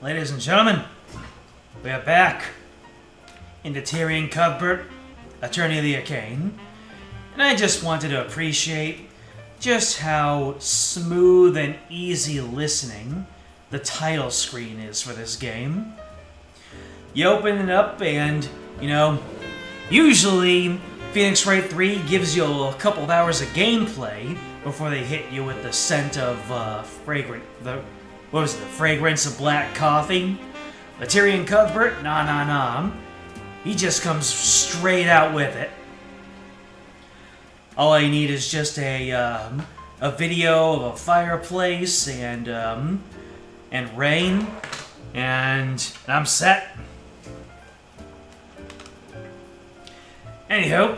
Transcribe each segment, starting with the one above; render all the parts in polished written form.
Ladies and gentlemen, we are back into Tyrion Cuthbert, Attorney of the Arcane, and I just wanted to appreciate just how smooth and easy listening the title screen is for this game. You open it up and, usually Phoenix Wright 3 gives you a couple of hours of gameplay before they hit you with the scent of the fragrance of black coffee. But Tyrion Cuthbert, nah. He just comes straight out with it. All I need is just a video of a fireplace and rain, and I'm set. Anywho,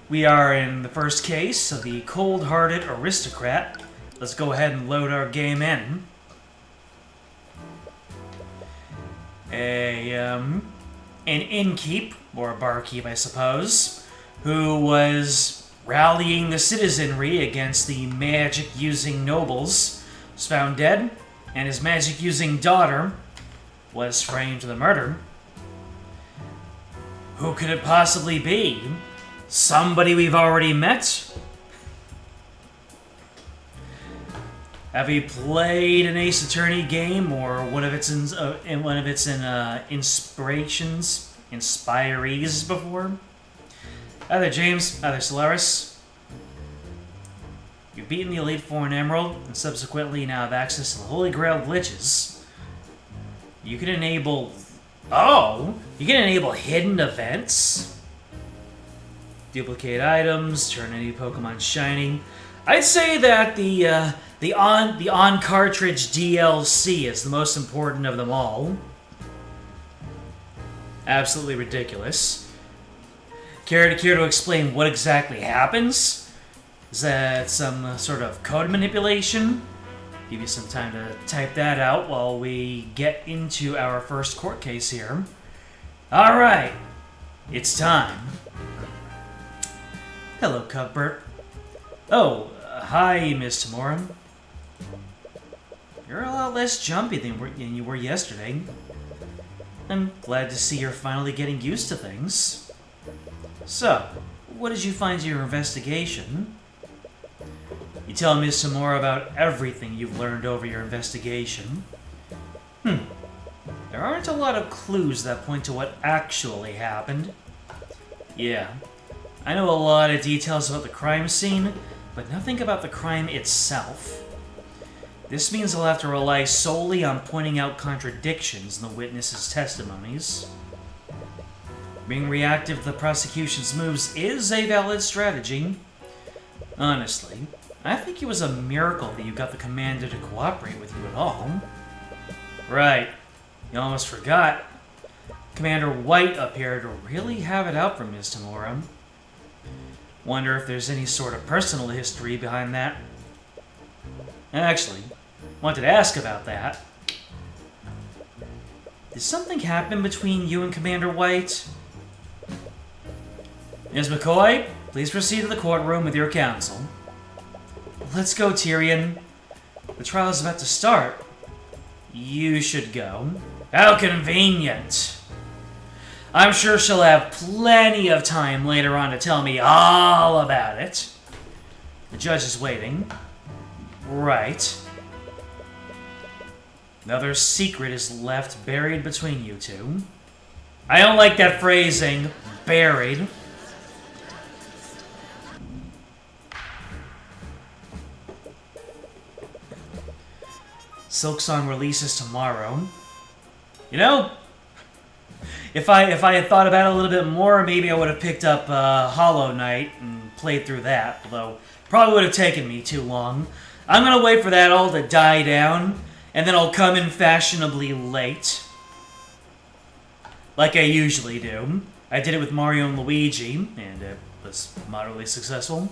we are in the first case of the cold-hearted aristocrat. Let's go ahead and load our game in. An innkeep, or a barkeep, I suppose, who was rallying the citizenry against the magic-using nobles, was found dead, and his magic-using daughter was framed for the murder. Who could it possibly be? Somebody we've already met? Have you played an Ace Attorney game or one of its inspirees before? Hi there, James. Hi there, Solaris. You've beaten the Elite Four and Emerald, and subsequently now have access to the Holy Grail glitches. You can enable... you can enable hidden events. Duplicate items, turn any Pokemon shiny. I'd say that the on-cartridge DLC is the most important of them all. Absolutely ridiculous. Care to explain what exactly happens? Is that some sort of code manipulation? Give you some time to type that out while we get into our first court case here. Alright, it's time. Hello, Cuthbert. Oh, hi, Miss Tamora. You're a lot less jumpy than you were yesterday. I'm glad to see you're finally getting used to things. So, what did you find in your investigation? You tell Miss Tamora about everything you've learned over your investigation. There aren't a lot of clues that point to what actually happened. Yeah, I know a lot of details about the crime scene, but nothing about the crime itself. This means I'll have to rely solely on pointing out contradictions in the witnesses' testimonies. Being reactive to the prosecution's moves is a valid strategy. Honestly, I think it was a miracle that you got the commander to cooperate with you at all. Right, you almost forgot. Commander White appeared to really have it out for Ms. Tamora. Wonder if there's any sort of personal history behind that. Actually, wanted to ask about that. Did something happen between you and Commander White? Ms. McCoy, please proceed to the courtroom with your counsel. Let's go, Tyrion. The trial is about to start. You should go. How convenient. I'm sure she'll have plenty of time later on to tell me all about it. The judge is waiting. Right. Another secret is left buried between you two. I don't like that phrasing, buried. Silksong releases tomorrow. If I had thought about it a little bit more, maybe I would have picked up Hollow Knight and played through that, although probably would have taken me too long. I'm going to wait for that all to die down, and then I'll come in fashionably late. Like I usually do. I did it with Mario and Luigi, and it was moderately successful.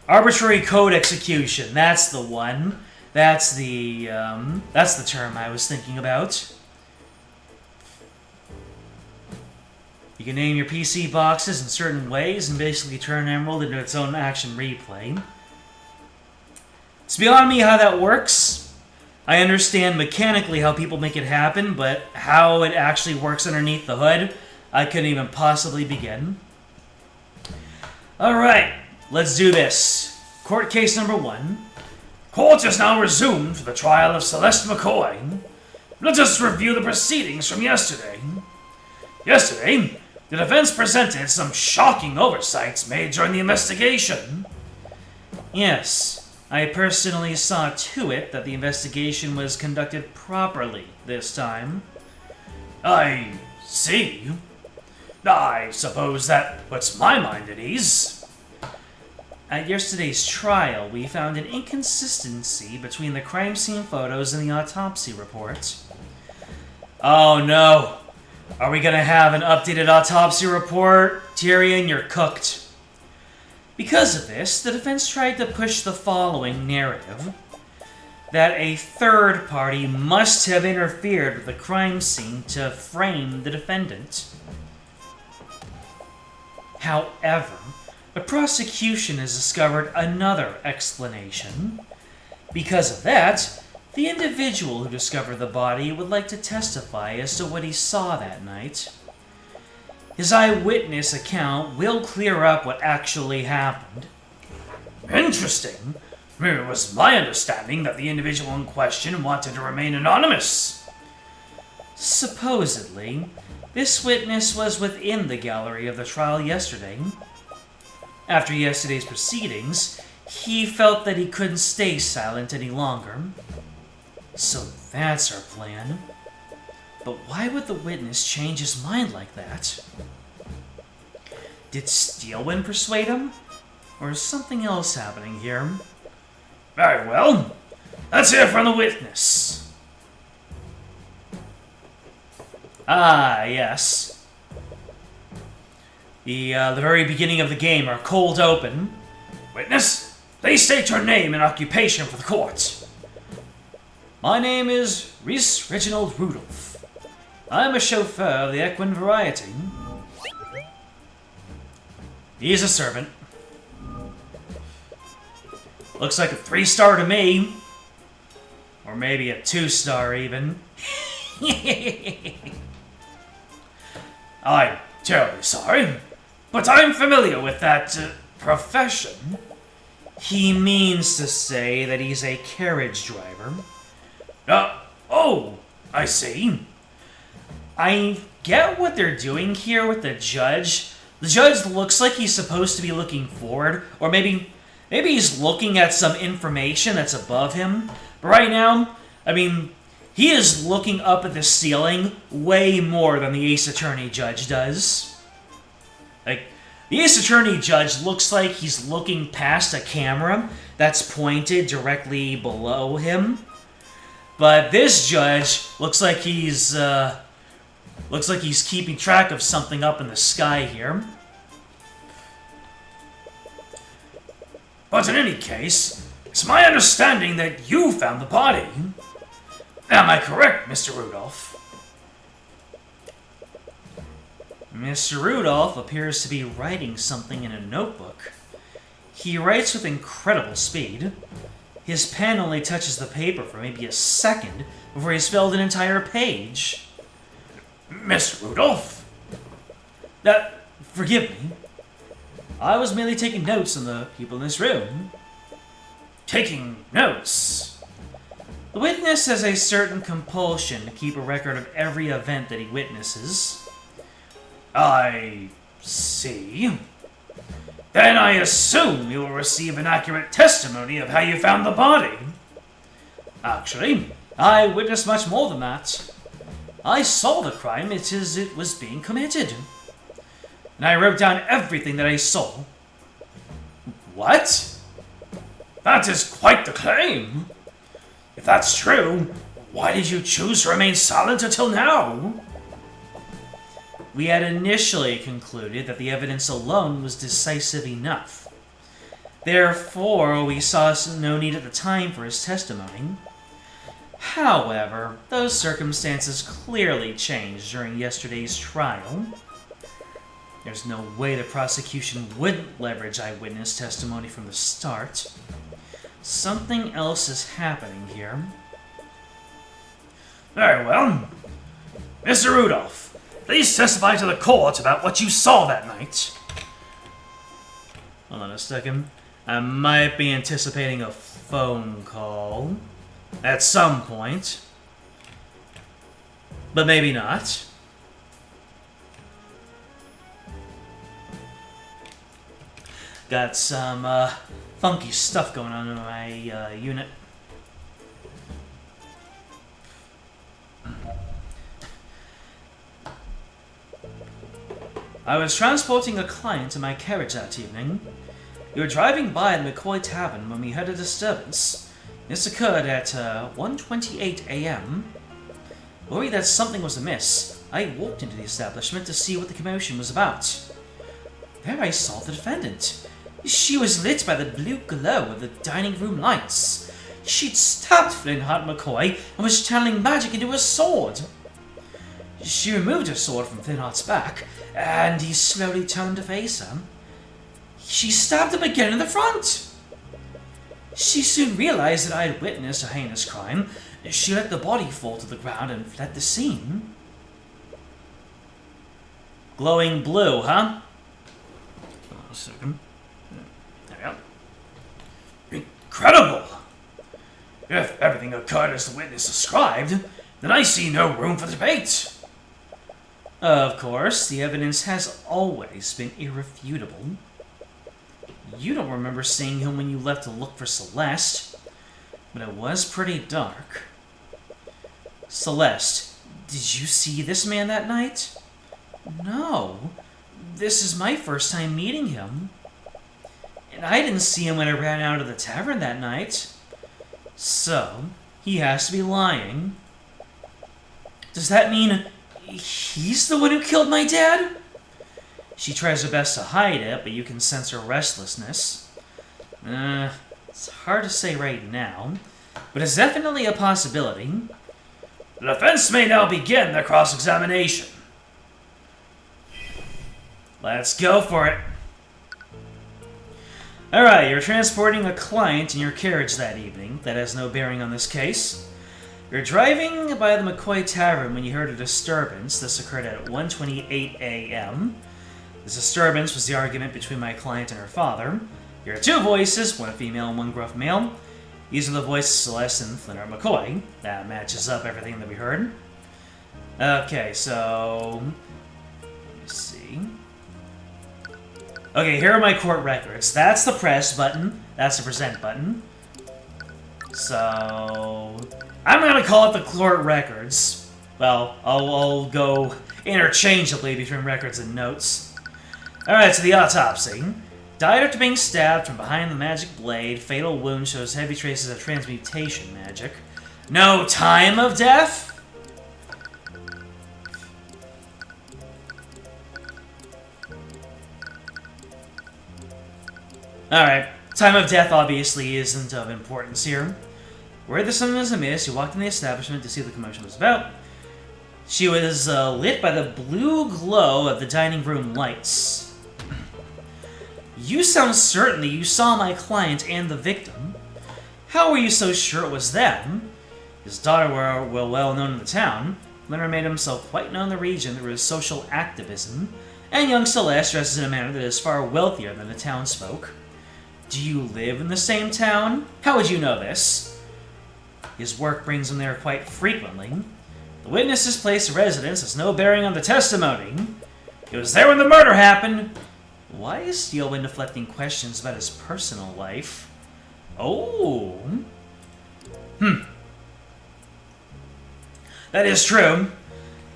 Arbitrary code execution, that's the one. That's the term I was thinking about. You can name your PC boxes in certain ways and basically turn Emerald into its own action replay. It's beyond me how that works. I understand mechanically how people make it happen, but how it actually works underneath the hood, I couldn't even possibly begin. Alright, let's do this. Court case number 1. Court is now resumed for the trial of Celeste McCoy. Let us review the proceedings from yesterday. Yesterday, the defense presented some shocking oversights made during the investigation. Yes, I personally saw to it that the investigation was conducted properly this time. I see. I suppose that puts my mind at ease. At yesterday's trial, we found an inconsistency between the crime scene photos and the autopsy report. Oh no! Are we gonna have an updated autopsy report? Tyrion, you're cooked. Because of this, the defense tried to push the following narrative. That a third party must have interfered with the crime scene to frame the defendant. However, the prosecution has discovered another explanation. Because of that, the individual who discovered the body would like to testify as to what he saw that night. His eyewitness account will clear up what actually happened. Interesting. It was my understanding that the individual in question wanted to remain anonymous. Supposedly, this witness was within the gallery of the trial yesterday. After yesterday's proceedings, he felt that he couldn't stay silent any longer. So that's our plan. But why would the witness change his mind like that? Did Steelwind persuade him? Or is something else happening here? Very well. Let's hear from the witness. Ah, yes. The very beginning of the game are cold open. Witness, please state your name and occupation for the court. My name is Rhys Reginald Rudolph. I'm a chauffeur of the equine variety. He's a servant. Looks like a 3-star to me. Or maybe a 2-star even. I'm terribly sorry, but I'm familiar with that profession. He means to say that he's a carriage driver. Oh, I see. I get what they're doing here with the judge. The judge looks like he's supposed to be looking forward, or maybe he's looking at some information that's above him. But right now, I mean, he is looking up at the ceiling way more than the Ace Attorney Judge does. Like, the Ace Attorney Judge looks like he's looking past a camera that's pointed directly below him. But this judge looks like he's keeping track of something up in the sky here. But in any case, it's my understanding that you found the body. Am I correct, Mr. Rudolph? Mr. Rudolph appears to be writing something in a notebook. He writes with incredible speed. His pen only touches the paper for maybe a second before he's filled an entire page. Mr. Rudolph? Forgive me. I was merely taking notes on the people in this room. Taking notes? The witness has a certain compulsion to keep a record of every event that he witnesses. I see. Then I assume you will receive an accurate testimony of how you found the body. Actually, I witnessed much more than that. I saw the crime as it was being committed. And I wrote down everything that I saw. What? That is quite the claim. If that's true, why did you choose to remain silent until now? We had initially concluded that the evidence alone was decisive enough. Therefore, we saw no need at the time for his testimony. However, those circumstances clearly changed during yesterday's trial. There's no way the prosecution wouldn't leverage eyewitness testimony from the start. Something else is happening here. Very well. Mr. Rudolph, please testify to the court about what you saw that night. Hold on a second. I might be anticipating a phone call at some point. But maybe not. Got some funky stuff going on in my unit. I was transporting a client in my carriage that evening. We were driving by the McCoy Tavern when we heard a disturbance. This occurred at 1:28 a.m. Worried that something was amiss, I walked into the establishment to see what the commotion was about. There I saw the defendant. She was lit by the blue glow of the dining room lights. She'd stabbed Flintheart McCoy and was channeling magic into her sword. She removed her sword from Flintheart's back, and he slowly turned to face her. She stabbed him again in the front. She soon realized that I had witnessed a heinous crime. She let the body fall to the ground and fled the scene. Glowing blue, huh? Hold on a second. There we go. Incredible! If everything occurred as the witness described, then I see no room for debate. Of course, the evidence has always been irrefutable. You don't remember seeing him when you left to look for Celeste, but it was pretty dark. Celeste, did you see this man that night? No. This is my first time meeting him. And I didn't see him when I ran out of the tavern that night. So, he has to be lying. Does that mean he's the one who killed my dad? She tries her best to hide it, but you can sense her restlessness. It's hard to say right now, but it's definitely a possibility. The defense may now begin their cross-examination. Let's go for it. Alright, you're transporting a client in your carriage that evening. That has no bearing on this case. You're driving by the McCoy Tavern when you heard a disturbance. This occurred at 1:28 a.m. This disturbance was the argument between my client and her father. There are two voices, one female and one gruff male. These are the voices of Celeste and Flintheart McCoy. That matches up everything that we heard. Okay, so... let me see. Okay, here are my court records. That's the press button. That's the present button. So... I'm gonna call it the court records. Well, I'll go interchangeably between records and notes. Alright, so the autopsy. Died after being stabbed from behind the magic blade. Fatal wound shows heavy traces of transmutation magic. No time of death? Alright, time of death obviously isn't of importance here. Where the sun was amiss, you walked in the establishment to see what the commotion was about. She was lit by the blue glow of the dining room lights. You sound certain that you saw my client and the victim. How were you so sure it was them? His daughter were well known in the town. Leonard made himself quite known in the region through his social activism, and young Celeste dresses in a manner that is far wealthier than the townsfolk. Do you live in the same town? How would you know this? His work brings him there quite frequently. The witness's place of residence has no bearing on the testimony. He was there when the murder happened. Why is Steelwind deflecting questions about his personal life? Oh. That is true.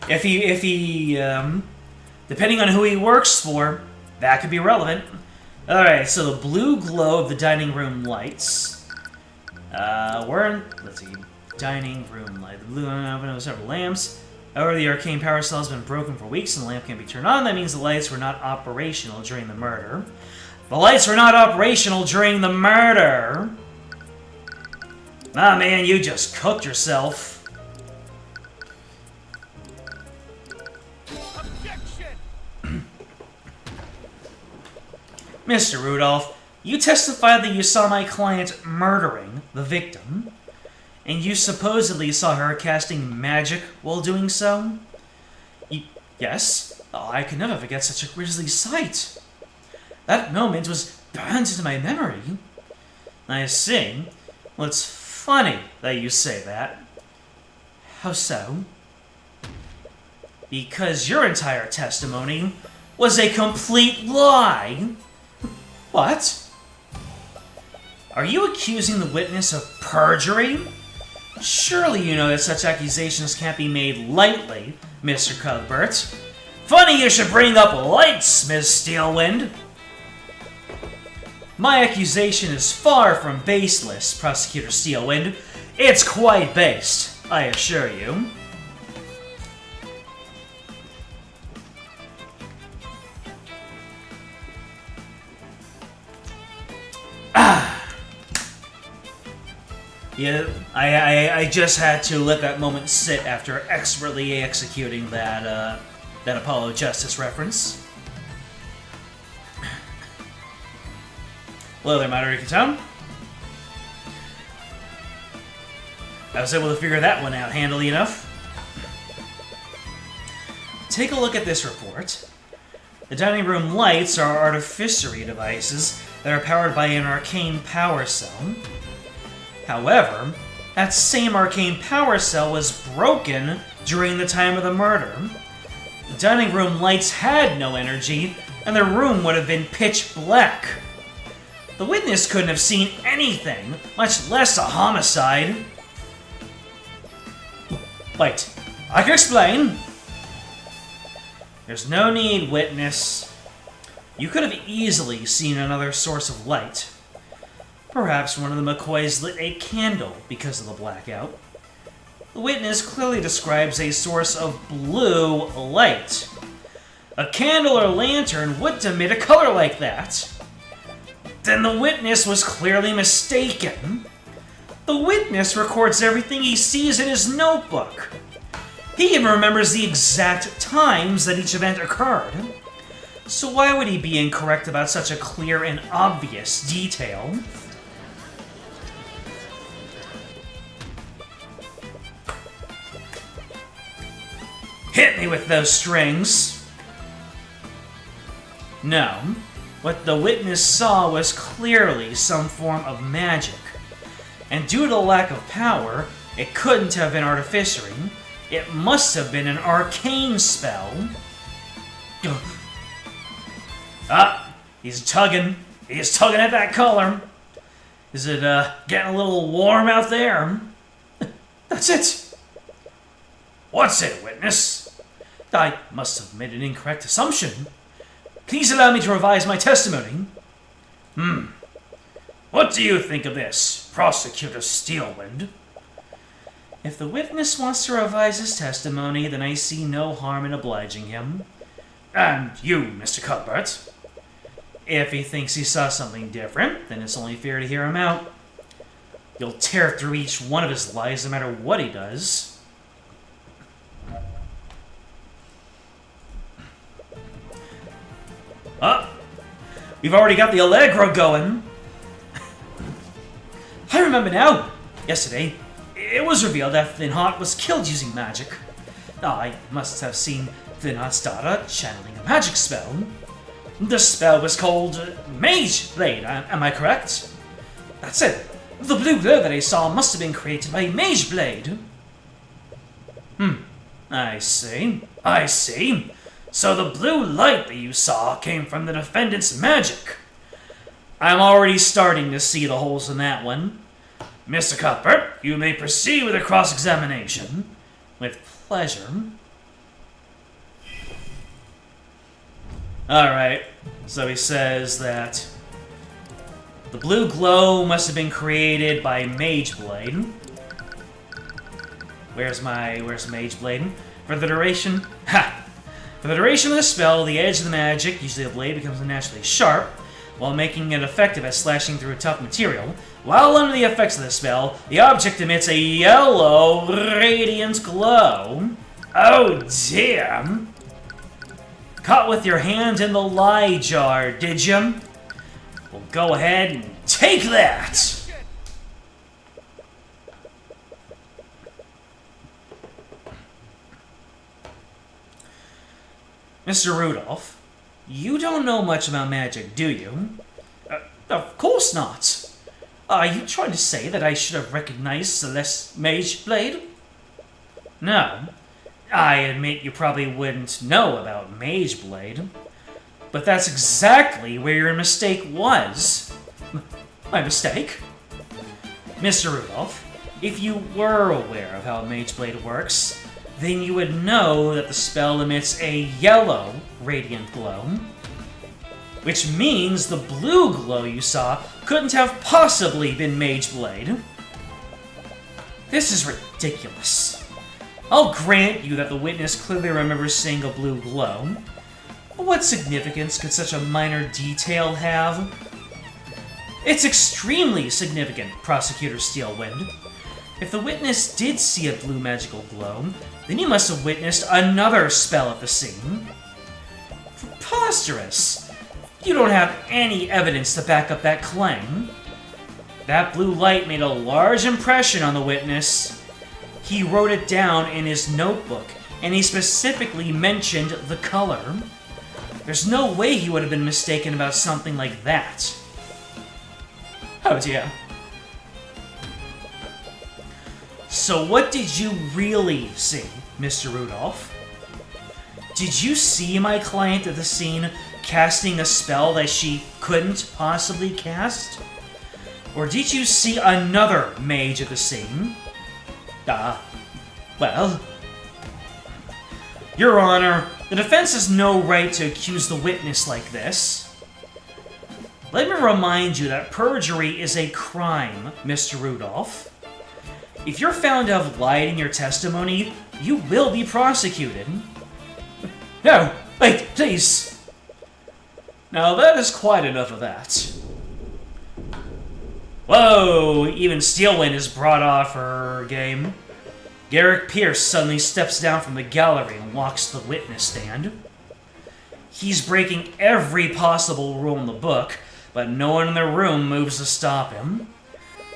If he, depending on who he works for, that could be relevant. Alright, so the blue glow of the dining room lights. Let's see, dining room light. The blue oven has several lamps. However, the arcane power cell has been broken for weeks and the lamp can't be turned on. That means the lights were not operational during the murder. The lights were not operational during the murder! Ah, man, you just cooked yourself. Objection! Mr. Rudolph, you testified that you saw my client murdering the victim. And you supposedly saw her casting magic while doing so? Yes. Oh, I can never forget such a grisly sight. That moment was burned into my memory. I see. Well, it's funny that you say that. How so? Because your entire testimony was a complete lie. What? Are you accusing the witness of perjury? Surely you know that such accusations can't be made lightly, Mr. Cuthbert. Funny you should bring up lights, Miss Steelwind. My accusation is far from baseless, Prosecutor Steelwind. It's quite based, I assure you. Yeah, I just had to let that moment sit after expertly executing that Apollo Justice reference. Hello there, Moderator Tom. I was able to figure that one out handily enough. Take a look at this report. The dining room lights are artificery devices that are powered by an arcane power cell. However, that same arcane power cell was broken during the time of the murder. The dining room lights had no energy, and the room would have been pitch black. The witness couldn't have seen anything, much less a homicide. Wait, I can explain. There's no need, witness. You could have easily seen another source of light. Perhaps one of the McCoys lit a candle because of the blackout. The witness clearly describes a source of blue light. A candle or lantern wouldn't emit a color like that. Then the witness was clearly mistaken. The witness records everything he sees in his notebook. He even remembers the exact times that each event occurred. So why would he be incorrect about such a clear and obvious detail? Hit me with those strings! No. What the witness saw was clearly some form of magic. And due to the lack of power, it couldn't have been artificery. It must have been an arcane spell. Ah, he's tugging. He's tugging at that collar. Is it, getting a little warm out there? That's it. What's it, witness? I must have made an incorrect assumption. Please allow me to revise my testimony. What do you think of this, Prosecutor Steelwind? If the witness wants to revise his testimony, then I see no harm in obliging him. And you, Mr. Cuthbert? If he thinks he saw something different, then it's only fair to hear him out. You'll tear through each one of his lies no matter what he does. We've already got the Allegro going. I remember now. Yesterday, it was revealed that Thinhot was killed using magic. I must have seen Thinhot's daughter channeling a magic spell. The spell was called Mage Blade, am I correct? That's it. The blue glow that I saw must have been created by Mage Blade. I see. So the blue light that you saw came from the defendant's magic. I'm already starting to see the holes in that one. Mr. Cuthbert, you may proceed with a cross-examination. With pleasure. Alright, so he says that the blue glow must have been created by Mage Blade. Where's Mage Blade? For the duration... For the duration of the spell, the edge of the magic, usually a blade, becomes unnaturally sharp, while making it effective at slashing through tough material. While under the effects of the spell, the object emits a yellow, radiant glow. Oh dear! Caught with your hand in the lie jar, did you? Well, go ahead and take that! Mr. Rudolph, you don't know much about magic, do you? Of course not. Are you trying to say that I should have recognized Celeste's mage blade? No. I admit you probably wouldn't know about mage blade. But that's exactly where your mistake was. My mistake? Mr. Rudolph, if you were aware of how mage blade works, then you would know that the spell emits a yellow radiant glow, which means the blue glow you saw couldn't have possibly been mage blade. This is ridiculous. I'll grant you that the witness clearly remembers seeing a blue glow, but what significance could such a minor detail have? It's extremely significant, Prosecutor Steelwind. If the witness did see a blue magical glow, then you must have witnessed another spell at the scene. Preposterous! You don't have any evidence to back up that claim. That blue light made a large impression on the witness. He wrote it down in his notebook, and he specifically mentioned the color. There's no way he would have been mistaken about something like that. Oh dear. So what did you really see, Mr. Rudolph? Did you see my client at the scene casting a spell that she couldn't possibly cast? Or did you see another mage at the scene? Well... Your Honor, the defense has no right to accuse the witness like this. Let me remind you that perjury is a crime, Mr. Rudolph. If you're found to have lied in your testimony, you will be prosecuted. No, wait, please. Now that is quite enough of that. Whoa, even Steelwind is brought off her game. Garrick Pierce suddenly steps down from the gallery and walks to the witness stand. He's breaking every possible rule in the book, but no one in the room moves to stop him.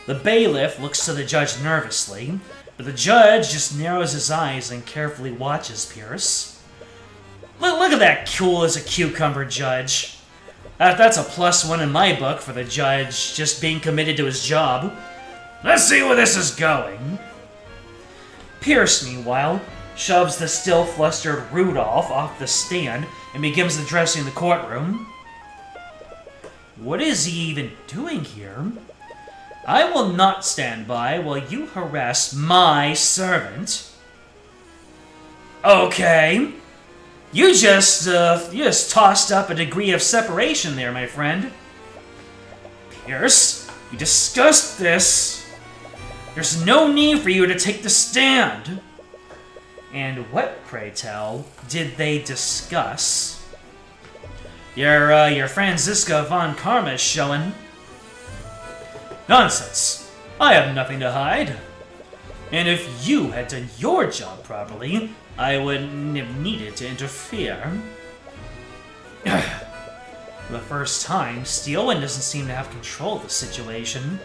The bailiff looks to the judge nervously, but the judge just narrows his eyes and carefully watches Pierce. Look at that cool as a cucumber judge. That's a +1 in my book for the judge just being committed to his job. Let's see where this is going. Pierce, meanwhile, shoves the still flustered Rudolph off the stand and begins addressing the courtroom. What is he even doing here? I will not stand by while you harass my servant. Okay. You just tossed up a degree of separation there, my friend. Pierce, we discussed this. There's no need for you to take the stand. And what, pray tell, did they discuss? Your Franziska von Karma is showing. Nonsense. I have nothing to hide. And if you had done your job properly, I wouldn't have needed to interfere. For the first time, Steelwind doesn't seem to have control of the situation.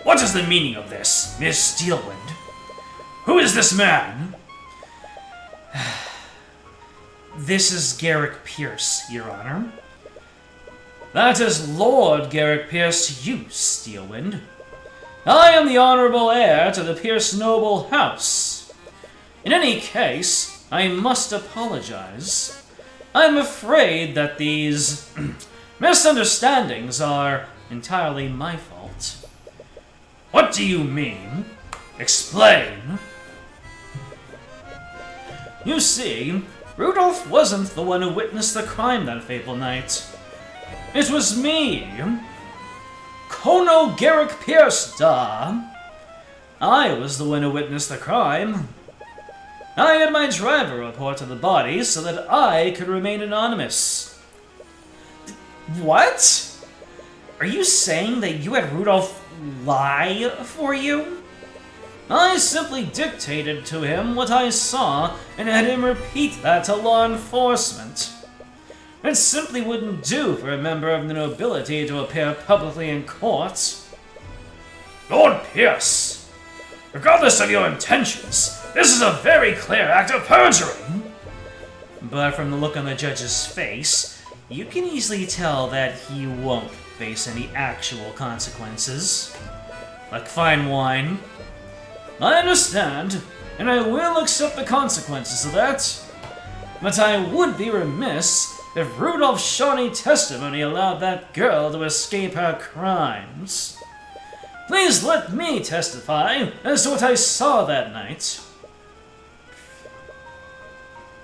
What is the meaning of this, Miss Steelwind? Who is this man? This is Garrick Pierce, Your Honor. That is Lord Garrick Pierce to you, Steelwind. I am the honorable heir to the Pierce noble house. In any case, I must apologize. I'm afraid that these misunderstandings are entirely my fault. What do you mean? Explain. You see, Rudolph wasn't the one who witnessed the crime that fateful night. It was me, Kono Garrick Pierce, da. I was the one who witnessed the crime. I had my driver report to the body so that I could remain anonymous. What? Are you saying that you had Rudolph lie for you? I simply dictated to him what I saw and had him repeat that to law enforcement. It simply wouldn't do for a member of the nobility to appear publicly in court. Lord Pierce, regardless of your intentions, this is a very clear act of perjury. But from the look on the judge's face, you can easily tell that he won't face any actual consequences. Like fine wine. I understand, and I will accept the consequences of that. But I would be remiss if Rudolph's Shawnee testimony allowed that girl to escape her crimes. Please let me testify as to what I saw that night.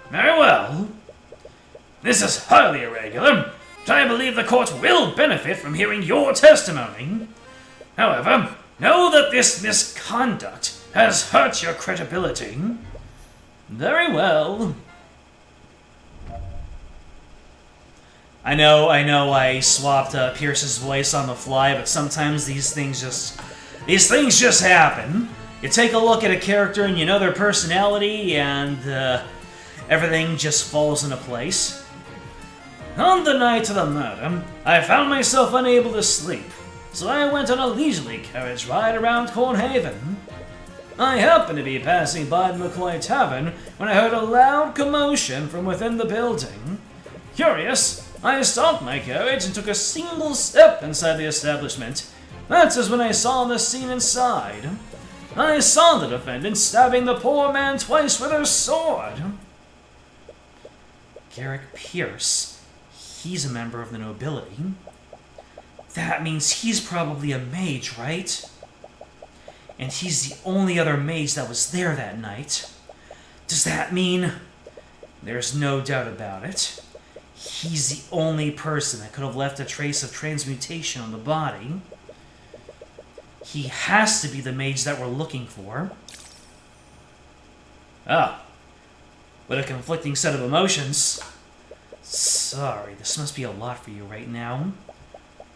Very well. This is highly irregular, but I believe the court will benefit from hearing your testimony. However, know that this misconduct has hurt your credibility. Very well. I know I swapped Pierce's voice on the fly, but sometimes these things just happen. You take a look at a character and you know their personality, and everything just falls into place. On the night of the murder, I found myself unable to sleep, so I went on a leisurely carriage ride around Cornhaven. I happened to be passing by the McCoy Tavern when I heard a loud commotion from within the building. Curious, I stopped my carriage and took a single step inside the establishment. That is when I saw the scene inside. I saw the defendant stabbing the poor man twice with her sword. Garrick Pierce. He's a member of the nobility. That means he's probably a mage, right? And he's the only other mage that was there that night. Does that mean... There's no doubt about it. He's the only person that could have left a trace of transmutation on the body. He has to be the mage that we're looking for. Ah. What a conflicting set of emotions. Sorry, this must be a lot for you right now.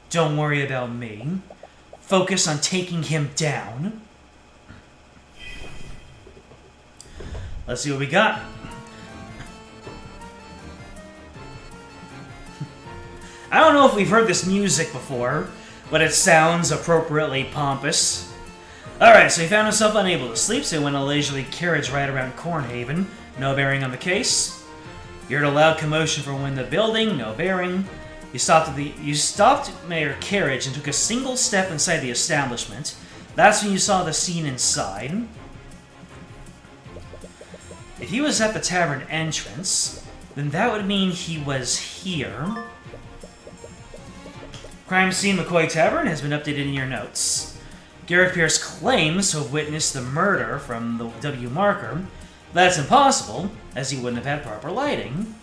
Don't worry about me. Focus on taking him down. Let's see what we got. I don't know if we've heard this music before, but it sounds appropriately pompous. Alright, so he found himself unable to sleep, so he went on a leisurely carriage ride around Cornhaven. No bearing on the case. You heard a loud commotion from within the building. No bearing. You stopped your carriage and took a single step inside the establishment. That's when you saw the scene inside. If he was at the tavern entrance, then that would mean he was here. Crime scene McCoy Tavern has been updated in your notes. Garrick Pierce claims to have witnessed the murder from the W marker. That's impossible, as he wouldn't have had proper lighting.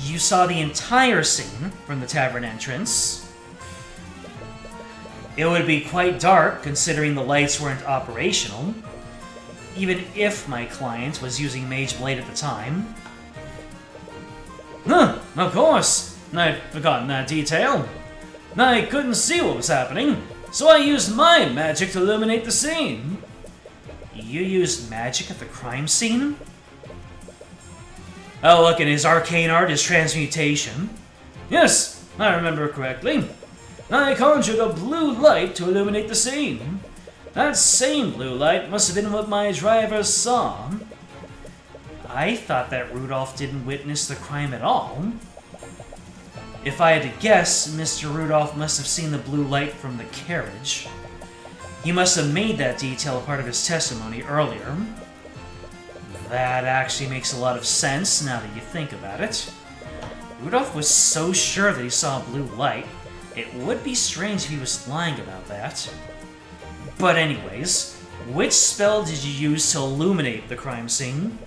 You saw the entire scene from the tavern entrance. It would be quite dark, considering the lights weren't operational, even if my client was using Mage Blade at the time. Huh, of course! I'd forgotten that detail. I couldn't see what was happening, so I used my magic to illuminate the scene. You used magic at the crime scene? Oh, look, and his arcane art is transmutation. Yes, I remember correctly. I conjured a blue light to illuminate the scene. That same blue light must have been what my driver saw. I thought that Rudolph didn't witness the crime at all. If I had to guess, Mr. Rudolph must have seen the blue light from the carriage. He must have made that detail a part of his testimony earlier. That actually makes a lot of sense now that you think about it. Rudolph was so sure that he saw a blue light, it would be strange if he was lying about that. But anyways, which spell did you use to illuminate the crime scene?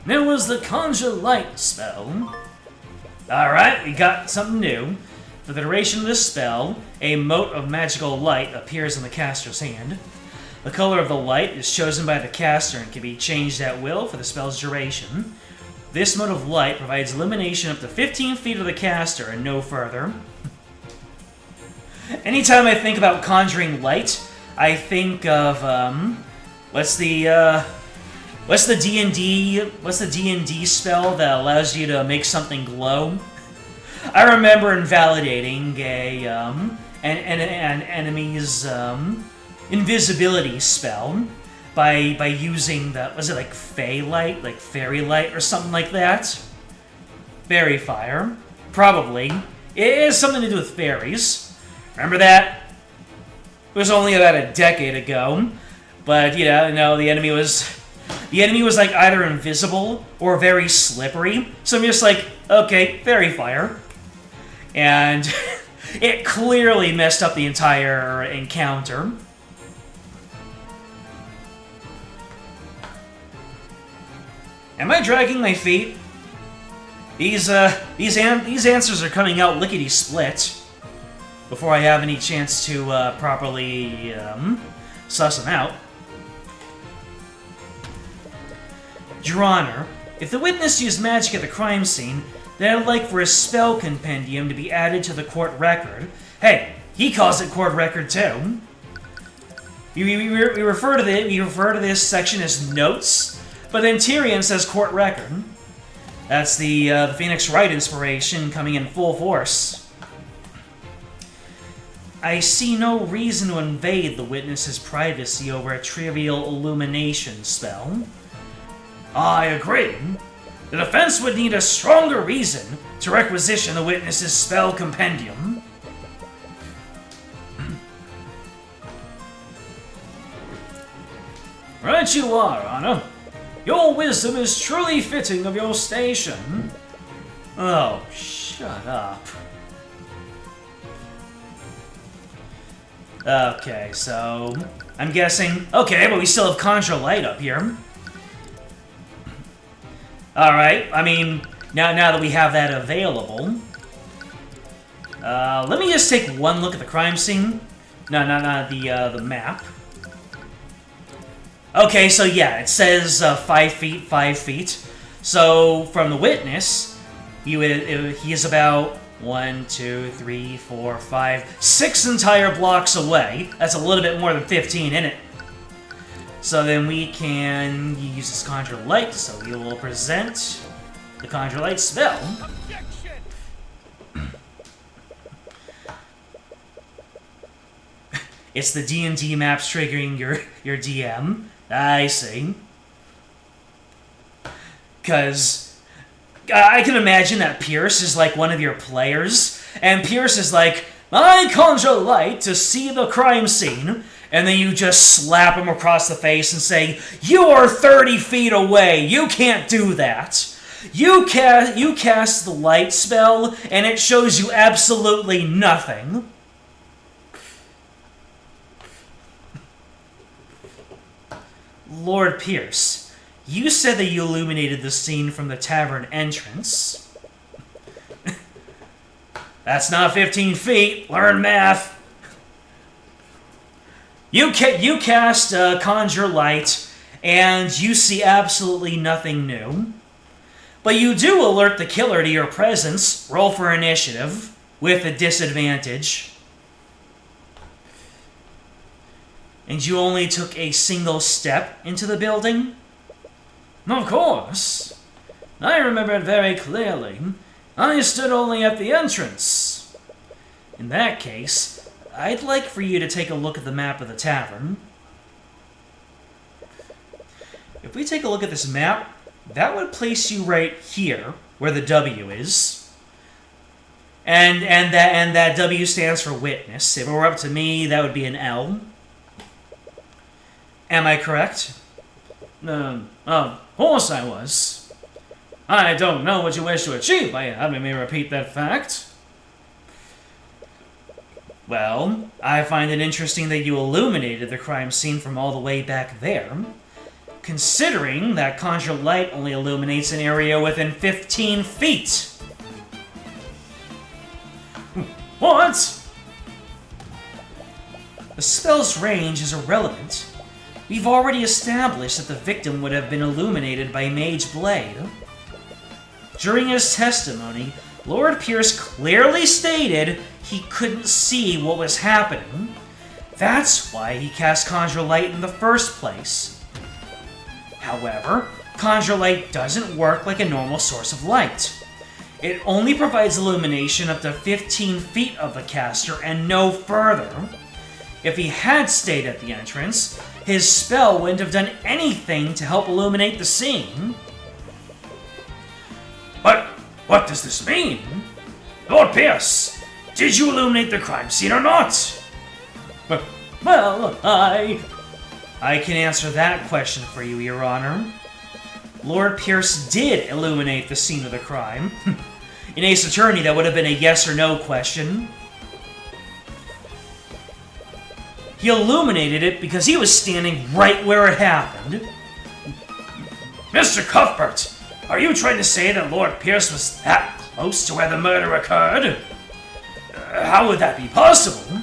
It was the Conjure Light spell. Alright, we got something new. For the duration of this spell, a mote of magical light appears in the caster's hand. The color of the light is chosen by the caster and can be changed at will for the spell's duration. This mote of light provides illumination up to 15 feet of the caster and no further. Anytime I think about conjuring light, I think of what's the D&D spell that allows you to make something glow? I remember invalidating an enemy's invisibility spell. by using the, was it like Fey light, like fairy light or something like that? Fairy fire, probably. It has something to do with fairies. Remember that? It was only about a decade ago, but yeah, no, the enemy was like either invisible or very slippery. So I'm just like, okay, fairy fire, and it clearly messed up the entire encounter. Am I dragging my feet? These answers are coming out lickety-split before I have any chance to properly suss them out. Your Honor, if the witness used magic at the crime scene, then I'd like for a spell compendium to be added to the court record. Hey, he calls it court record too. We refer to this section as notes, but then Tyrion says court record. That's the Phoenix Wright inspiration coming in full force. I see no reason to invade the witness's privacy over a trivial illumination spell. I agree. The defense would need a stronger reason to requisition the witness's spell compendium. Right you are, Honor. Your wisdom is truly fitting of your station. Oh, shut up. Okay, so I'm guessing... Okay, but we still have Conjure Light up here. Alright, I mean, now that we have that available... let me just take one look at the crime scene. No, the map. Okay, so yeah, it says 5 feet, 5 feet. So, from the witness, he is about 1, 2, 3, 4, 5, 6 entire blocks away. That's a little bit more than 15 in it. So then we can use this Conjure Light, so we will present the Conjure Light spell. It's the D&D maps triggering your DM. I see. Because I can imagine that Pierce is like one of your players, and Pierce is like, I conjure light to see the crime scene, and then you just slap him across the face and say, you are 30 feet away, you can't do that. You cast the light spell, and it shows you absolutely nothing. Lord Pierce, you said that you illuminated the scene from the tavern entrance. That's not 15 feet. Learn math. You cast Conjure Light, and you see absolutely nothing new. But you do alert the killer to your presence. Roll for initiative, with a disadvantage. And you only took a single step into the building? Of course. I remember it very clearly. I stood only at the entrance. In that case, I'd like for you to take a look at the map of the tavern. If we take a look at this map, that would place you right here, where the W is. And that W stands for witness. If it were up to me, that would be an L. Am I correct? Of course I was. I don't know what you wish to achieve by having me repeat that fact. Well, I find it interesting that you illuminated the crime scene from all the way back there, considering that Conjure Light only illuminates an area within 15 feet. What? The spell's range is irrelevant. We've already established that the victim would have been illuminated by Mage Blade. During his testimony, Lord Pierce clearly stated he couldn't see what was happening. That's why he cast Conjure Light in the first place. However, Conjure Light doesn't work like a normal source of light. It only provides illumination up to 15 feet of the caster and no further. If he had stayed at the entrance, his spell wouldn't have done anything to help illuminate the scene. But what does this mean? Lord Pierce, did you illuminate the crime scene or not? Well, I can answer that question for you, Your Honor. Lord Pierce did illuminate the scene of the crime. In Ace Attorney, that would have been a yes or no question. He illuminated it because he was standing right where it happened. Mr. Cuthbert, are you trying to say that Lord Pierce was that close to where the murder occurred? How would that be possible?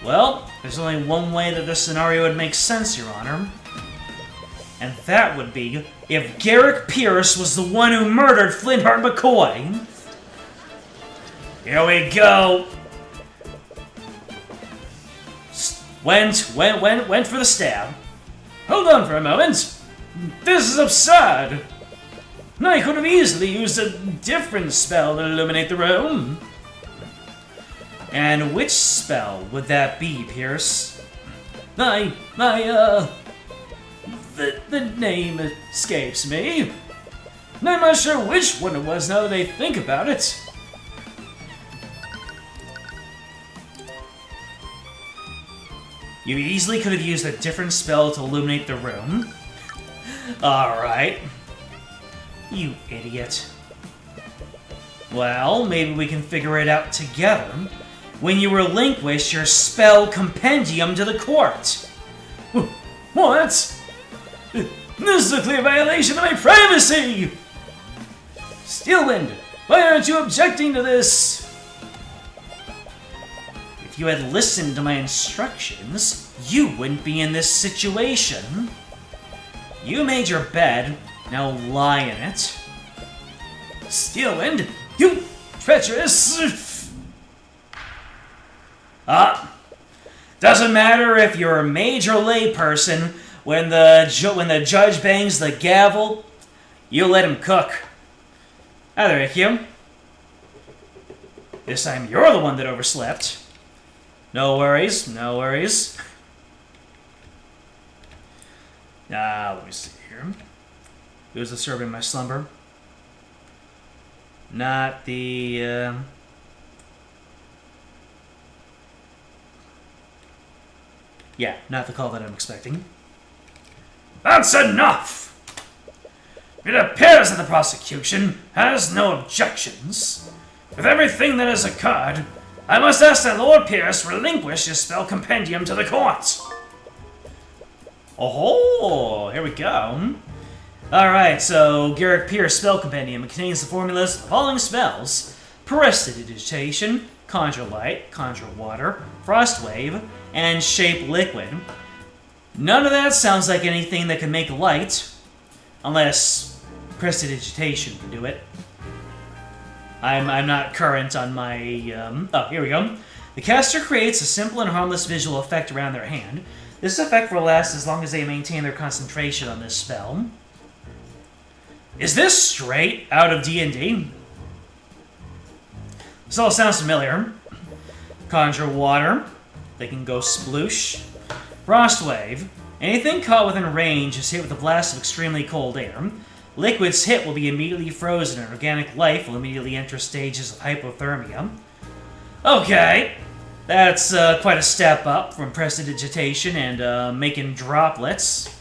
Well, there's only one way that this scenario would make sense, Your Honor. And that would be if Garrick Pierce was the one who murdered Flintheart McCoy. Here we go. Went for the stab. Hold on for a moment. This is absurd. I could have easily used a different spell to illuminate the room. And which spell would that be, Pierce? The name escapes me. I'm not sure which one it was now that I think about it. You easily could have used a different spell to illuminate the room. Alright. You idiot. Well, maybe we can figure it out together when you relinquish your spell compendium to the court. What? This is a clear violation of my privacy! Steelwind, why aren't you objecting to this? If you had listened to my instructions, you wouldn't be in this situation. You made your bed, now lie in it. Steelwind, you treacherous! Doesn't matter if you're a mage or layperson, when the judge bangs the gavel, you let him cook. Either you. This time you're the one that overslept. No worries, no worries. Let me see here. Who's disturbing my slumber? Not the, Yeah, not the call that I'm expecting. That's enough! It appears that the prosecution has no objections. With everything that has occurred, I must ask that Lord Pierce relinquish his spell compendium to the court. Oh, here we go. Alright, so Garrick Pierce spell compendium contains the formulas of the following spells: Prestidigitation, Conjure Light, Conjure Water, Frost Wave, and Shape Liquid. None of that sounds like anything that can make light, unless Prestidigitation can do it. I'm not current on my, oh, here we go. The caster creates a simple and harmless visual effect around their hand. This effect will last as long as they maintain their concentration on this spell. Is this straight out of D&D? This all sounds familiar. Conjure Water. They can go sploosh. Frost Wave. Anything caught within range is hit with a blast of extremely cold air. Liquid's hit will be immediately frozen, and organic life will immediately enter stages of hypothermia. Okay, that's quite a step up from Prestidigitation and making droplets.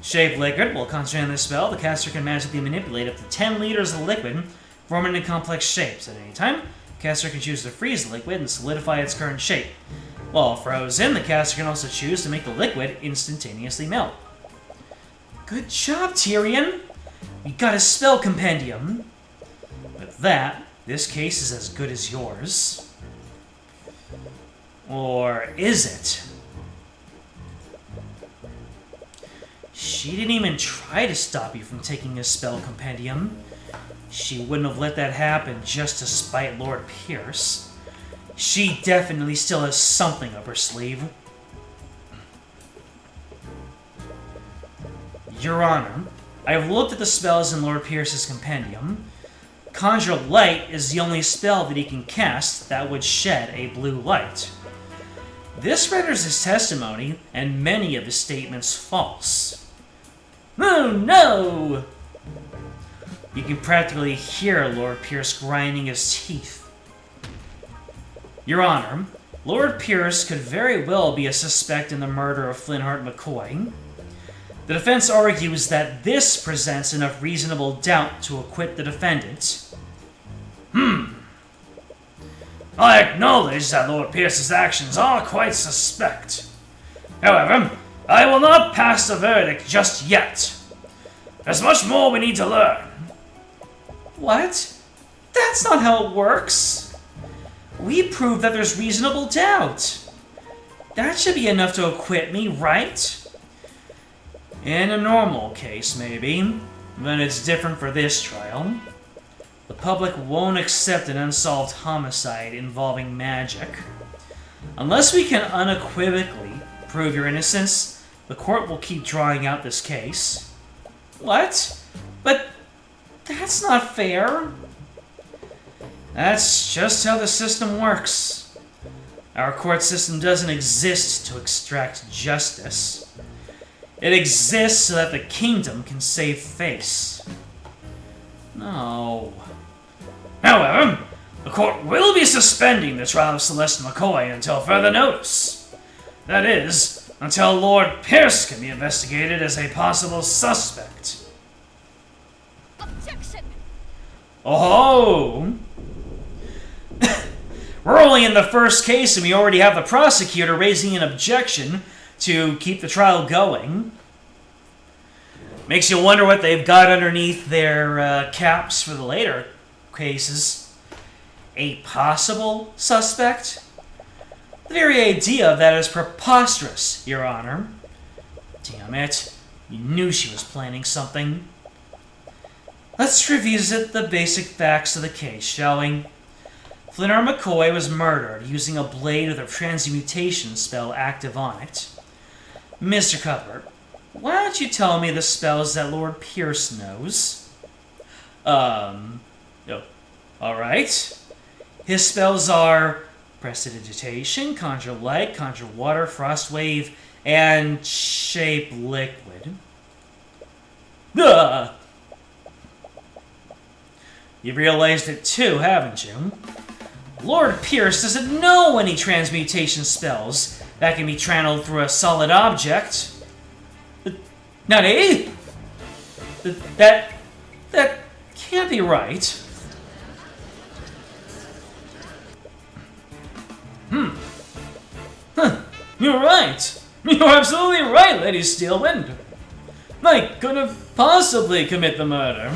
Shape Liquid. While concentrating on this spell, the caster can magically manipulate up to 10 liters of liquid, forming into complex shapes. At any time, the caster can choose to freeze the liquid and solidify its current shape. While frozen, the caster can also choose to make the liquid instantaneously melt. Good job, Tyrion! You got a spell compendium. With that, this case is as good as yours. Or is it? She didn't even try to stop you from taking a spell compendium. She wouldn't have let that happen just to spite Lord Pierce. She definitely still has something up her sleeve. Your Honor, I have looked at the spells in Lord Pierce's compendium. Conjure Light is the only spell that he can cast that would shed a blue light. This renders his testimony and many of his statements false. Oh no! You can practically hear Lord Pierce grinding his teeth. Your Honor, Lord Pierce could very well be a suspect in the murder of Flintheart McCoy. The defense argues that this presents enough reasonable doubt to acquit the defendant. I acknowledge that Lord Pierce's actions are quite suspect. However, I will not pass a verdict just yet. There's much more we need to learn. What? That's not how it works. We proved that there's reasonable doubt. That should be enough to acquit me, right? In a normal case, maybe. But it's different for this trial. The public won't accept an unsolved homicide involving magic. Unless we can unequivocally prove your innocence, the court will keep drawing out this case. What? But that's not fair. That's just how the system works. Our court system doesn't exist to extract justice. It exists so that the kingdom can save face. No. However, the court will be suspending the trial of Celeste McCoy until further notice. That is, until Lord Pierce can be investigated as a possible suspect. Objection! Oh! We're only in the first case and we already have the prosecutor raising an objection to keep the trial going. Makes you wonder what they've got underneath their caps for the later cases. A possible suspect? The very idea of that is preposterous, Your Honor. Damn it. You knew she was planning something. Let's revisit the basic facts of the case, shall we? Flintheart McCoy was murdered using a blade with a transmutation spell active on it. Mr. Cuthbert, why don't you tell me the spells that Lord Pierce knows? Alright. His spells are Prestidigitation, Conjure Light, Conjure Water, Frost Wave, and Shape Liquid. Ugh! You've realized it too, haven't you? Lord Pierce doesn't know any transmutation spells that can be channeled through a solid object. Nutty? That can't be right. You're right. You're absolutely right, Lady Steelwind. I couldn't have possibly commit the murder.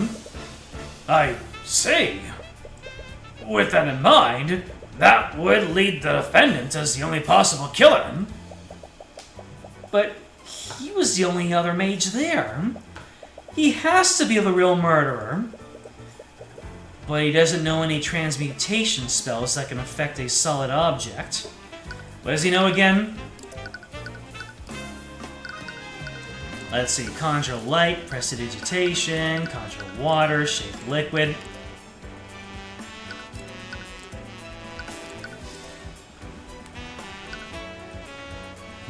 I see. With that in mind, that would lead the defendant as the only possible killer. But he was the only other mage there. He has to be the real murderer. But he doesn't know any transmutation spells that can affect a solid object. What does he know again? Let's see, Conjure Light, Prestidigitation, Conjure Water, Shape Liquid.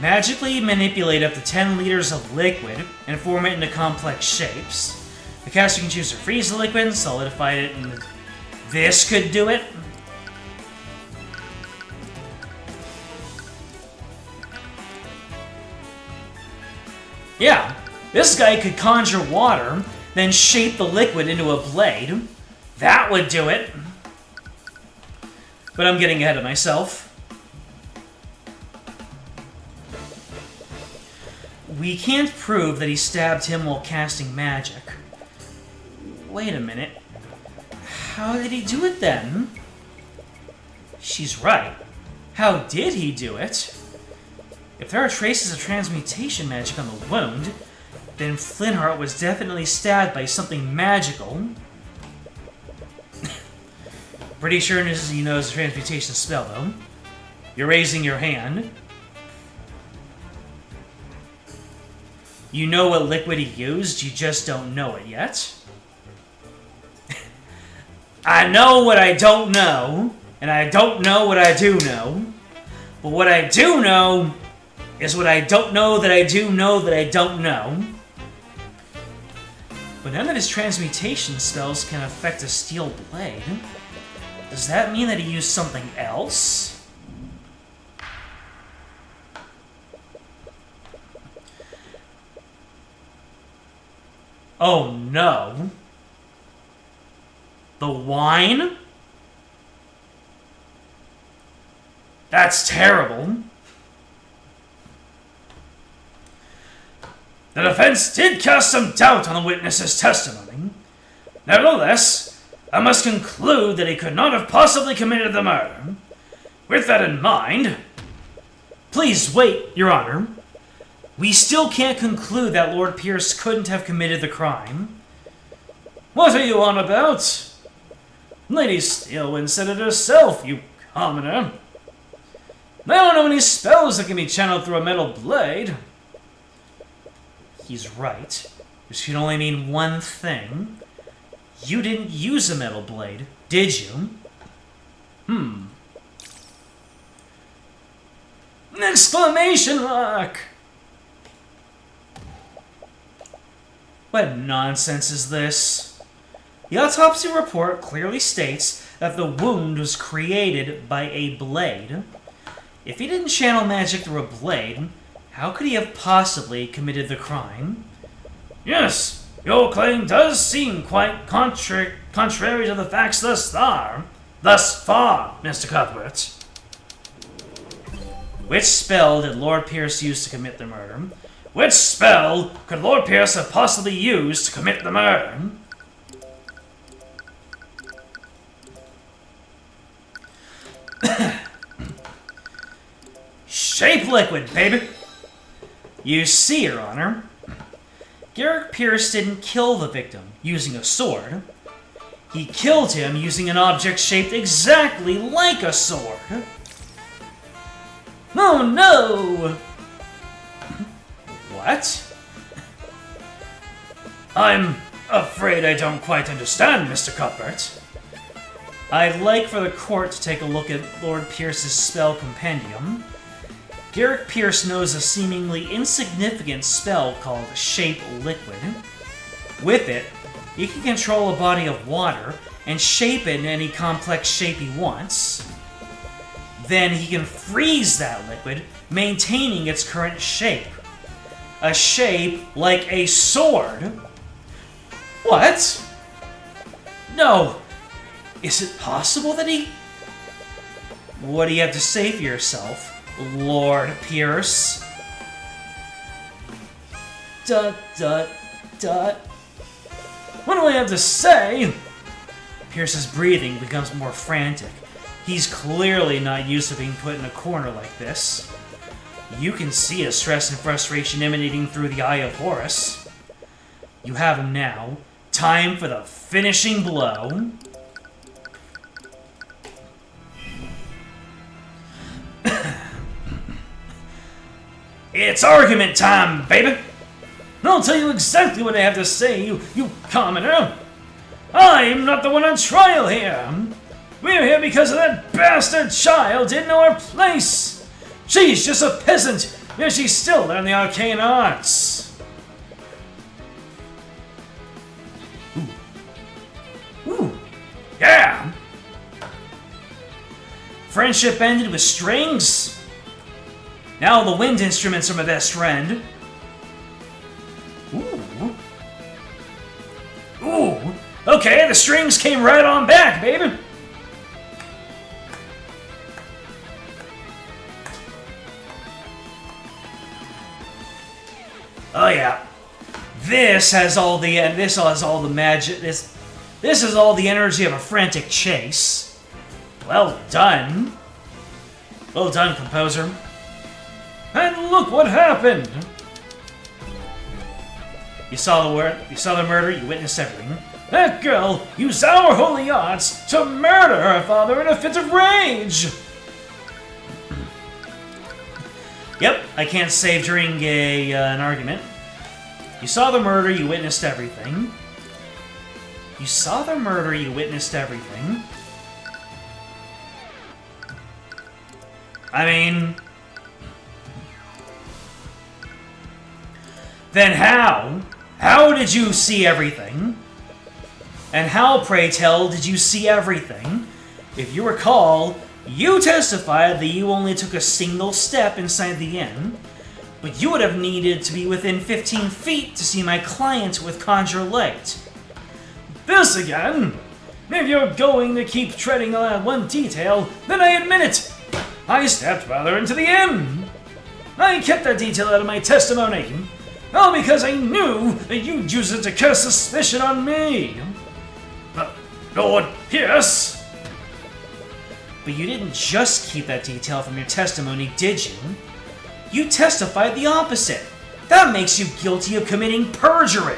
Magically manipulate up to 10 liters of liquid and form it into complex shapes. The caster can choose to freeze the liquid, solidify it, and this could do it. Yeah, this guy could conjure water, then shape the liquid into a blade. That would do it. But I'm getting ahead of myself. We can't prove that he stabbed him while casting magic. Wait a minute. How did he do it then? She's right. How did he do it? If there are traces of transmutation magic on the wound, then Flintheart was definitely stabbed by something magical. Pretty sure he knows the transmutation spell, though. You're raising your hand. You know what liquid he used, you just don't know it yet. I know what I don't know, and I don't know what I do know. But what I do know is what I don't know that I do know that I don't know. But none of his transmutation spells can affect a steel blade. Does that mean that he used something else? Oh no. The wine? That's terrible. The defense did cast some doubt on the witness's testimony. Nevertheless, I must conclude that he could not have possibly committed the murder. With that in mind... Please wait, Your Honor. We still can't conclude that Lord Pierce couldn't have committed the crime. What are you on about? Lady Steelwind said it herself, you commoner. I don't know any spells that can be channeled through a metal blade. He's right. This can only mean one thing. You didn't use a metal blade, did you? An exclamation mark! What nonsense is this? The autopsy report clearly states that the wound was created by a blade. If he didn't channel magic through a blade, how could he have possibly committed the crime? Yes, your claim does seem quite contrary to the facts thus far, Mr. Cuthbert. Which spell did Lord Pierce use to commit the murder? Which spell could Lord Pierce have possibly used to commit the murder? Shape liquid, baby! You see, Your Honor, Garrick Pierce didn't kill the victim using a sword. He killed him using an object shaped exactly like a sword. Oh no! What? I'm afraid I don't quite understand, Mr. Cuthbert. I'd like for the court to take a look at Lord Pierce's spell compendium. Garrick Pierce knows a seemingly insignificant spell called Shape Liquid. With it, he can control a body of water and shape it in any complex shape he wants. Then he can freeze that liquid, maintaining its current shape. A shape like a sword. What? No. Is it possible that he... What do you have to say for yourself, Lord Pierce? What do I have to say? Pierce's breathing becomes more frantic. He's clearly not used to being put in a corner like this. You can see his stress and frustration emanating through the eye of Horus. You have him now. Time for the finishing blow. It's argument time, baby! I'll tell you exactly what I have to say, you commoner! I'm not the one on trial here! We're here because of that bastard child didn't know her place! She's just a peasant, yet she's still learning the arcane arts! Ooh. Yeah! Friendship ended with strings? Now the wind instruments are my best friend. Ooh. Okay, the strings came right on back, baby! Oh yeah. This has all the magic. This is all the energy of a frantic chase. Well done. Well done, composer. And look what happened! You saw the murder, you witnessed everything. That girl used our holy arts to murder her father in a fit of rage! Yep, I can't save during an argument. You saw the murder, you witnessed everything. You saw the murder, you witnessed everything. I mean... Then how? How did you see everything? And how, pray tell, did you see everything? If you recall, you testified that you only took a single step inside the inn, but you would have needed to be within 15 feet to see my client with Conjure Light. This again? If you're going to keep treading on that one detail, then I admit it. I stepped rather into the inn. I kept that detail out of my testimony, all because I knew that you'd use it to cast suspicion on me. Lord Pierce! But you didn't just keep that detail from your testimony, did you? You testified the opposite. That makes you guilty of committing perjury.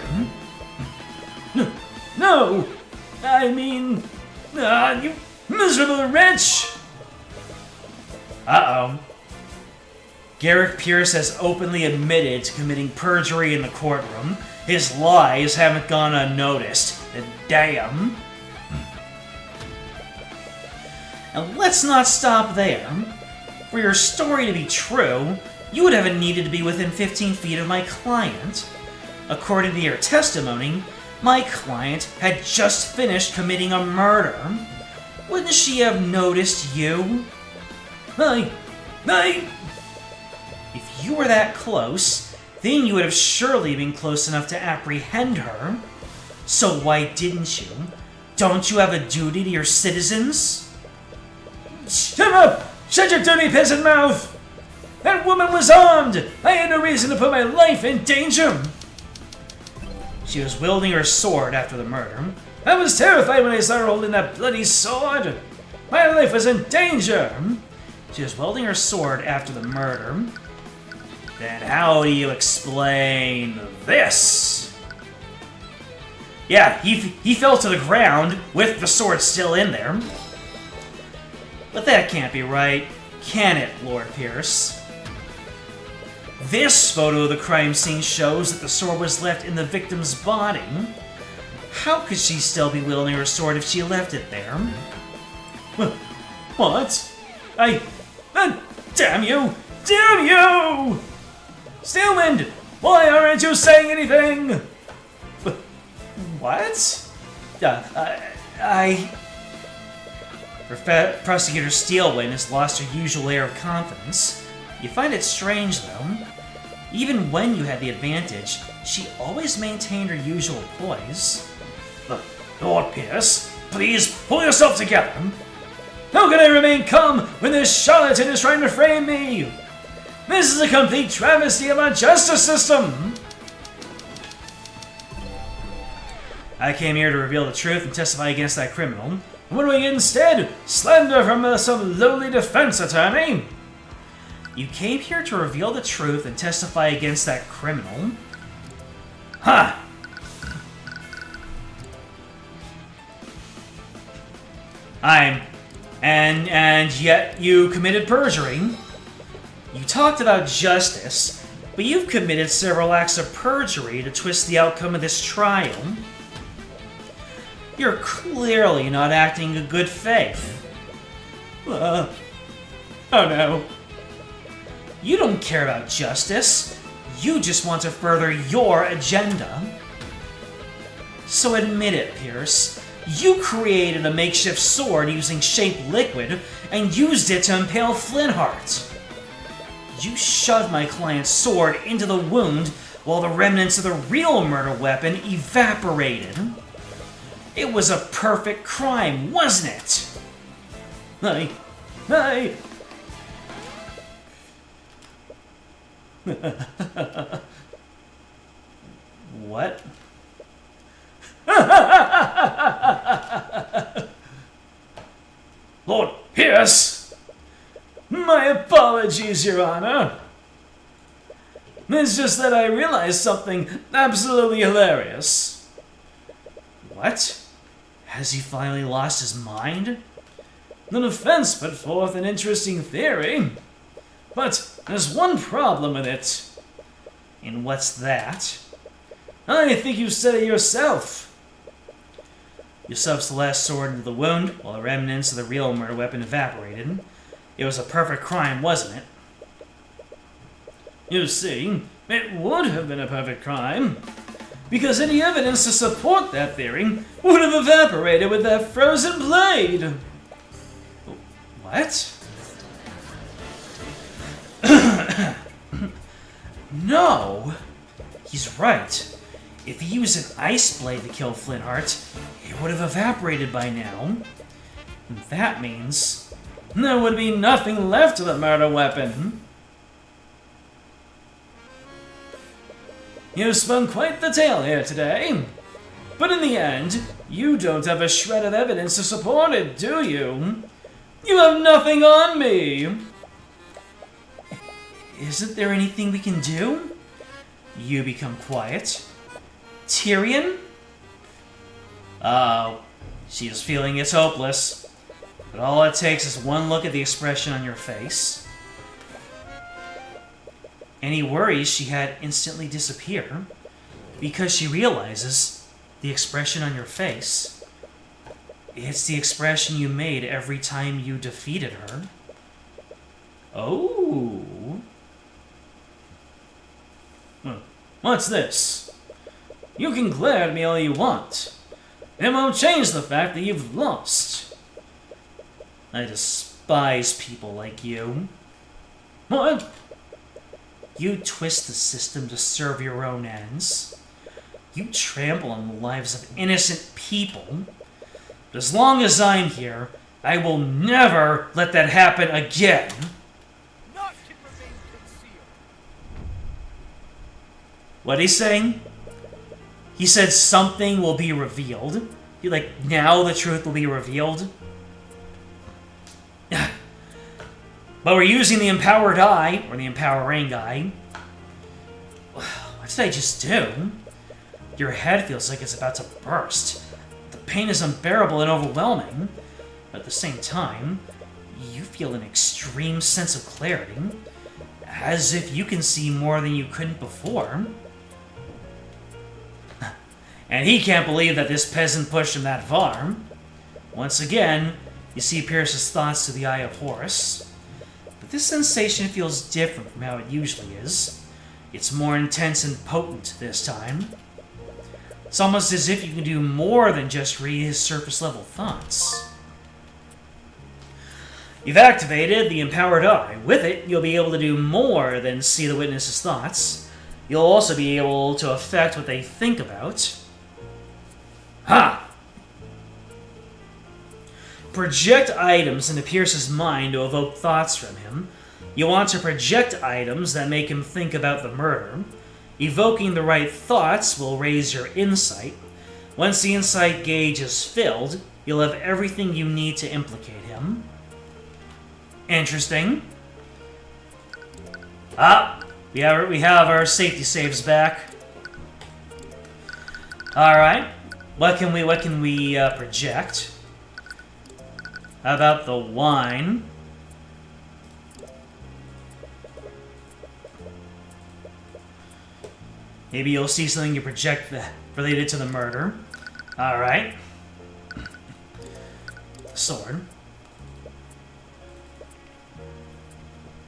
No! I mean... you miserable wretch! Uh-oh. Garrick Pierce has openly admitted to committing perjury in the courtroom. His lies haven't gone unnoticed. Damn. And let's not stop there. For your story to be true, you would have needed to be within 15 feet of my client. According to your testimony, my client had just finished committing a murder. Wouldn't she have noticed you? If you were that close, then you would have surely been close enough to apprehend her. So why didn't you? Don't you have a duty to your citizens? Shut up! Shut your dirty peasant mouth! That woman was armed! I had no reason to put my life in danger! She was wielding her sword after the murder. I was terrified when I saw her holding that bloody sword! My life was in danger! She was wielding her sword after the murder. Then how do you explain this? Yeah, he fell to the ground with the sword still in there. But that can't be right, can it, Lord Pierce? This photo of the crime scene shows that the sword was left in the victim's body. How could she still be wielding her sword if she left it there? What? Damn you! Damn you! Steelman! Why aren't you saying anything? What? Prosecutor Steelwind has lost her usual air of confidence. You find it strange, though. Even when you had the advantage, she always maintained her usual poise. Lord Pierce, please pull yourself together. How can I remain calm when this charlatan is trying to frame me? This is a complete travesty of our justice system. I came here to reveal the truth and testify against that criminal. What do we get instead? Slander from some lowly defense attorney? You came here to reveal the truth and testify against that criminal? Huh. And yet you committed perjury. You talked about justice, but you've committed several acts of perjury to twist the outcome of this trial. You're clearly not acting in good faith. Oh no. You don't care about justice. You just want to further your agenda. So admit it, Pierce. You created a makeshift sword using shape liquid and used it to impale Flintheart. You shoved my client's sword into the wound while the remnants of the real murder weapon evaporated. It was a perfect crime, wasn't it? What? Lord Pierce! My apologies, Your Honor. It's just that I realized something absolutely hilarious. What? Has he finally lost his mind? The defense put forth an interesting theory, but there's one problem with it. And what's that? I think you said it yourself. You shoved Celeste's sword into the wound while the remnants of the real murder weapon evaporated. It was a perfect crime, wasn't it? You see, it would have been a perfect crime, because any evidence to support that theory would have evaporated with that frozen blade. What? No! He's right. If he used an ice blade to kill Flintheart, it would have evaporated by now. And that means there would be nothing left of the murder weapon. You've spun quite the tale here today. But in the end, you don't have a shred of evidence to support it, do you? You have nothing on me! Isn't there anything we can do? You become quiet. Tyrion? Oh, she's feeling it's hopeless. But all it takes is one look at the expression on your face. Any worries she had instantly disappear because she realizes the expression on your face. It's the expression you made every time you defeated her. Oh. What's this? You can glare at me all you want. It won't change the fact that you've lost. I despise people like you. What? You twist the system to serve your own ends. You trample on the lives of innocent people. But as long as I'm here, I will never let that happen again. What he's saying? He said something will be revealed. Like, now the truth will be revealed. But we're using the empowered eye, or the empowering eye. What did I just do? Your head feels like it's about to burst. The pain is unbearable and overwhelming. But at the same time, you feel an extreme sense of clarity. As if you can see more than you couldn't before. And he can't believe that this peasant pushed him that far. Once again, you see Pierce's thoughts to the Eye of Horus. But this sensation feels different from how it usually is. It's more intense and potent this time. It's almost as if you can do more than just read his surface-level thoughts. You've activated the Empowered Eye. With it, you'll be able to do more than see the witness's thoughts. You'll also be able to affect what they think about. Ha! Project items into Pierce's mind to evoke thoughts from him. You want to project items that make him think about the murder. Evoking the right thoughts will raise your insight. Once the insight gauge is filled, you'll have everything you need to implicate him. Interesting. We have our safety saves back. Alright. What can we project? How about the wine? Maybe you'll see something you project that related to the murder. Alright. Sword.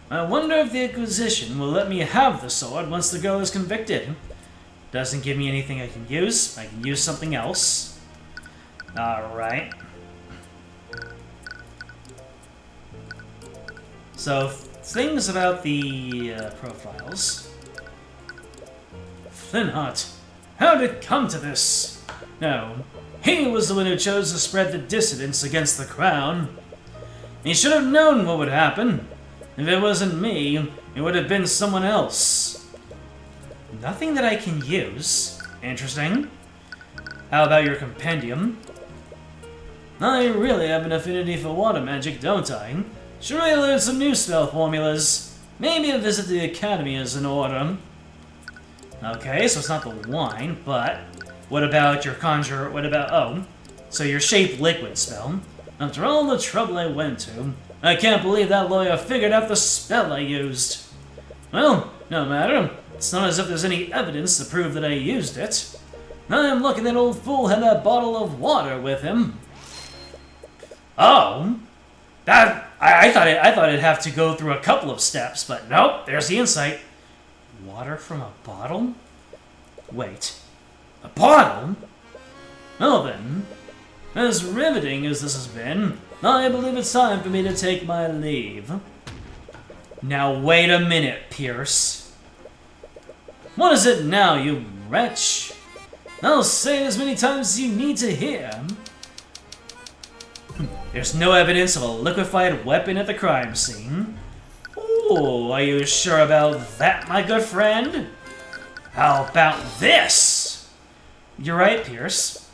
I wonder if the Inquisition will let me have the sword once the girl is convicted. Doesn't give me anything I can use. I can use something else. Alright. So, things about the profiles. Flintheart, how did it come to this? No, he was the one who chose to spread the dissidents against the crown. He should have known what would happen. If it wasn't me, it would have been someone else. Nothing that I can use. Interesting. How about your compendium? I really have an affinity for water magic, don't I? Should really learn some new spell formulas. Maybe a visit to the academy is in order. Okay, so it's not the wine, but what about your conjure? What about so your shape liquid spell? After all the trouble I went to, I can't believe that lawyer figured out the spell I used. Well, no matter. It's not as if there's any evidence to prove that I used it. I'm lucky that old fool had that bottle of water with him. Oh, that I thought it'd have to go through a couple of steps, but nope, there's the insight. Water from a bottle? Wait. A bottle? Well then, as riveting as this has been, I believe it's time for me to take my leave. Now wait a minute, Pierce. What is it now, you wretch? I'll say it as many times as you need to hear. There's no evidence of a liquefied weapon at the crime scene. Ooh, are you sure about that, my good friend? How about this? You're right, Pierce.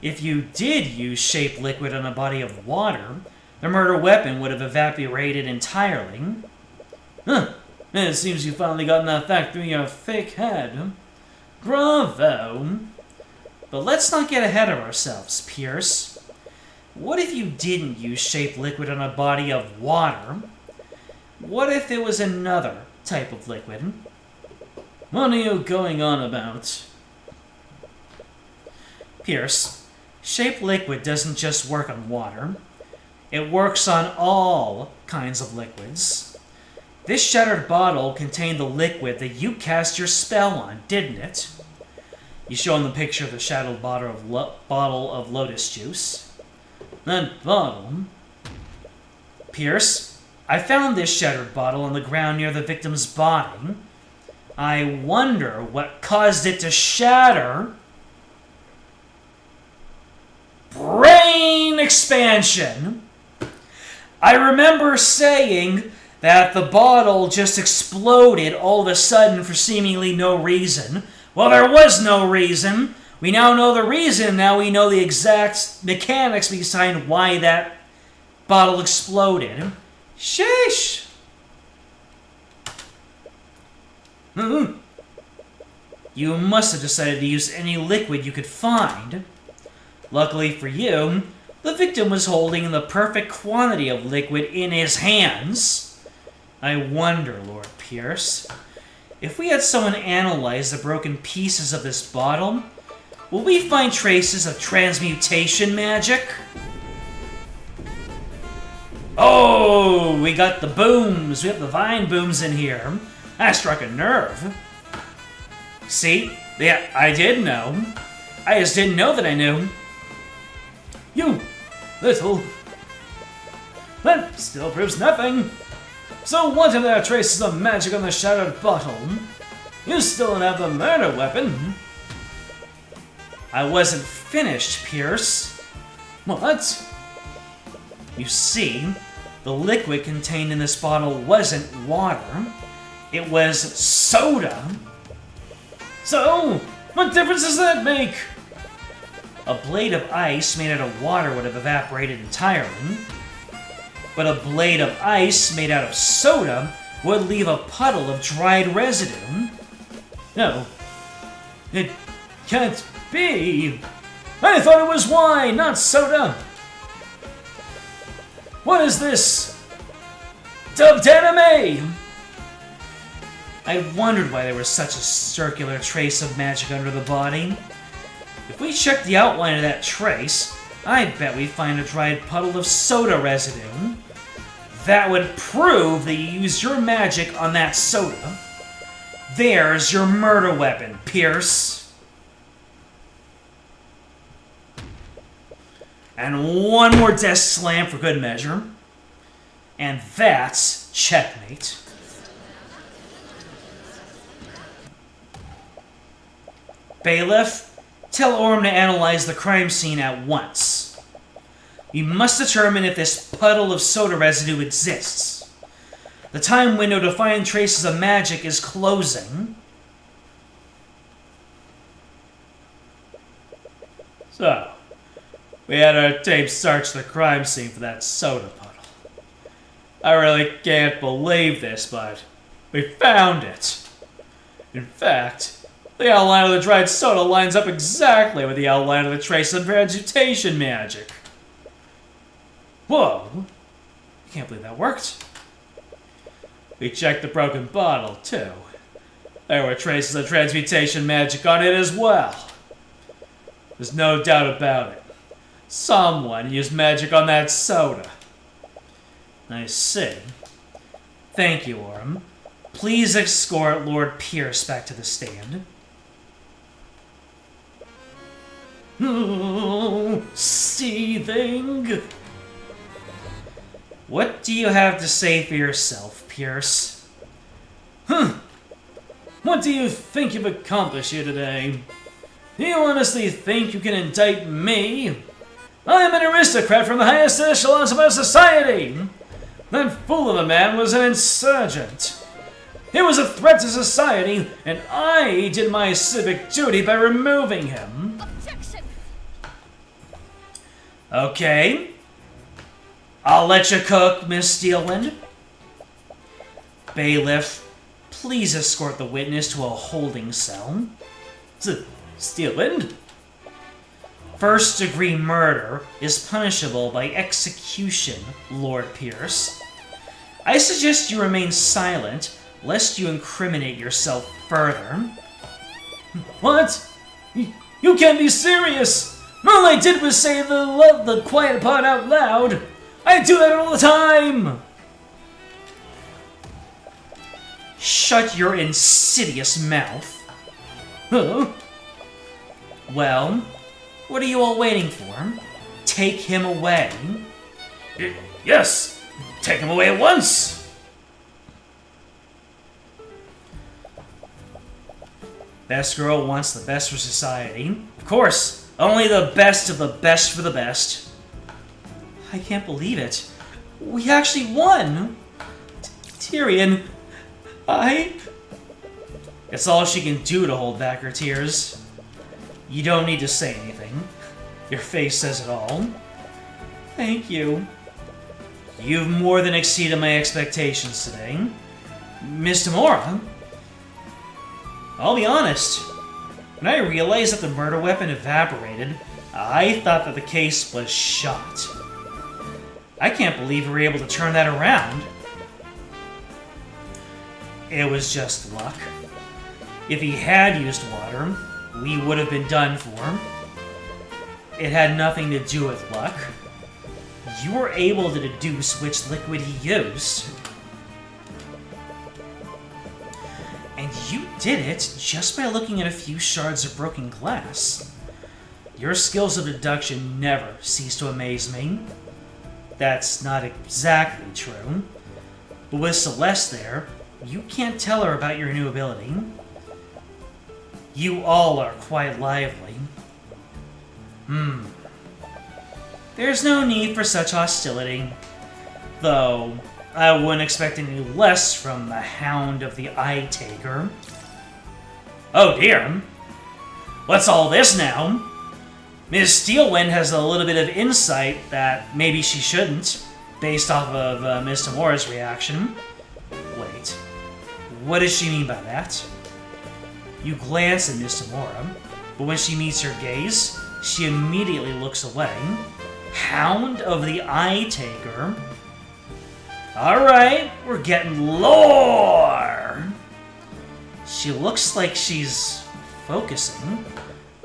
If you did use shape liquid on a body of water, the murder weapon would have evaporated entirely. Huh. It seems you've finally gotten that fact through your thick head. Bravo. But let's not get ahead of ourselves, Pierce. What if you didn't use shape liquid on a body of water? What if it was another type of liquid? What are you going on about? Pierce, shape liquid doesn't just work on water. It works on all kinds of liquids. This shattered bottle contained the liquid that you cast your spell on, didn't it? You show him the picture of the shattered bottle of lotus juice. That bottle... Pierce, I found this shattered bottle on the ground near the victim's body. I wonder what caused it to shatter. Brain expansion! I remember saying that the bottle just exploded all of a sudden for seemingly no reason. Well, there was no reason. We now know the reason. Now we know the exact mechanics behind why that bottle exploded. Sheesh! You must have decided to use any liquid you could find. Luckily for you, the victim was holding the perfect quantity of liquid in his hands. I wonder, Lord Pierce, if we had someone analyze the broken pieces of this bottle, will we find traces of transmutation magic? Oh, we got the booms. We have the vine booms in here. That struck a nerve. See? Yeah, I did know. I just didn't know that I knew. You little... That still proves nothing. So what if there are traces of magic on the shattered bottle? You still don't have the murder weapon. I wasn't finished, Pierce. What? You see, the liquid contained in this bottle wasn't water. It was soda. So, what difference does that make? A blade of ice made out of water would have evaporated entirely. But a blade of ice made out of soda would leave a puddle of dried residue. No, it can't be. I thought it was wine, not soda. What is this? Dubbed anime! I wondered why there was such a circular trace of magic under the body. If we check the outline of that trace, I bet we'd find a dried puddle of soda residue. That would prove that you used your magic on that soda. There's your murder weapon, Pierce. And one more desk slam for good measure. And that's checkmate. Bailiff, tell Orm to analyze the crime scene at once. We must determine if this puddle of soda residue exists. The time window to find traces of magic is closing. So, we had our tape search the crime scene for that soda puddle. I really can't believe this, but we found it. In fact, the outline of the dried soda lines up exactly with the outline of the trace of transmutation magic. Whoa! I can't believe that worked. We checked the broken bottle, too. There were traces of transmutation magic on it as well. There's no doubt about it. Someone used magic on that soda. I see. Thank you, Orm. Please escort Lord Pierce back to the stand. Oh, seething. What do you have to say for yourself, Pierce? What do you think you've accomplished here today? Do you honestly think you can indict me? I am an aristocrat from the highest echelons of our society! That fool of a man was an insurgent. He was a threat to society, and I did my civic duty by removing him. Objection! Okay. I'll let you cook, Miss Steelwind. Bailiff, please escort the witness to a holding cell. Steelwind? First-degree murder is punishable by execution, Lord Pierce. I suggest you remain silent, lest you incriminate yourself further. What? You can't be serious! All I did was say the quiet part out loud! I do that all the time! Shut your insidious mouth. Huh? Well, what are you all waiting for? Take him away. Yes! Take him away at once! Best girl wants the best for society. Of course, only the best of the best for the best. I can't believe it. We actually won! Tyrion, It's all she can do to hold back her tears. You don't need to say anything. Your face says it all. Thank you. You've more than exceeded my expectations today. Miss Tamora, I'll be honest. When I realized that the murder weapon evaporated, I thought that the case was shot. I can't believe we were able to turn that around. It was just luck. If he had used water, we would have been done for. It had nothing to do with luck. You were able to deduce which liquid he used. And you did it just by looking at a few shards of broken glass. Your skills of deduction never cease to amaze me. That's not exactly true. But with Celeste there, you can't tell her about your new ability. You all are quite lively. There's no need for such hostility. Though, I wouldn't expect any less from the Hound of the Eye Taker. Oh dear. What's all this now? Ms. Steelwind has a little bit of insight that maybe she shouldn't, based off of Ms. Tamora's reaction. Wait, what does she mean by that? You glance at Ms. Tamora, but when she meets your gaze, she immediately looks away. Hound of the Eye Taker. Alright, we're getting lore! She looks like she's focusing,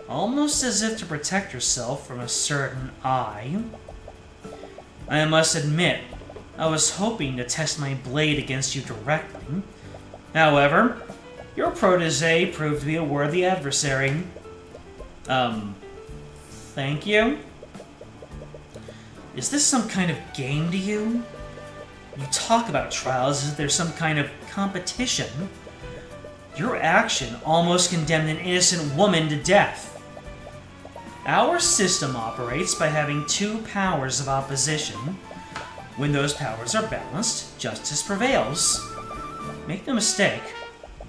almost as if to protect herself from a certain eye. I must admit, I was hoping to test my blade against you directly. However, your protege proved to be a worthy adversary. Thank you? Is this some kind of game to you? You talk about trials as if there's some kind of competition. Your action almost condemned an innocent woman to death. Our system operates by having two powers of opposition. When those powers are balanced, justice prevails. Make no mistake,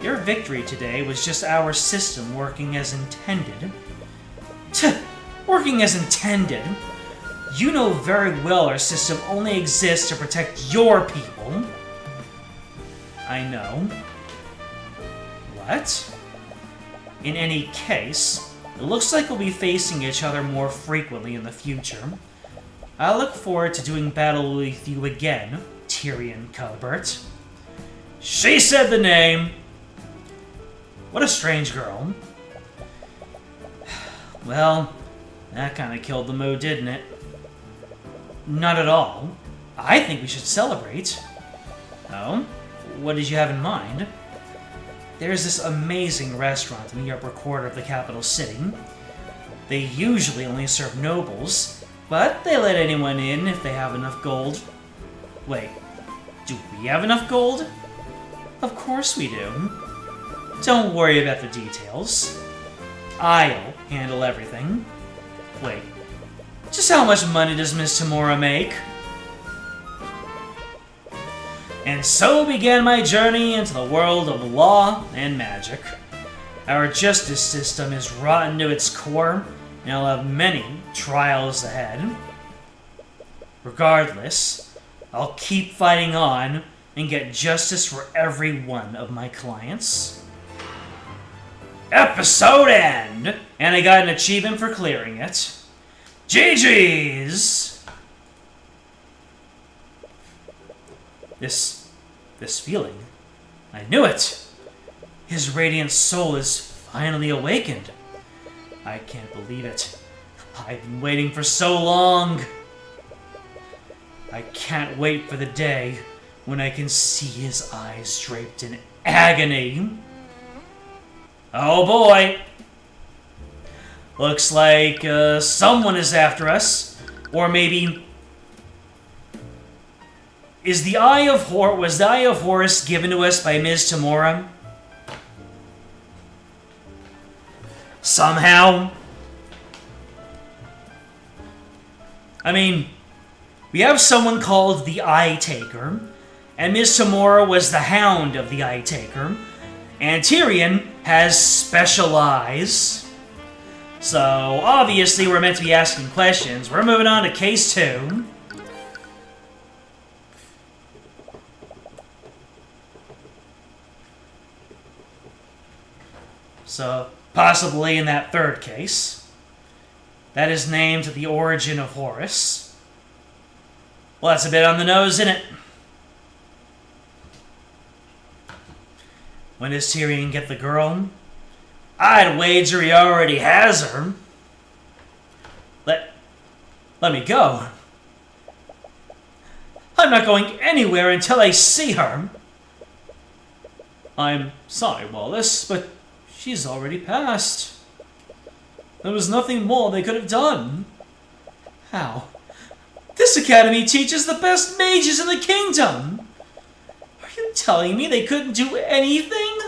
your victory today was just our system working as intended. Working as intended? You know very well our system only exists to protect your people. I know. What? In any case, it looks like we'll be facing each other more frequently in the future. I look forward to doing battle with you again, Tyrion Cuthbert. She said the name! What a strange girl. Well, that kind of killed the mood, didn't it? Not at all. I think we should celebrate. Oh? What did you have in mind? There's this amazing restaurant in the upper quarter of the capital city. They usually only serve nobles, but they let anyone in if they have enough gold. Wait, do we have enough gold? Of course we do. Don't worry about the details. I'll handle everything. Wait, just how much money does Miss Tamora make? And so began my journey into the world of law and magic. Our justice system is rotten to its core, and I'll have many trials ahead. Regardless, I'll keep fighting on and get justice for every one of my clients. Episode end! And I got an achievement for clearing it. GG's! This feeling. I knew it! His radiant soul is finally awakened. I can't believe it. I've been waiting for so long. I can't wait for the day when I can see his eyes draped in agony. Oh boy! Looks like someone is after us. Or maybe... was the Eye of Horus given to us by Ms. Tamora? Somehow? I mean, we have someone called the Eye Taker, and Ms. Tamora was the Hound of the Eye Taker, and Tyrion has special eyes. So, obviously we're meant to be asking questions. We're moving on to case 2. So, possibly in that third case. That is named The Origin of Horus. Well, that's a bit on the nose, isn't it? When does Tyrion get the girl? I'd wager he already has her. Let me go. I'm not going anywhere until I see her. I'm sorry, Wallace, but she's already passed. There was nothing more they could have done. How? This academy teaches the best mages in the kingdom. Are you telling me they couldn't do anything?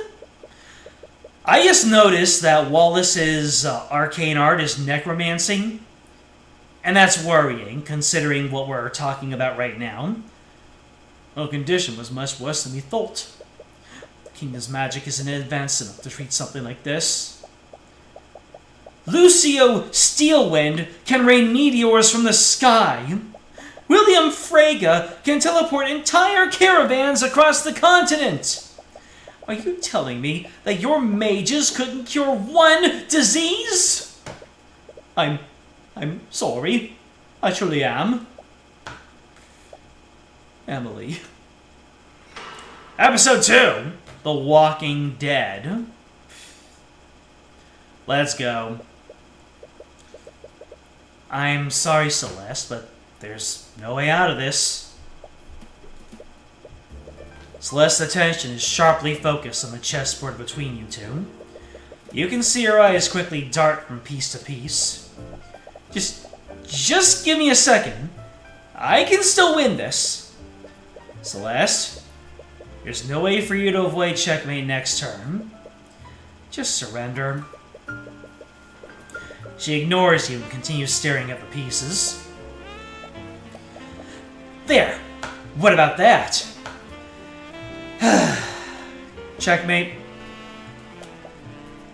I just noticed that Wallace's arcane art is necromancy. And that's worrying, considering what we're talking about right now. Her condition was much worse than we thought. Kingdom's magic isn't advanced enough to treat something like this. Lucio Steelwind can rain meteors from the sky. William Frege can teleport entire caravans across the continent. Are you telling me that your mages couldn't cure one disease? I'm sorry. I truly am. Emily. Episode 2. The Walking Dead. Let's go. I'm sorry, Celeste, but there's no way out of this. Celeste's attention is sharply focused on the chessboard between you two. You can see her eyes quickly dart from piece to piece. Just give me a second. I can still win this. Celeste, there's no way for you to avoid checkmate next turn. Just surrender. She ignores you and continues staring at the pieces. There! What about that? Checkmate.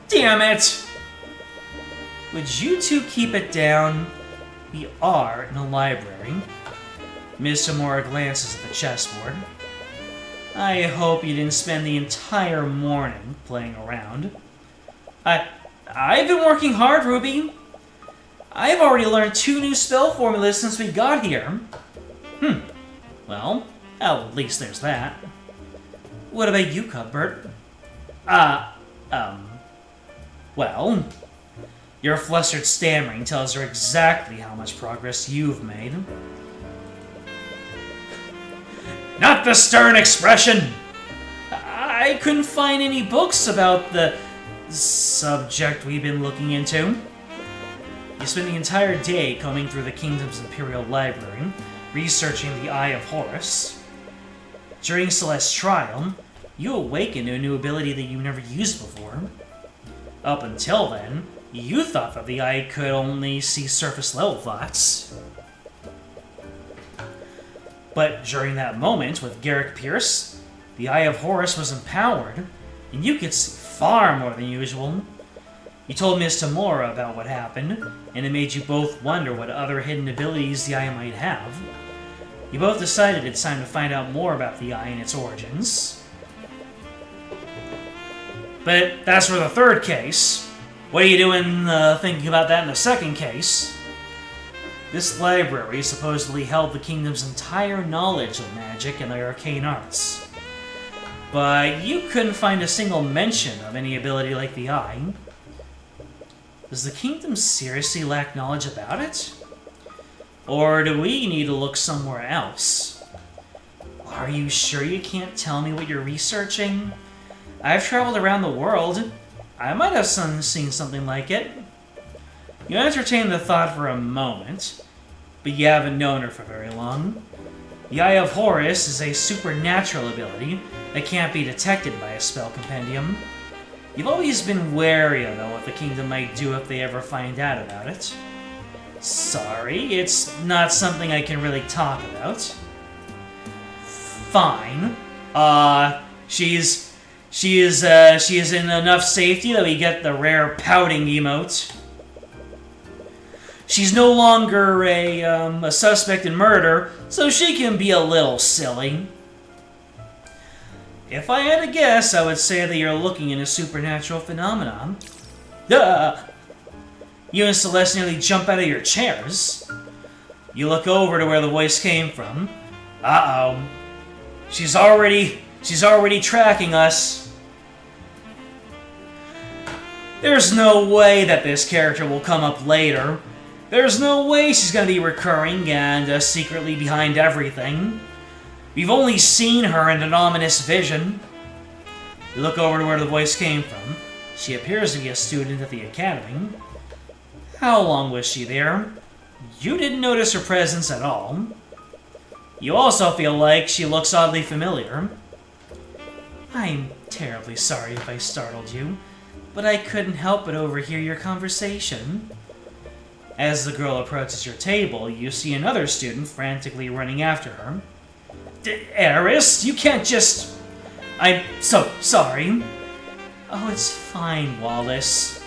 Damn it! Would you two keep it down? We are in a library. Ms. Tamora glances at the chessboard. I hope you didn't spend the entire morning playing around. I've been working hard, Ruby. I've already learned 2 new spell formulas since we got here. Well, at least there's that. What about you, Cuthbert? Well, your flustered stammering tells her exactly how much progress you've made. Not the stern expression! I couldn't find any books about the subject we've been looking into. You spent the entire day combing through the kingdom's imperial library, researching the Eye of Horus. During Celeste's trial, you awakened to a new ability that you never used before. Up until then, you thought that the Eye could only see surface-level thoughts. But during that moment with Garrick Pierce, the Eye of Horus was empowered, and you could see far more than usual. You told Ms. Tamora about what happened, and it made you both wonder what other hidden abilities the Eye might have. You both decided it's time to find out more about the Eye and its origins. But that's for the third case. What are you doing thinking about that in the second case? This library supposedly held the kingdom's entire knowledge of magic and the arcane arts. But you couldn't find a single mention of any ability like the Eye. Does the kingdom seriously lack knowledge about it? Or do we need to look somewhere else? Are you sure you can't tell me what you're researching? I've traveled around the world. I might have seen something like it. You entertain the thought for a moment, but you haven't known her for very long. The Eye of Horus is a supernatural ability that can't be detected by a spell compendium. You've always been wary of what the kingdom might do if they ever find out about it. Sorry, it's not something I can really talk about. Fine. She is in enough safety that we get the rare pouting emote. She's no longer a suspect in murder, so she can be a little silly. If I had to guess, I would say that you're looking into supernatural phenomenon. Duh! You and Celeste nearly jump out of your chairs. You look over to where the voice came from. Uh-oh. She's already tracking us. There's no way that this character will come up later. There's no way she's gonna be recurring and secretly behind everything. We've only seen her in an ominous vision. You look over to where the voice came from. She appears to be a student at the academy. How long was she there? You didn't notice her presence at all. You also feel like she looks oddly familiar. I'm terribly sorry if I startled you, but I couldn't help but overhear your conversation. As the girl approaches your table, you see another student frantically running after her. Eris, you can't just... I'm so sorry. Oh, it's fine, Wallace.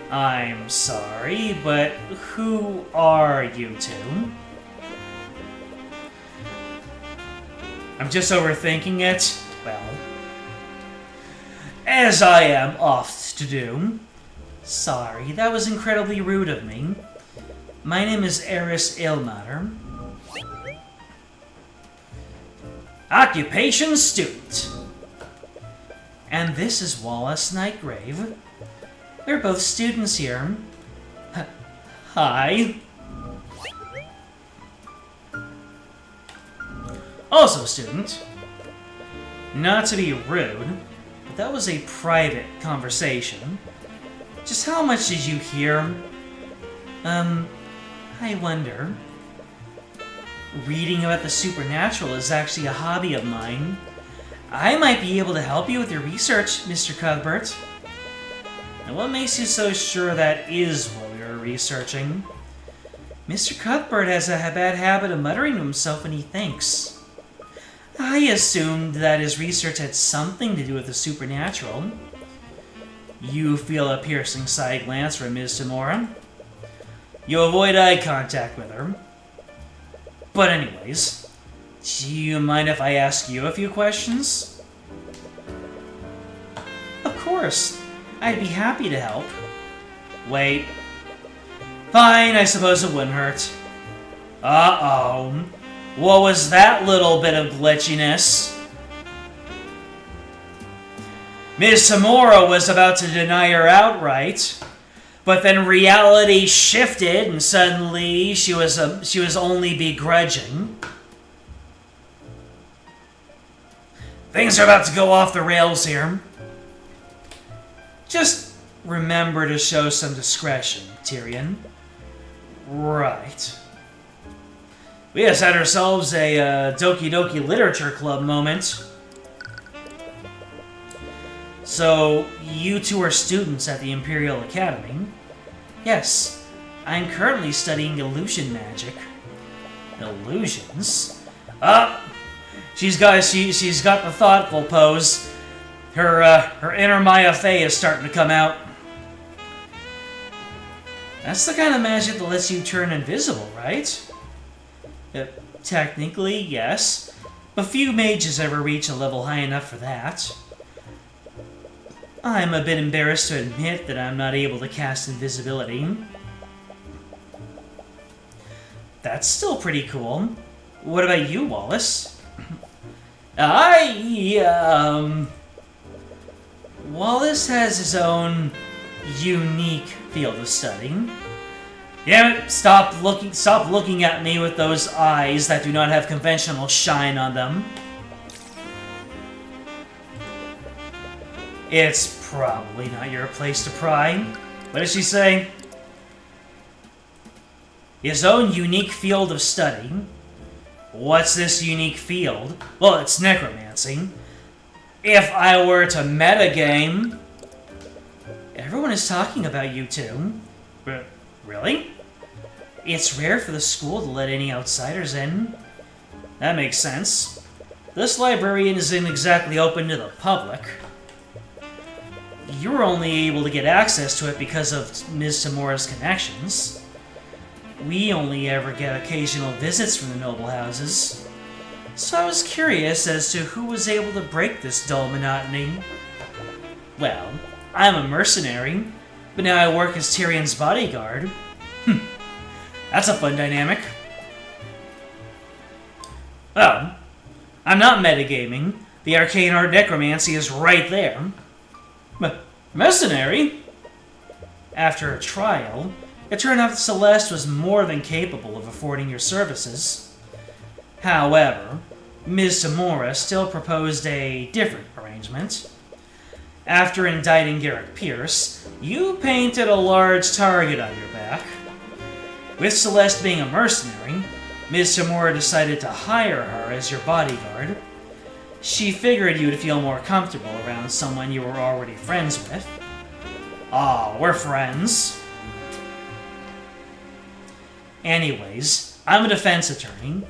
I'm sorry, but who are you two? I'm just overthinking it. Well, as I am oft to do. Sorry, that was incredibly rude of me. My name is Eris Ilmater. Occupation student. And this is Wallace Nightgrave. We're both students here. Hi. Also student. Not to be rude, but that was a private conversation. Just how much did you hear? I wonder. Reading about the supernatural is actually a hobby of mine. I might be able to help you with your research, Mr. Cuthbert. And what makes you so sure that is what we are researching? Mr. Cuthbert has a bad habit of muttering to himself when he thinks. I assumed that his research had something to do with the supernatural. You feel a piercing side glance from Ms. Tamora. You avoid eye contact with her. But anyways, do you mind if I ask you a few questions? Of course. I'd be happy to help. Wait. Fine, I suppose it wouldn't hurt. Uh-oh. What was that little bit of glitchiness? Ms. Tamora was about to deny her outright, but then reality shifted and suddenly she was only begrudging. Things are about to go off the rails here. Just remember to show some discretion, Tyrion. Right. We just had ourselves a Doki Doki Literature Club moment. So, you two are students at the Imperial Academy? Yes, I'm currently studying illusion magic. Illusions? She's got the thoughtful pose. Her inner Maya Fey is starting to come out. That's the kind of magic that lets you turn invisible, right? Technically, yes. But few mages ever reach a level high enough for that. I'm a bit embarrassed to admit that I'm not able to cast invisibility. That's still pretty cool. What about you, Wallace? Wallace has his own unique field of study. Damn it, stop looking at me with those eyes that do not have conventional shine on them. It's probably not your place to pry. What did she say? His own unique field of study. What's this unique field? Well, it's necromancy. If I were to metagame... Everyone is talking about you two. Really? It's rare for the school to let any outsiders in. That makes sense. This librarian isn't exactly open to the public. You were only able to get access to it because of Ms. Tamura's connections. We only ever get occasional visits from the noble houses. So I was curious as to who was able to break this dull monotony. Well, I'm a mercenary, but now I work as Tyrion's bodyguard. That's a fun dynamic. Oh, I'm not metagaming. The arcane art necromancy is right there. Mercenary? After a trial, it turned out that Celeste was more than capable of affording your services. However, Ms. Tamura still proposed a different arrangement. After indicting Garrick Pierce, you painted a large target on your back. With Celeste being a mercenary, Ms. Tamura decided to hire her as your bodyguard. She figured you'd feel more comfortable around someone you were already friends with. Aw, we're friends. Anyways, I'm a defense attorney.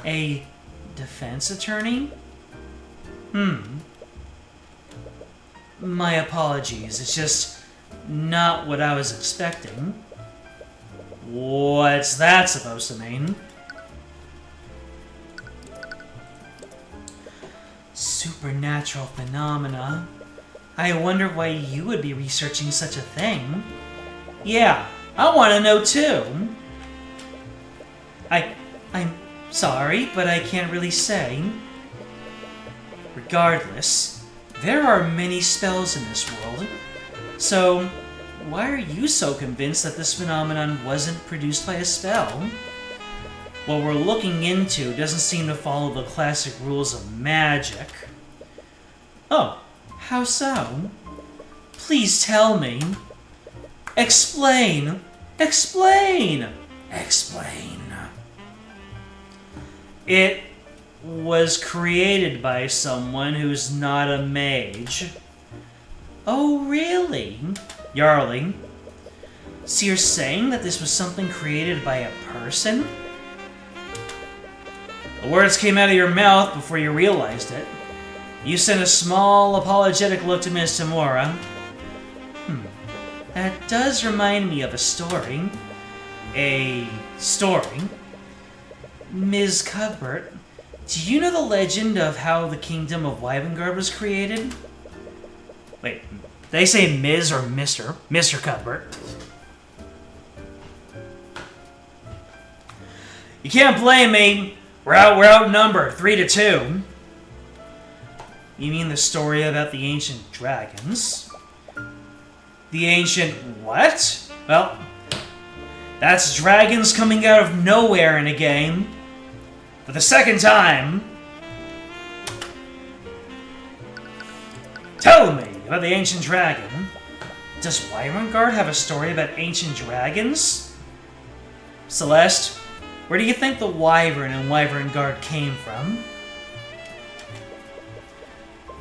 A defense attorney? My apologies, it's just not what I was expecting. What's that supposed to mean? Supernatural phenomena. I wonder why you would be researching such a thing. Yeah, I want to know too. I'm sorry, but I can't really say. Regardless, there are many spells in this world. So, why are you so convinced that this phenomenon wasn't produced by a spell? What we're looking into doesn't seem to follow the classic rules of magic. Oh, how so? Please tell me. Explain! Explain! Explain. It was created by someone who's not a mage. Oh, really? Yarly. So you're saying that this was something created by a person? The words came out of your mouth before you realized it. You sent a small, apologetic look to Ms. Tamura. That does remind me of a story. A story? Ms. Cuthbert, do you know the legend of how the kingdom of Wyvengard was created? Wait, did they say Ms. or Mr.? Mr. Cuthbert. You can't blame me. We're outnumbered, 3-2. You mean the story about the ancient dragons? The ancient what? Well, that's dragons coming out of nowhere in a game. For the second time. Tell me about the ancient dragon. Does Wyverngard have a story about ancient dragons? Celeste, where do you think the Wyvern and Wyverngard came from?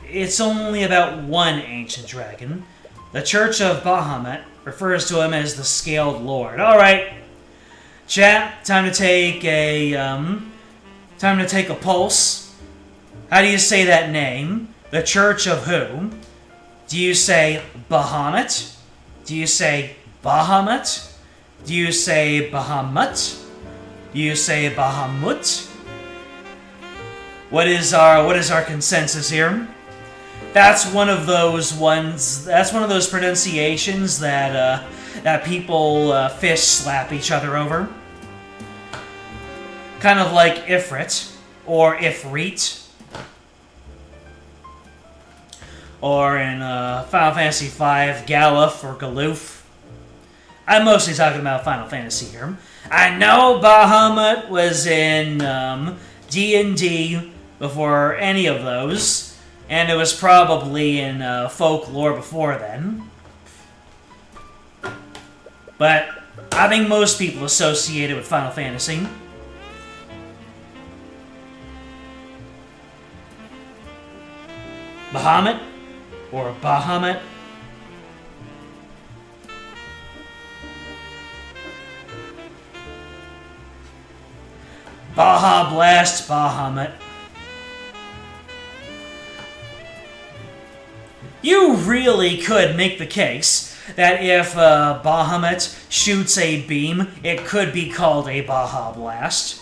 It's only about one ancient dragon. The Church of Bahamut refers to him as the Scaled Lord. Alright, chat, time to take a pulse. How do you say that name? The Church of who? Do you say Bahamut? Do you say Bahamut? Do you say Bahamut? Do you say Bahamut? What is our consensus here? That's one of those ones. That's one of those pronunciations that that people fish slap each other over. Kind of like Ifrit or Ifrit. Or in Final Fantasy V, Galuf or Galoof. I'm mostly talking about Final Fantasy here. I know Bahamut was in D&D before any of those, and it was probably in folklore before then. But I think most people associate it with Final Fantasy. Bahamut? Or Bahamut? Baja Blast Bahamut. You really could make the case that if Bahamut shoots a beam, it could be called a Baja Blast.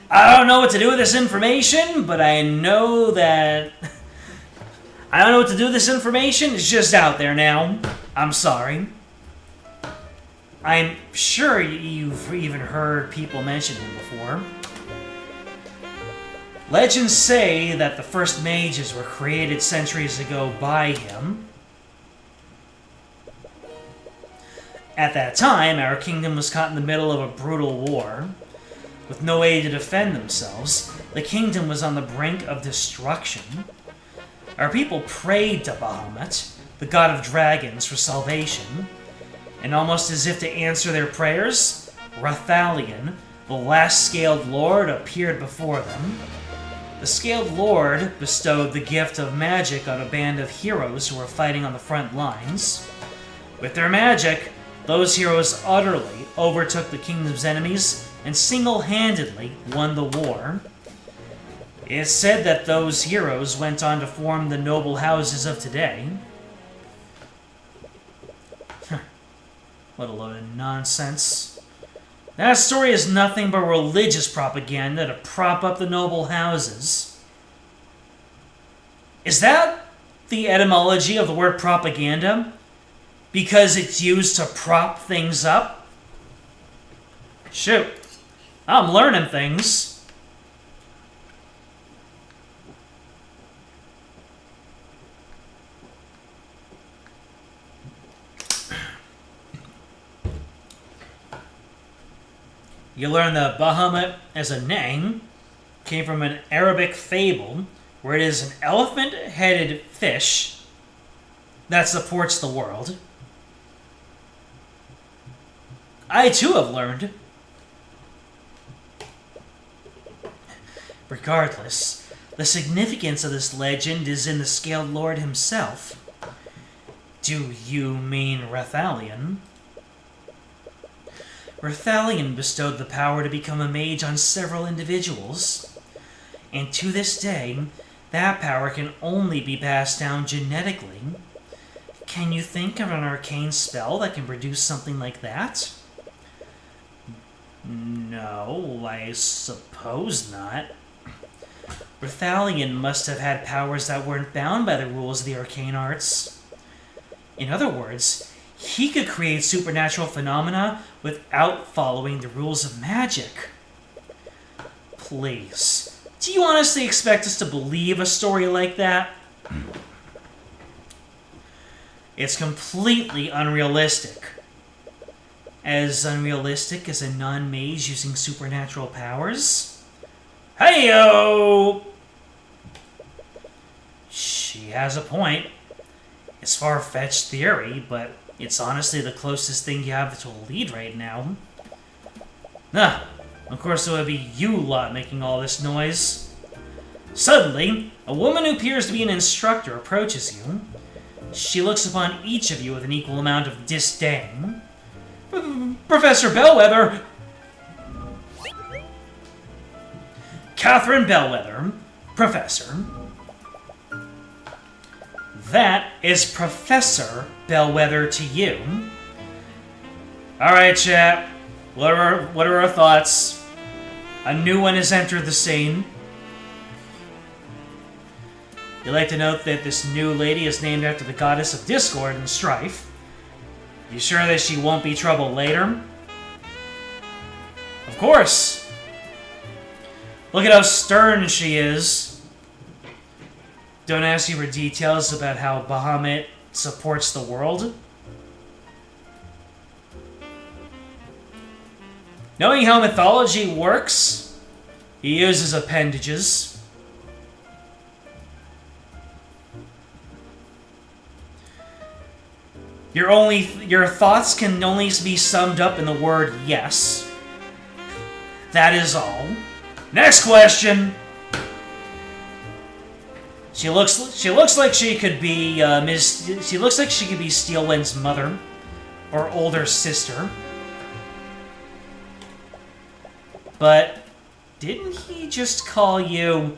I don't know what to do with this information, but I know that... I don't know what to do with this information. It's just out there now. I'm sorry. I'm sure you've even heard people mention him before. Legends say that the first mages were created centuries ago by him. At that time, our kingdom was caught in the middle of a brutal war. With no way to defend themselves, the kingdom was on the brink of destruction. Our people prayed to Bahamut, the god of dragons, for salvation. And almost as if to answer their prayers, Rathalion, the last Scaled Lord, appeared before them. The Scaled Lord bestowed the gift of magic on a band of heroes who were fighting on the front lines. With their magic, those heroes utterly overtook the kingdom's enemies and single-handedly won the war. It is said that those heroes went on to form the noble houses of today. What a load of nonsense. That story is nothing but religious propaganda to prop up the noble houses. Is that the etymology of the word propaganda? Because it's used to prop things up? Shoot. I'm learning things. You learn that Bahamut, as a name, came from an Arabic fable where it is an elephant-headed fish that supports the world. I too have learned. Regardless, the significance of this legend is in the Scaled Lord himself. Do you mean Rathalion? Rathalion bestowed the power to become a mage on several individuals, and to this day, that power can only be passed down genetically. Can you think of an arcane spell that can produce something like that? No, I suppose not. Rathalion must have had powers that weren't bound by the rules of the arcane arts. In other words, he could create supernatural phenomena without following the rules of magic. Please, do you honestly expect us to believe a story like that? It's completely unrealistic. As unrealistic as a non-mage using supernatural powers? Hey-o! has a point. It's far-fetched theory, but it's honestly the closest thing you have to a lead right now. Of course it would be you lot making all this noise. Suddenly, a woman who appears to be an instructor approaches you. She looks upon each of you with an equal amount of disdain. Professor Bellwether! Catherine Bellwether, Professor. That is Professor Bellwether to you. Alright, chat. What are our thoughts? A new one has entered the scene. You'd like to note that this new lady is named after the goddess of discord and strife. You sure that she won't be trouble later? Of course! Look at how stern she is. Don't ask you for details about how Bahamut supports the world. Knowing how mythology works, he uses appendages. Your thoughts can only be summed up in the word yes. That is all. Next question. She looks like she could be She looks like she could be Steelwind's mother or older sister. But didn't he just call you?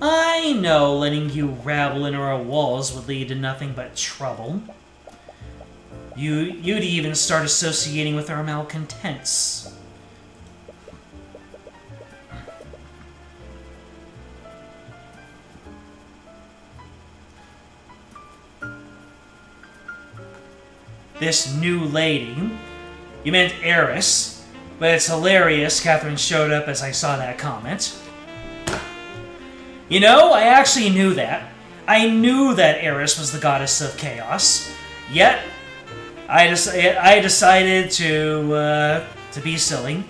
I know letting you rabble into our walls would lead to nothing but trouble. You'd even start associating with our malcontents. This new lady, you meant heiress, but it's hilarious Catherine showed up as I saw that comment. You know, I actually knew that. I knew that Eris was the goddess of chaos, yet I decided to be silly.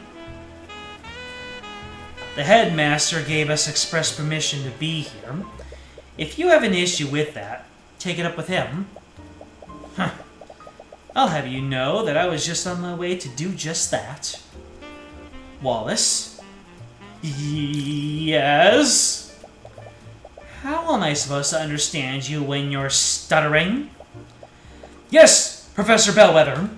The headmaster gave us express permission to be here. If you have an issue with that, take it up with him. Huh. I'll have you know that I was just on my way to do just that. Wallace? Yes? How am I supposed to understand you when you're stuttering? Yes, Professor Bellwether.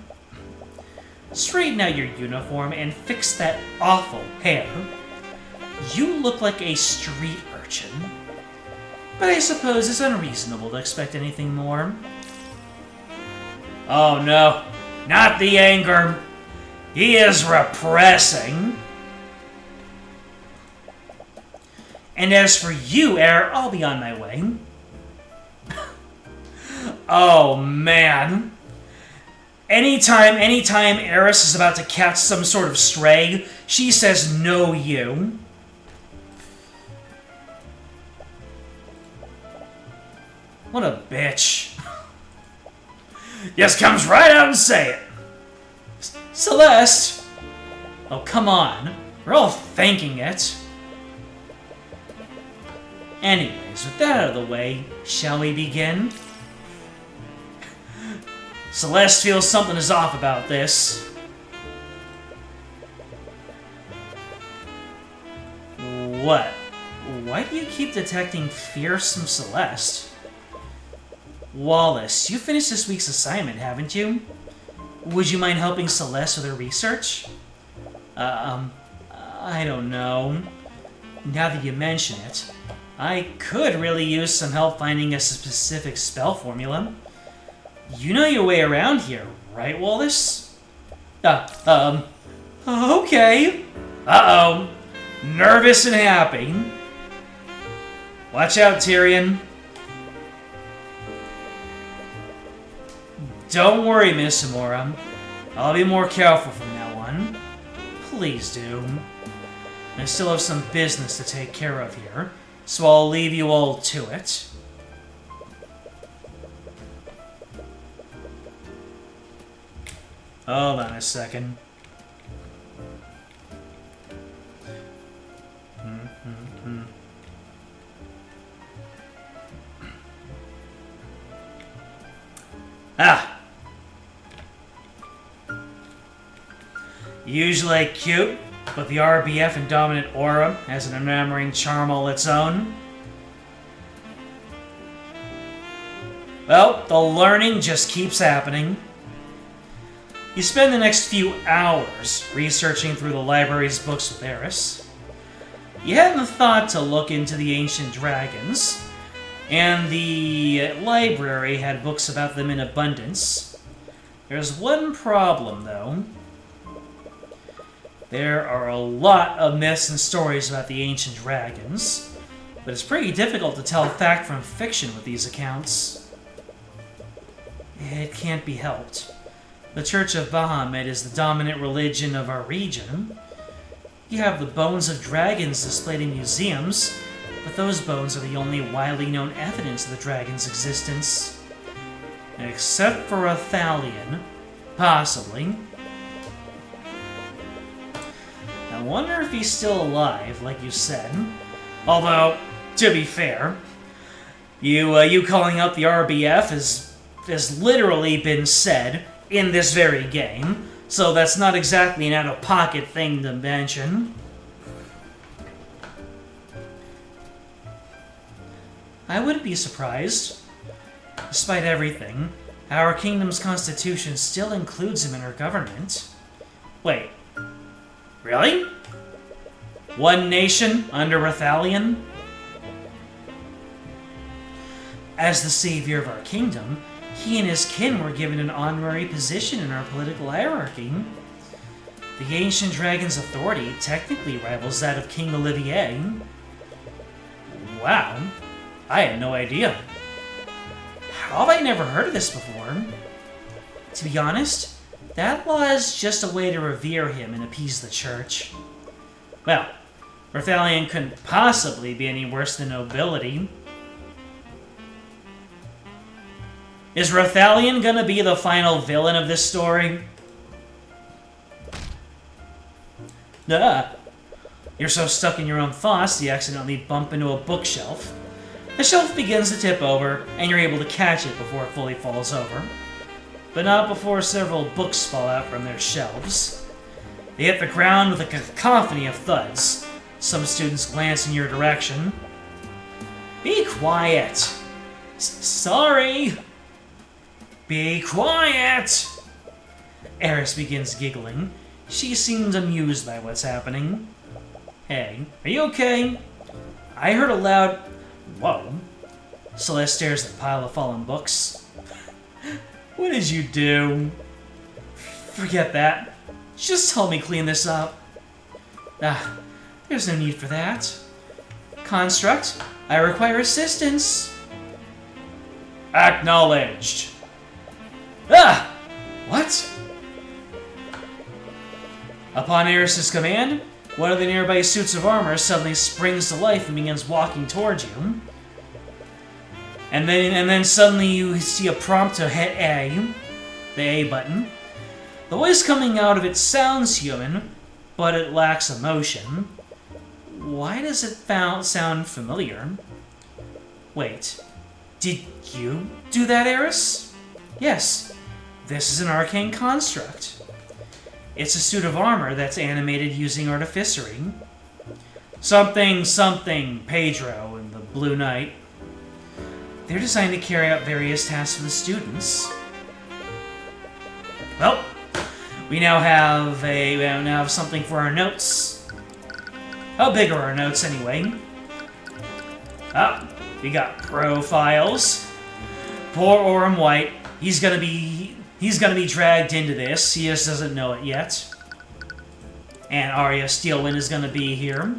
Straighten out your uniform and fix that awful hair. You look like a street urchin. But I suppose it's unreasonable to expect anything more. Oh no, not the anger. He is repressing. And as for you, Air, I'll be on my way. Oh man. Anytime Eris is about to catch some sort of stray, she says no you. What a bitch. Just comes right out and say it. Celeste! Oh, come on. We're all thinking it. Anyways, with that out of the way, shall we begin? Celeste feels something is off about this. What? Why do you keep detecting fears from Celeste? Wallace, you finished this week's assignment, haven't you? Would you mind helping Celeste with her research? I don't know. Now that you mention it, I could really use some help finding a specific spell formula. You know your way around here, right, Wallace? Okay. Uh-oh. Nervous and happy. Watch out, Tyrion. Don't worry, Miss Amora. I'll be more careful from now on. Please do. I still have some business to take care of here, so I'll leave you all to it. Hold on a second. Ah. Usually cute, but the RBF and dominant aura has an enamoring charm all its own. Well, the learning just keeps happening. You spend the next few hours researching through the library's books with Eris. You hadn't thought to look into the ancient dragons, and the library had books about them in abundance. There's one problem, though. There are a lot of myths and stories about the ancient dragons, but it's pretty difficult to tell fact from fiction with these accounts. It can't be helped. The Church of Bahamut is the dominant religion of our region. You have the bones of dragons displayed in museums, but those bones are the only widely known evidence of the dragon's existence. Except for a Thalion, possibly. I wonder if he's still alive, like you said. Although, to be fair, you calling out the RBF has literally been said in this very game, so that's not exactly an out-of-pocket thing to mention. I wouldn't be surprised. Despite everything, our kingdom's constitution still includes him in our government. Wait, really? One nation under Rathalion? As the savior of our kingdom, he and his kin were given an honorary position in our political hierarchy. The ancient dragon's authority technically rivals that of King Olivier. Wow, I had no idea. How have I never heard of this before? To be honest, that law is just a way to revere him and appease the church. Well, Rathalion couldn't possibly be any worse than nobility. Is Rathalion gonna be the final villain of this story? You're so stuck in your own thoughts, you accidentally bump into a bookshelf. The shelf begins to tip over, and you're able to catch it before it fully falls over. But not before several books fall out from their shelves. They hit the ground with a cacophony of thuds. Some students glance in your direction. Be quiet! Sorry! Be quiet! Eris begins giggling. She seems amused by what's happening. Hey, are you okay? I heard a loud... Whoa. Celeste stares at the pile of fallen books. What did you do? Forget that. Just help me clean this up. There's no need for that. Construct, I require assistance. Acknowledged. What? Upon Eris's command, one of the nearby suits of armor suddenly springs to life and begins walking towards you. And then suddenly you see a prompt to hit A, the A button. The voice coming out of it sounds human, but it lacks emotion. Why does it sound familiar? Wait, did you do that, Eris? Yes, this is an arcane construct. It's a suit of armor that's animated using artificery. Something, Pedro and the Blue Knight. They're designed to carry out various tasks for the students. Well, we now have something for our notes. How big are our notes anyway? We got profiles. Poor Orem White. He's gonna be dragged into this. He just doesn't know it yet. And Arya Steelwind is gonna be here.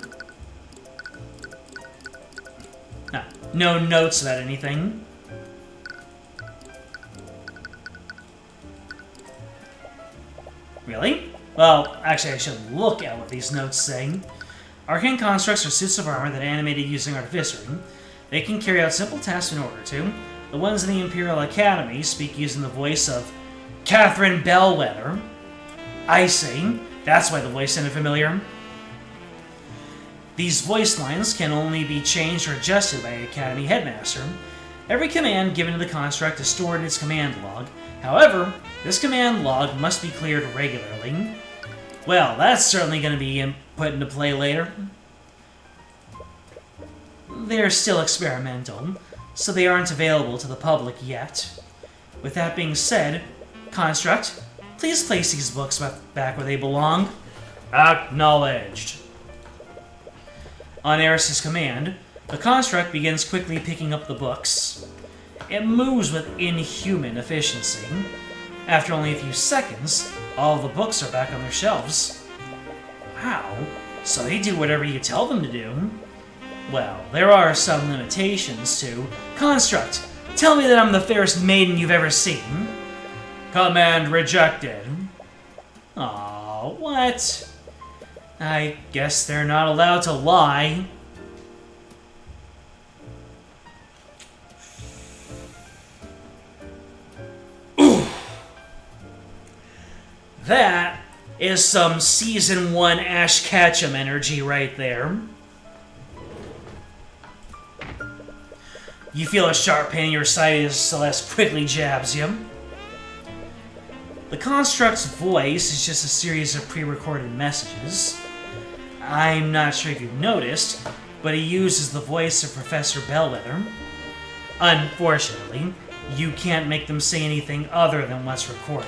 No notes about anything. Really? Well, actually I should look at what these notes say. Arcane constructs are suits of armor that are animated using artificery. They can carry out simple tasks in order to. The ones in the Imperial Academy speak using the voice of Catherine Bellwether. I see. That's why the voice sounded familiar. These voice lines can only be changed or adjusted by the Academy Headmaster. Every command given to the construct is stored in its command log, However, this command log must be cleared regularly. Well, that's certainly going to be put into play later. They're still experimental, so they aren't available to the public yet. With that being said, Construct, please place these books back where they belong. Acknowledged. On Eris's command, the Construct begins quickly picking up the books. It moves with inhuman efficiency. After only a few seconds, all of the books are back on their shelves. Wow, so they do whatever you tell them to do. Well, there are some limitations to... Construct, tell me that I'm the fairest maiden you've ever seen. Command rejected. Aw, what? I guess they're not allowed to lie. That is some Season 1 Ash Ketchum energy right there. You feel a sharp pain in your side as Celeste quickly jabs you. The Construct's voice is just a series of pre-recorded messages. I'm not sure if you've noticed, but he uses the voice of Professor Bellwether. Unfortunately, you can't make them say anything other than what's recorded.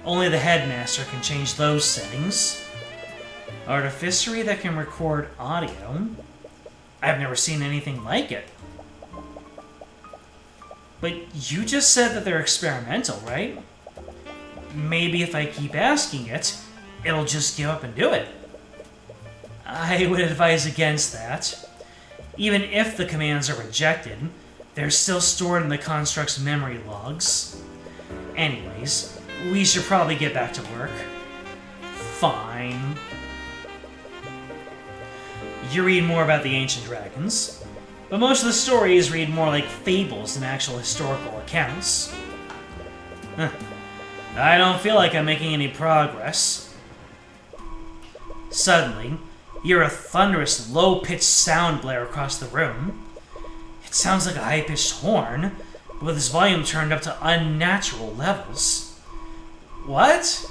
Only the headmaster can change those settings. Artificery that can record audio? I've never seen anything like it. But you just said that they're experimental, right? Maybe if I keep asking it, it'll just give up and do it. I would advise against that. Even if the commands are rejected, they're still stored in the Construct's memory logs. Anyways, we should probably get back to work. Fine. You read more about the ancient dragons, but most of the stories read more like fables than actual historical accounts. I don't feel like I'm making any progress. Suddenly, you hear a thunderous, low-pitched sound blare across the room. It sounds like a high-pitched horn, but with its volume turned up to unnatural levels. What?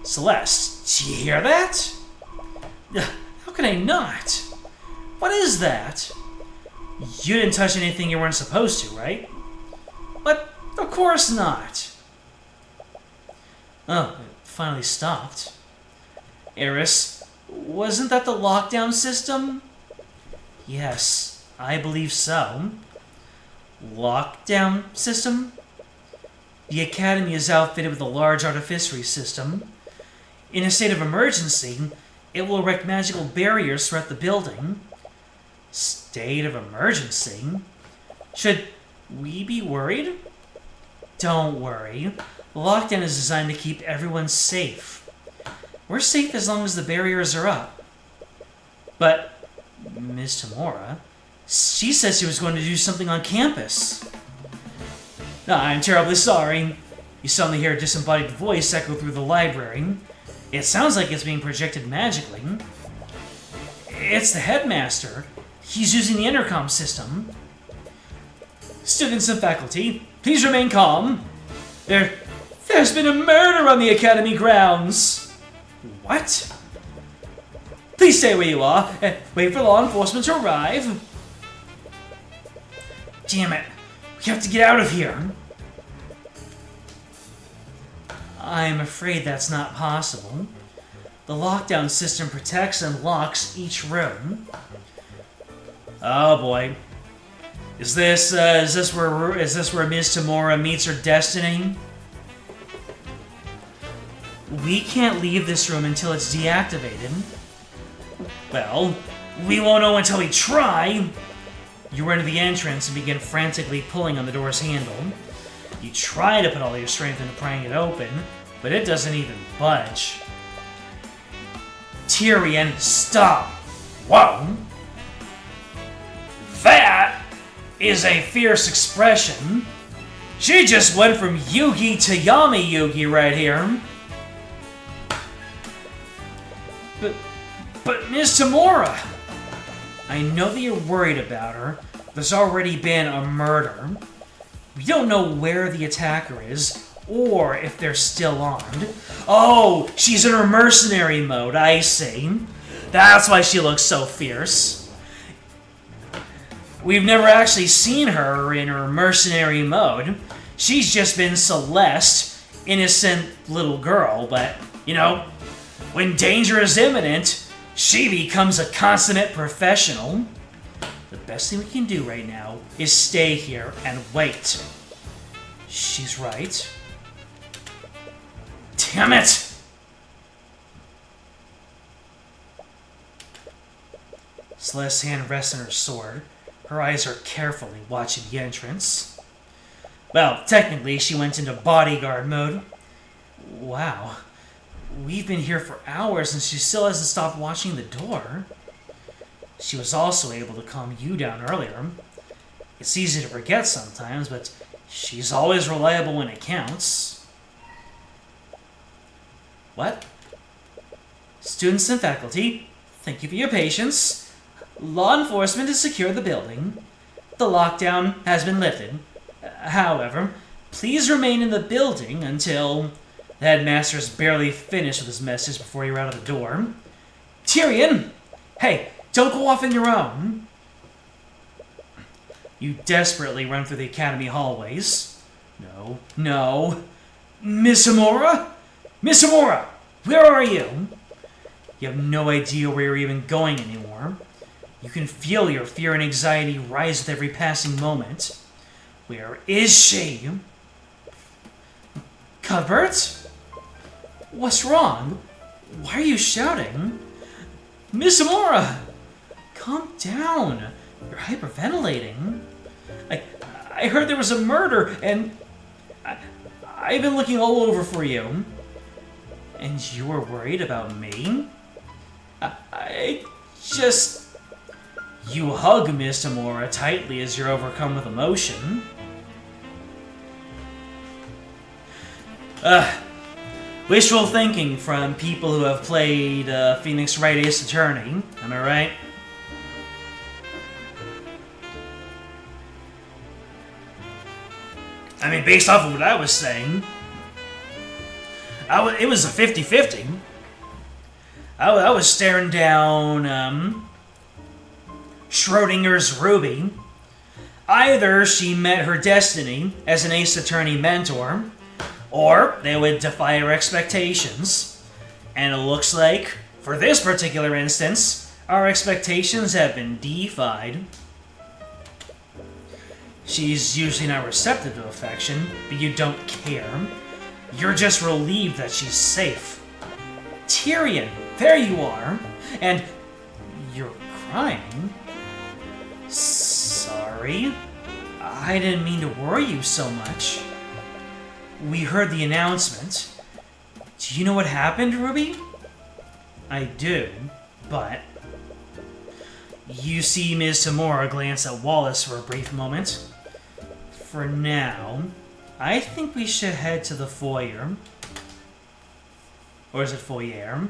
Celeste, do you hear that? How can I not? What is that? You didn't touch anything you weren't supposed to, right? But of course not. Oh, it finally stopped. Eris, wasn't that the lockdown system? Yes, I believe so. Lockdown system? The Academy is outfitted with a large artificery system. In a state of emergency, it will erect magical barriers throughout the building. State of emergency? Should we be worried? Don't worry. The lockdown is designed to keep everyone safe. We're safe as long as the barriers are up. But Ms. Tamora, she said she was going to do something on campus. I'm terribly sorry. You suddenly hear a disembodied voice echo through the library. It sounds like it's being projected magically. It's the headmaster. He's using the intercom system. Students and faculty, please remain calm. There's been a murder on the Academy grounds. What? Please stay where you are and wait for law enforcement to arrive. Damn it. We have to get out of here. I'm afraid that's not possible. The lockdown system protects and locks each room. Oh boy. Is this where Ms. Tamora meets her destiny? We can't leave this room until it's deactivated. Well, we won't know until we try. You run to the entrance and begin frantically pulling on the door's handle. You try to put all your strength into prying it open, but it doesn't even budge. Tyrion, stop! Whoa! That is a fierce expression. She just went from Yugi to Yami Yugi right here. But Ms. Tamora, I know that you're worried about her. There's already been a murder. We don't know where the attacker is, or if they're still armed. Oh, she's in her mercenary mode, I see. That's why she looks so fierce. We've never actually seen her in her mercenary mode. She's just been Celeste, innocent little girl, but, you know, when danger is imminent, she becomes a consummate professional. The best thing we can do right now is stay here and wait. She's right. Damn it! Celeste's hand rests on her sword. Her eyes are carefully watching the entrance. Well, technically, she went into bodyguard mode. Wow. We've been here for hours and she still hasn't stopped watching the door. She was also able to calm you down earlier. It's easy to forget sometimes, but she's always reliable when it counts. What? Students and faculty, thank you for your patience. Law enforcement has secured the building. The lockdown has been lifted. However, please remain in the building until... The headmaster's barely finished with his message before you were out of the door. Tyrion! Hey, don't go off on your own. You desperately run through the academy hallways. No. Miss Amora? Miss Amora! Where are you? You have no idea where you're even going anymore. You can feel your fear and anxiety rise with every passing moment. Where is she? Cuthbert? What's wrong? Why are you shouting? Miss Amora! Calm down. You're hyperventilating. I heard there was a murder, and I've been looking all over for you. And you were worried about me? I just... You hug Miss Amora tightly as you're overcome with emotion. Wishful thinking from people who have played Phoenix Wright Ace Attorney. Am I right? I mean, based off of what I was saying, it was a 50-50. I was staring down Schrodinger's Ruby. Either she met her destiny as an Ace Attorney mentor, or they would defy her expectations. And it looks like, for this particular instance, our expectations have been defied. She's usually not receptive to affection, but you don't care. You're just relieved that she's safe. Tyrion, there you are. And you're crying. Sorry. I didn't mean to worry you so much. We heard the announcement. Do you know what happened, Ruby? I do, but... You see Ms. Tamora glance at Wallace for a brief moment. For now, I think we should head to the foyer. Or is it foyer?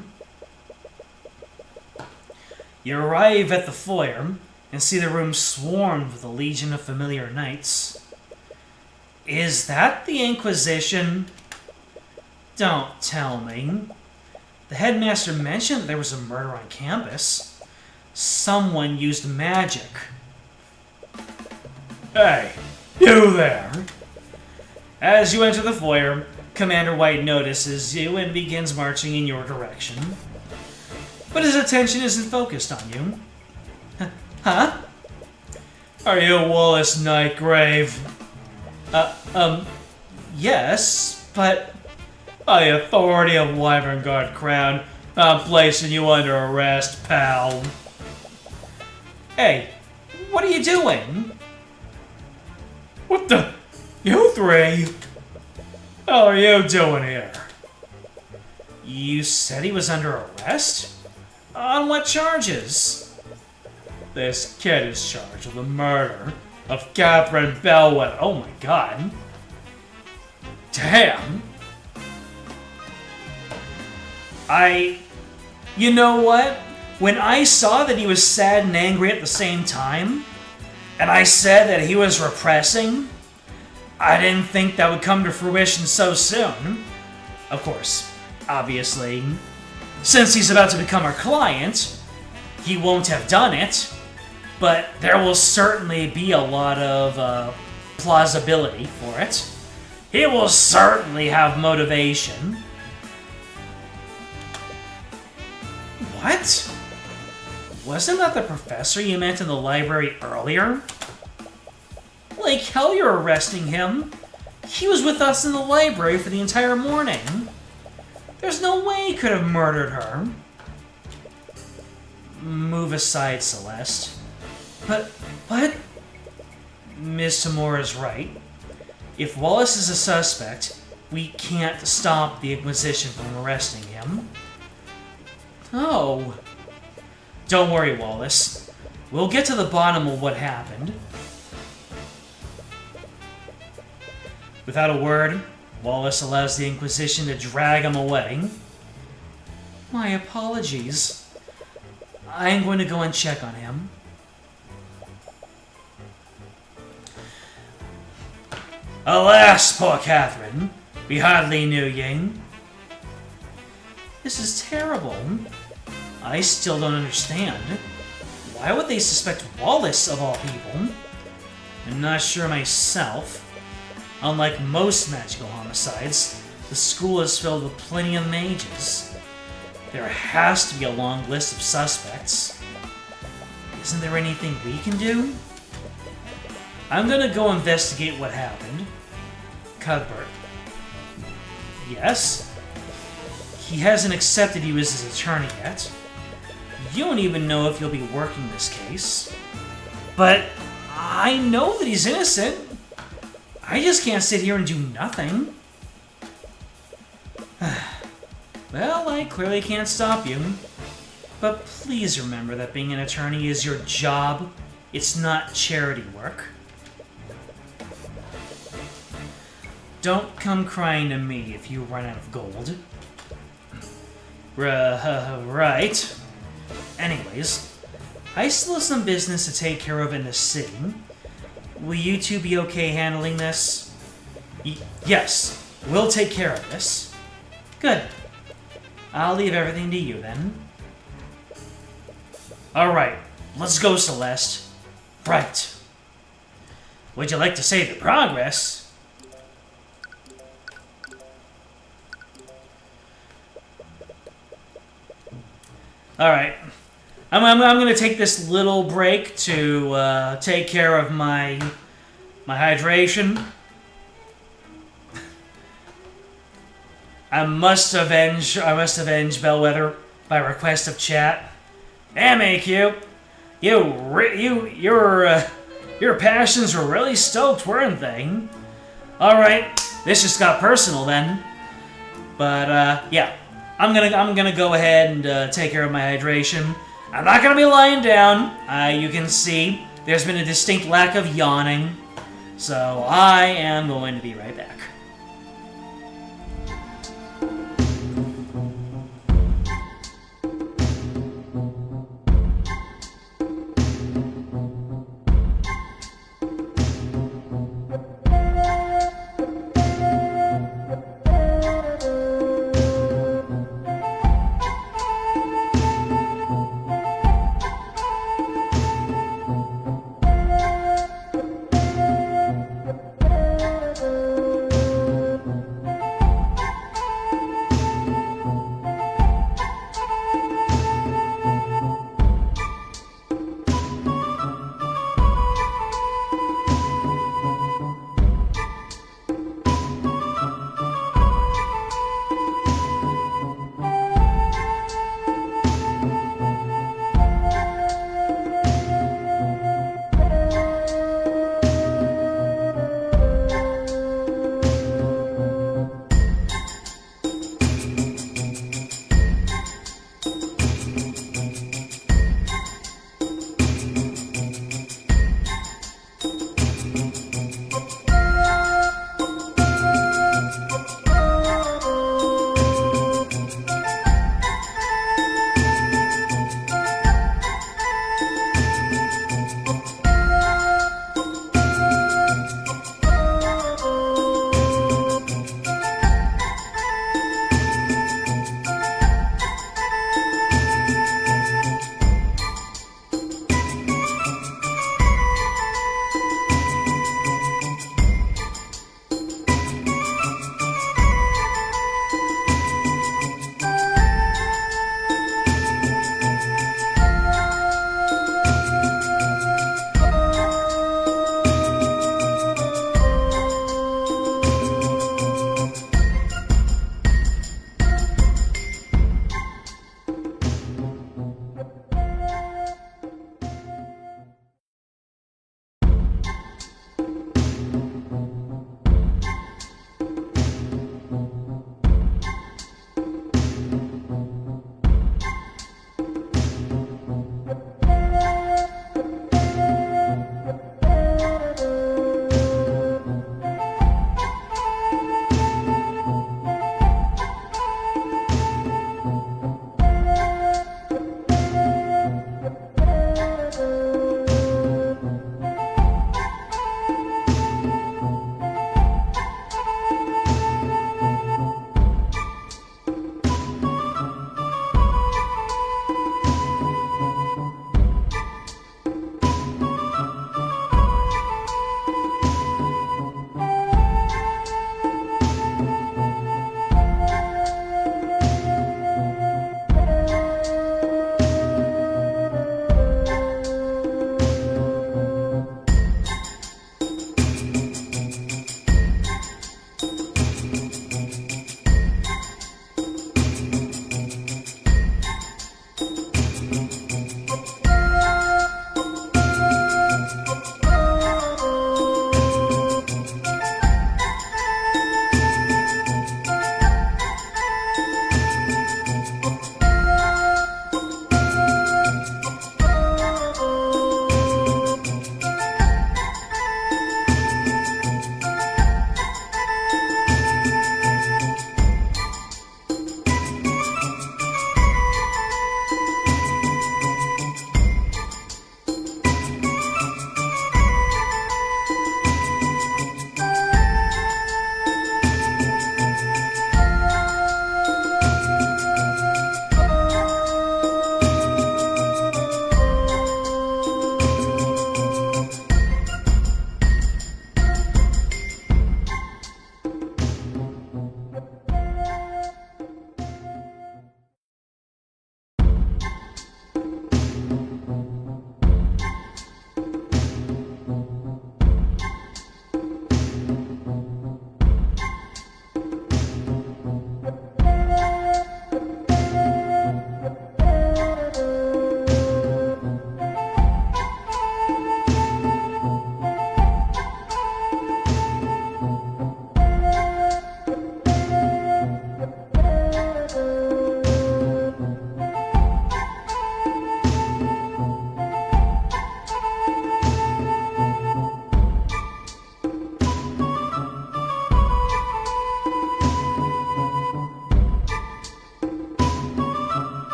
You arrive at the foyer and see the room swarmed with a legion of familiar knights. Is that the Inquisition? Don't tell me. The headmaster mentioned that there was a murder on campus. Someone used magic. Hey, you there! As you enter the foyer, Commander White notices you and begins marching in your direction. But his attention isn't focused on you. Huh? Are you Wallace Nightgrave? Yes, but by the authority of Wyvern Guard Crown, I'm placing you under arrest, pal. Hey, what are you doing? What the... You three? What are you doing here? You said he was under arrest? On what charges? This kid is charged with the murder of Catherine Bellwether. Oh my god. Damn. You know what? When I saw that he was sad and angry at the same time, and I said that he was repressing, I didn't think that would come to fruition so soon. Of course, obviously, since he's about to become our client, he won't have done it, but there will certainly be a lot of plausibility for it. He will certainly have motivation. What? Wasn't that the professor you met in the library earlier? Like hell you're arresting him. He was with us in the library for the entire morning. There's no way he could have murdered her. Move aside, Celeste. But Ms. Tamura's right. If Wallace is a suspect, we can't stop the Inquisition from arresting him. Oh. Don't worry, Wallace. We'll get to the bottom of what happened. Without a word, Wallace allows the Inquisition to drag him away. My apologies. I'm going to go and check on him. Alas, poor Catherine. We hardly knew ye. This is terrible. I still don't understand. Why would they suspect Wallace of all people? I'm not sure myself. Unlike most magical homicides, the school is filled with plenty of mages. There has to be a long list of suspects. Isn't there anything we can do? I'm gonna go investigate what happened. Cuthbert. Yes? He hasn't accepted you as his attorney yet. You don't even know if you'll be working this case. But I know that he's innocent. I just can't sit here and do nothing. Well, I clearly can't stop you. But please remember that being an attorney is your job. It's not charity work. Don't come crying to me if you run out of gold. Right. Anyways, I still have some business to take care of in the city. Will you two be okay handling this? Yes, we'll take care of this. Good. I'll leave everything to you then. Alright, let's go, Celeste. Right. Would you like to save the progress? Alright. I'm gonna take this little break to take care of my hydration. I must avenge Bellwether by request of chat. Damn, AQ, your passions were really stoked, weren't they? All right, this just got personal then. But yeah, I'm gonna go ahead and take care of my hydration. I'm not gonna be lying down. You can see there's been a distinct lack of yawning, so I am going to be right back.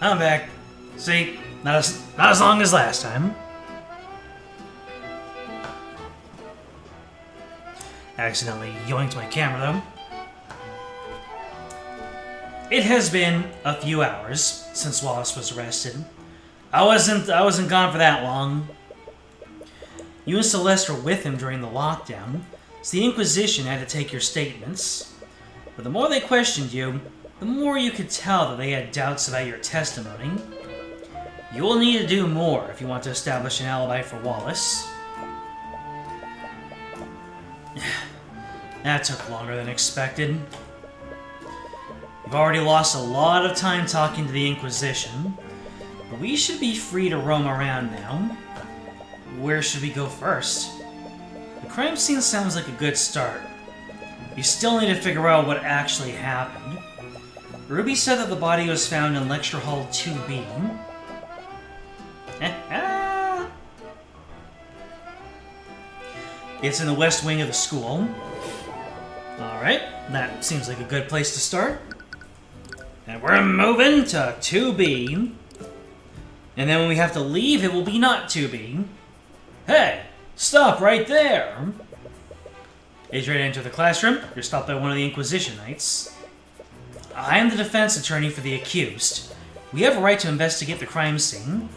I'm back. See? Not as long as last time. Accidentally yoinked my camera, though. It has been a few hours since Wallace was arrested. I wasn't gone for that long. You and Celeste were with him during the lockdown, so the Inquisition had to take your statements. But the more they questioned you, the more you could tell that they had doubts about your testimony. You will need to do more if you want to establish an alibi for Wallace. That took longer than expected. You've already lost a lot of time talking to the Inquisition, but we should be free to roam around now. Where should we go first? The crime scene sounds like a good start. You still need to figure out what actually happened. Ruby said that the body was found in Lecture Hall 2B. It's in the west wing of the school. Alright, that seems like a good place to start. And we're moving to 2B. And then when we have to leave, it will be not 2B. Hey, stop right there! As you're ready to enter the classroom, you're stopped by one of the Inquisition Knights. I am the defense attorney for the accused. We have a right to investigate the crime scene.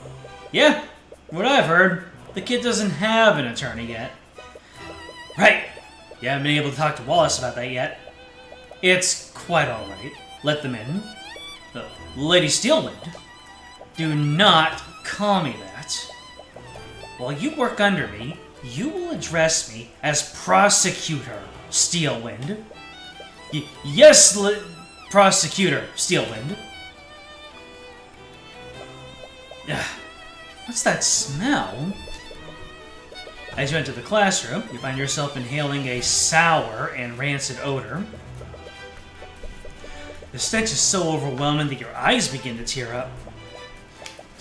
Yeah, what I've heard, the kid doesn't have an attorney yet. Right, you haven't been able to talk to Wallace about that yet. It's quite alright. Let them in. Lady Steelwind, do not call me that. While you work under me, you will address me as Prosecutor Steelwind. Yes, Prosecutor Steelwind. What's that smell? As you enter the classroom, you find yourself inhaling a sour and rancid odor. The stench is so overwhelming that your eyes begin to tear up.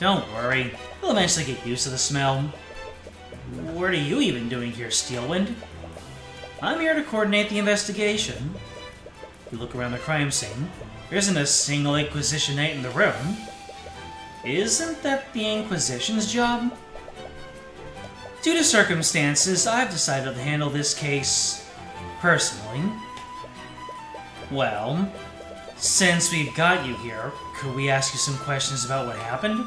Don't worry, you'll eventually get used to the smell. What are you even doing here, Steelwind? I'm here to coordinate the investigation. You look around the crime scene. There isn't a single Inquisition Knight in the room. Isn't that the Inquisition's job? Due to circumstances, I've decided to handle this case personally. Well, since we've got you here, could we ask you some questions about what happened?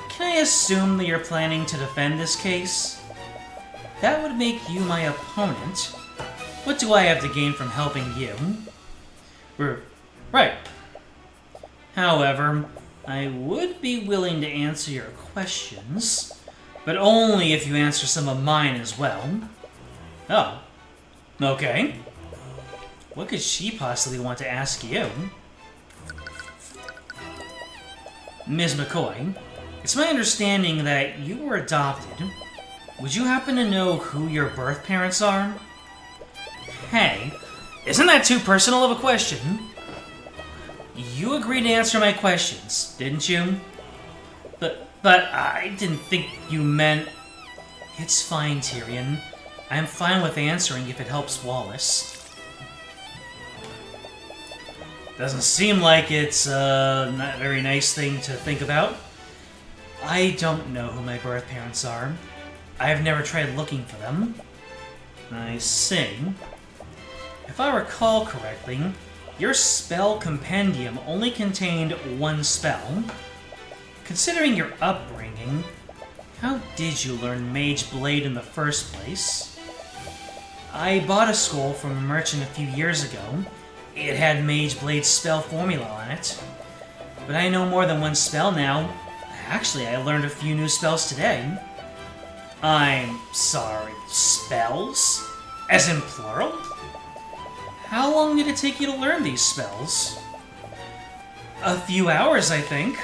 Can I assume that you're planning to defend this case? That would make you my opponent. What do I have to gain from helping you? Right. However, I would be willing to answer your questions, but only if you answer some of mine as well. Oh. Okay. What could she possibly want to ask you? Ms. McCoy, it's my understanding that you were adopted. Would you happen to know who your birth parents are? Hey, isn't that too personal of a question? You agreed to answer my questions, didn't you? But I didn't think you meant... It's fine, Tyrion. I'm fine with answering if it helps Wallace. Doesn't seem like it's not a very nice thing to think about. I don't know who my birth parents are. I've never tried looking for them. I see. If I recall correctly, your spell compendium only contained one spell. Considering your upbringing, how did you learn Mage Blade in the first place? I bought a scroll from a merchant a few years ago. It had Mage Blade's spell formula on it. But I know more than one spell now. Actually, I learned a few new spells today. I'm sorry, spells? As in plural? How long did it take you to learn these spells? A few hours, I think.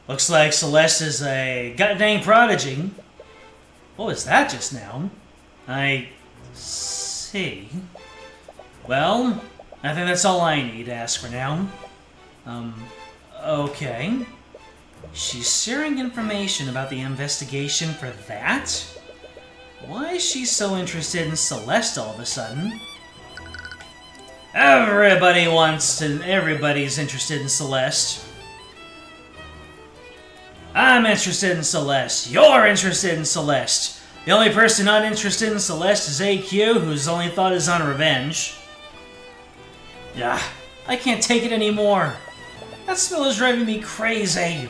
Looks like Celeste is a goddamn prodigy. What was that just now? I see. Well, I think that's all I need to ask for now. Okay. She's sharing information about the investigation for that? Why is she so interested in Celeste all of a sudden? Everybody's interested in Celeste. I'm interested in Celeste. You're interested in Celeste. The only person not interested in Celeste is AQ, whose only thought is on revenge. Yeah, I can't take it anymore. That smell is driving me crazy.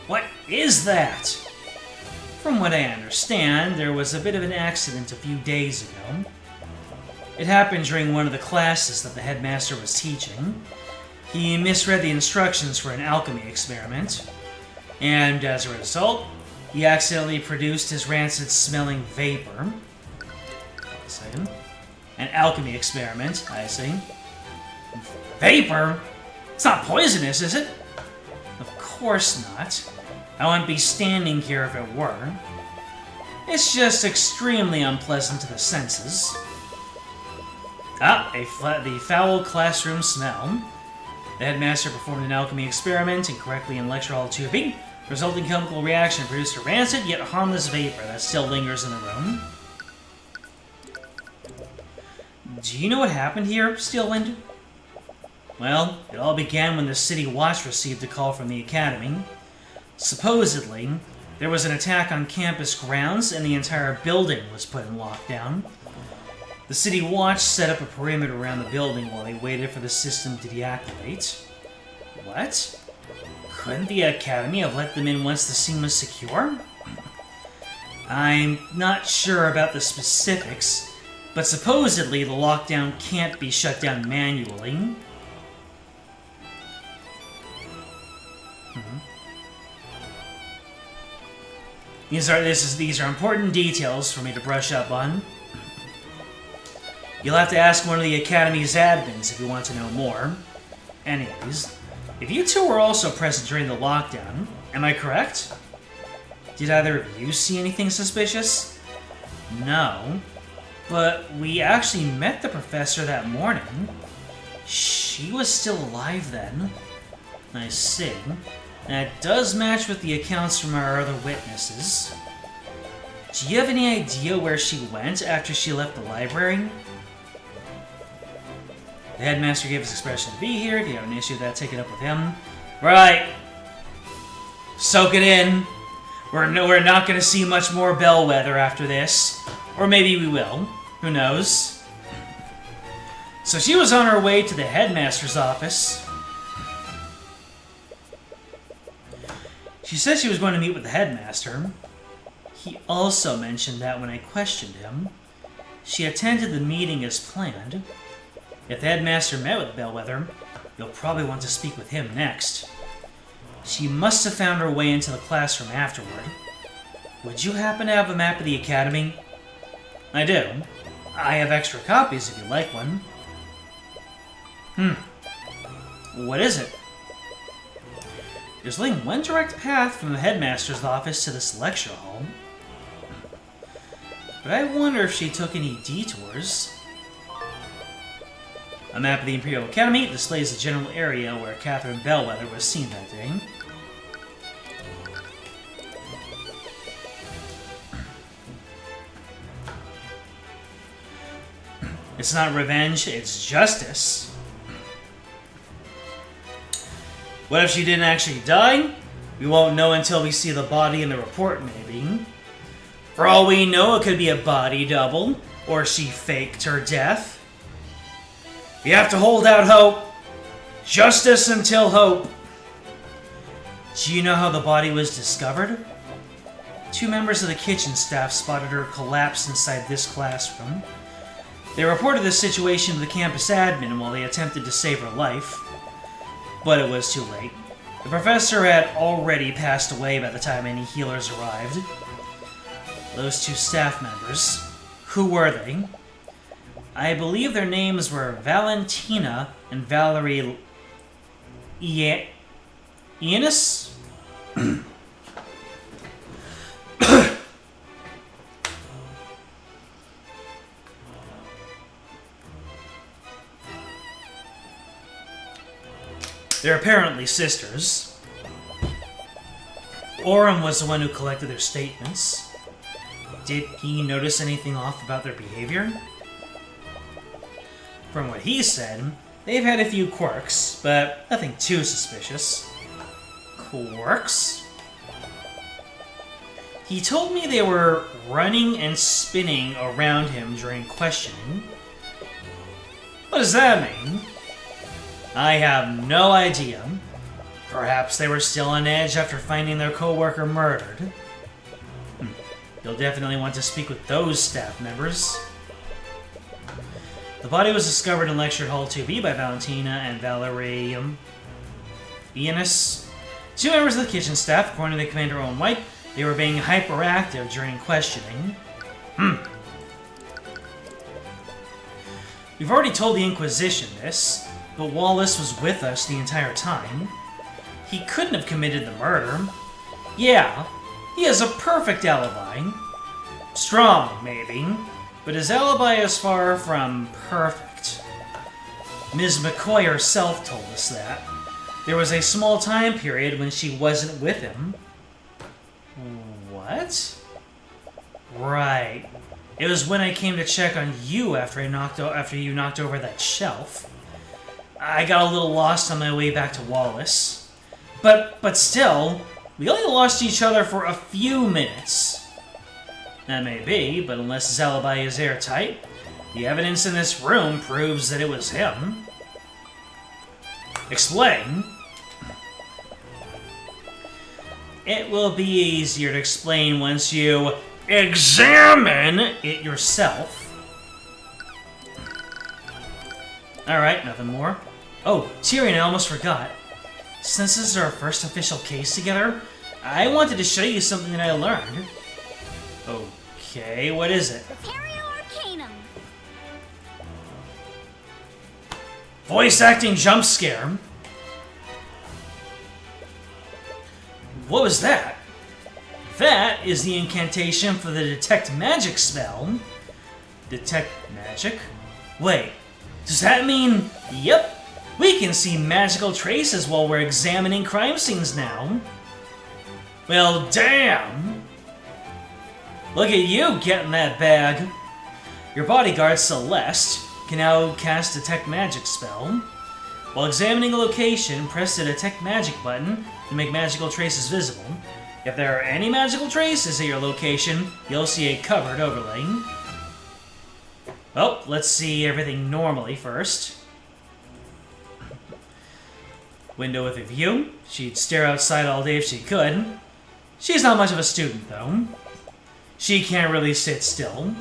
What is that? From what I understand, there was a bit of an accident a few days ago. It happened during one of the classes that the headmaster was teaching. He misread the instructions for an alchemy experiment, and as a result, he accidentally produced his rancid-smelling vapor. Wait a second. An alchemy experiment, I see. Vapor? It's not poisonous, is it? Of course not. I wouldn't be standing here if it were. It's just extremely unpleasant to the senses. The foul classroom smell. The headmaster performed an alchemy experiment incorrectly in lecture hall 2B. The resulting chemical reaction produced a rancid yet harmless vapor that still lingers in the room. Do you know what happened here, Steelwind? Well, it all began when the City Watch received a call from the Academy. Supposedly, there was an attack on campus grounds and the entire building was put in lockdown. The City Watch set up a perimeter around the building while they waited for the system to deactivate. What? Couldn't the Academy have let them in once the scene was secure? I'm not sure about the specifics, but supposedly the lockdown can't be shut down manually. These are important details for me to brush up on. You'll have to ask one of the Academy's admins if you want to know more. Anyways, if you two were also present during the lockdown, am I correct? Did either of you see anything suspicious? No, but we actually met the professor that morning. She was still alive then. I see. That does match with the accounts from our other witnesses. Do you have any idea where she went after she left the library? The headmaster gave his expression to be here. If you have an issue with that, take it up with him. Right. Soak it in. We're not going to see much more Bellwether after this. Or maybe we will. Who knows? So she was on her way to the headmaster's office. She said she was going to meet with the headmaster. He also mentioned that when I questioned him, she attended the meeting as planned. If the headmaster met with Bellwether, you'll probably want to speak with him next. She must have found her way into the classroom afterward. Would you happen to have a map of the Academy? I do. I have extra copies if you'd like one. What is it? There's only one direct path from the headmaster's office to this lecture hall. But I wonder if she took any detours. A map of the Imperial Academy displays the general area where Catherine Bellwether was seen that day. It's not revenge, it's justice. What if she didn't actually die? We won't know until we see the body in the report, maybe. For all we know, it could be a body double, or she faked her death. We have to hold out hope. Justice until hope. Do you know how the body was discovered? 2 members of the kitchen staff spotted her collapse inside this classroom. They reported the situation to the campus admin while they attempted to save her life. But it was too late. The professor had already passed away by the time any healers arrived. Those 2 staff members, who were they? I believe their names were Valentina and Valerie Iannis? They're apparently sisters. Orem was the one who collected their statements. Did he notice anything off about their behavior? From what he said, they've had a few quirks, but nothing too suspicious. Quirks? He told me they were running and spinning around him during questioning. What does that mean? I have no idea. Perhaps they were still on edge after finding their co-worker murdered. You'll definitely want to speak with those staff members. The body was discovered in Lecture Hall 2B by Valentina and Valerie Iannis. 2 members of the kitchen staff, according to the commander own wipe, they were being hyperactive during questioning. We've already told the Inquisition this, but Wallace was with us the entire time. He couldn't have committed the murder. Yeah, he has a perfect alibi. Strong, maybe, but his alibi is far from perfect. Ms. McCoy herself told us that. There was a small time period when she wasn't with him. What? Right. It was when I came to check on you after you knocked over that shelf. I got a little lost on my way back to Wallace. But still, we only lost each other for a few minutes. That may be, but unless his alibi is airtight, the evidence in this room proves that it was him. Explain. It will be easier to explain once you examine it yourself. Alright, nothing more. Oh, Tyrion, I almost forgot. Since this is our first official case together, I wanted to show you something that I learned. Okay, what is it? Arcane. Voice acting jump scare. What was that? That is the incantation for the detect magic spell. Detect magic? Wait, does that mean... Yep, we can see magical traces while we're examining crime scenes now. Well, damn! Look at you getting that bag. Your bodyguard, Celeste, can now cast Detect Magic spell. While examining a location, press the Detect Magic button to make magical traces visible. If there are any magical traces at your location, you'll see a covered overlay. Well, let's see everything normally first. Window with a view. She'd stare outside all day if she could. She's not much of a student, though. She can't really sit still.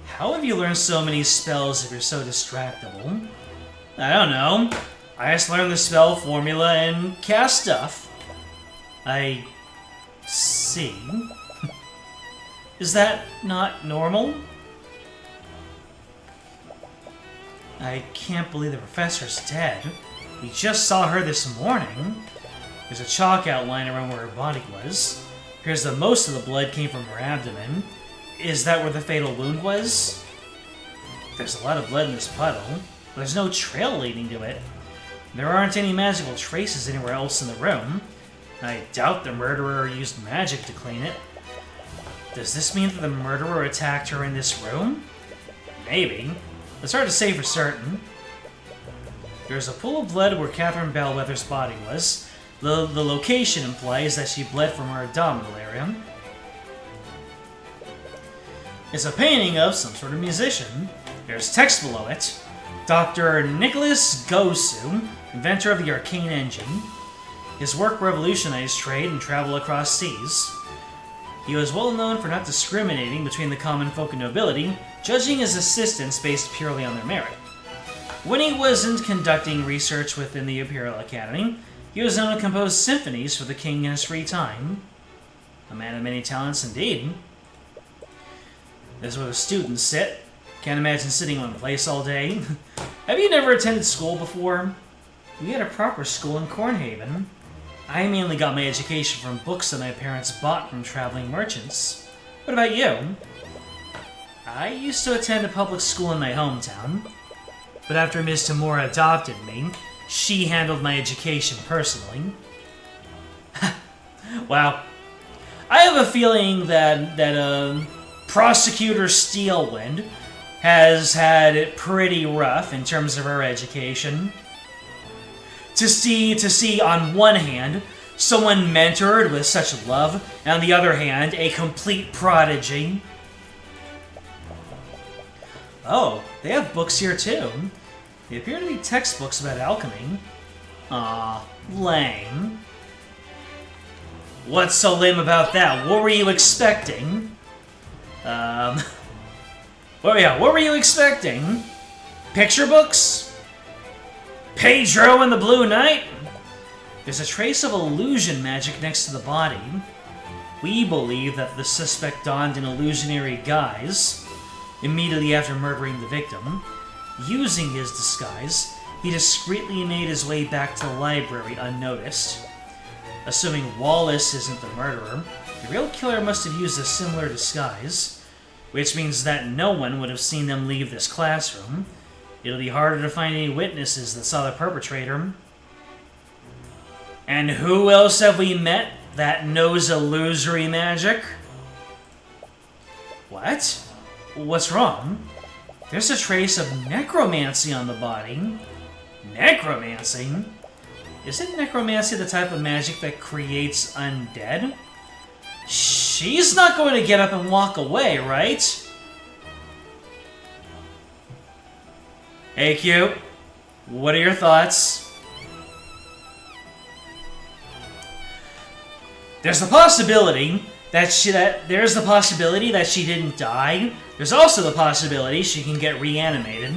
How have you learned so many spells if you're so distractible? I don't know. I just learned the spell formula and cast stuff. I see. Is that not normal? I can't believe the professor's dead. We just saw her this morning. There's a chalk outline around where her body was. Appears that most of the blood came from her abdomen. Is that where the fatal wound was? There's a lot of blood in this puddle, but there's no trail leading to it. There aren't any magical traces anywhere else in the room. I doubt the murderer used magic to clean it. Does this mean that the murderer attacked her in this room? Maybe. It's hard to say for certain. There's a pool of blood where Catherine Bellwether's body was. The location implies that she bled from her abdominal area. It's a painting of some sort of musician. There's text below it. Dr. Nicholas Gosu, inventor of the Arcane engine. His work revolutionized trade and travel across seas. He was well known for not discriminating between the common folk and nobility, judging his assistants based purely on their merit. When he wasn't conducting research within the Imperial Academy, he was known to compose symphonies for the king in his free time. A man of many talents indeed. This is where the students sit. Can't imagine sitting in one place all day. Have you never attended school before? We had a proper school in Cornhaven. I mainly got my education from books that my parents bought from traveling merchants. What about you? I used to attend a public school in my hometown, but after Ms. Tamura adopted me, she handled my education personally. Wow. I have a feeling that Prosecutor Steelwind has had it pretty rough in terms of her education. To see on one hand someone mentored with such love, and on the other hand a complete prodigy. Oh, they have books here too. They appear to be textbooks about alchemy. Aw, lame. What's so lame about that? What were you expecting? What were you expecting? Picture books? Pedro and the Blue Knight? There's a trace of illusion magic next to the body. We believe that the suspect donned an illusionary guise immediately after murdering the victim. Using his disguise, he discreetly made his way back to the library unnoticed. Assuming Wallace isn't the murderer, the real killer must have used a similar disguise, which means that no one would have seen them leave this classroom. It'll be harder to find any witnesses that saw the perpetrator. And who else have we met that knows illusory magic? What? What's wrong? There's a trace of necromancy on the body. Necromancy? Isn't necromancy the type of magic that creates undead? She's not going to get up and walk away, right? Hey, Q. What are your thoughts? There's the possibility that she didn't die. There's also the possibility she can get reanimated.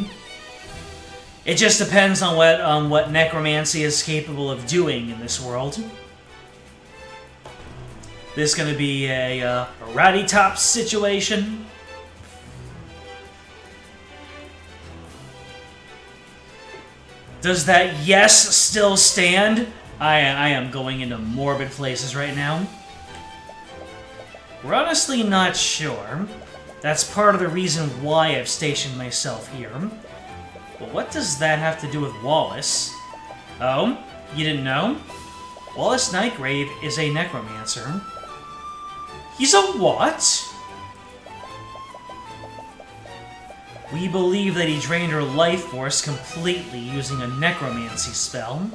It just depends on what necromancy is capable of doing in this world. This is going to be a ratty top situation. Does that yes still stand? I am going into morbid places right now. We're honestly not sure. That's part of the reason why I've stationed myself here. But what does that have to do with Wallace? Oh, you didn't know? Wallace Nightgrave is a necromancer. He's a what? We believe that he drained her life force completely using a necromancy spell.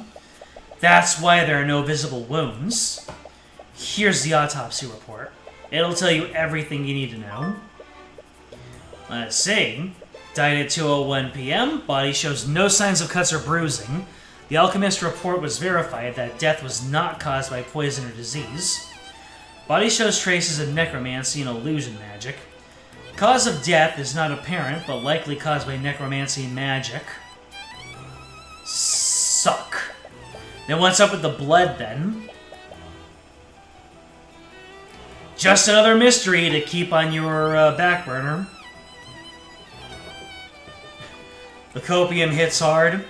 That's why there are no visible wounds. Here's the autopsy report. It'll tell you everything you need to know. Let's see. Died at 2:01 p.m. Body shows no signs of cuts or bruising. The alchemist report was verified that death was not caused by poison or disease. Body shows traces of necromancy and illusion magic. Cause of death is not apparent, but likely caused by necromancy magic. Suck. Then what's up with the blood, then? Just another mystery to keep on your back burner. The copium hits hard,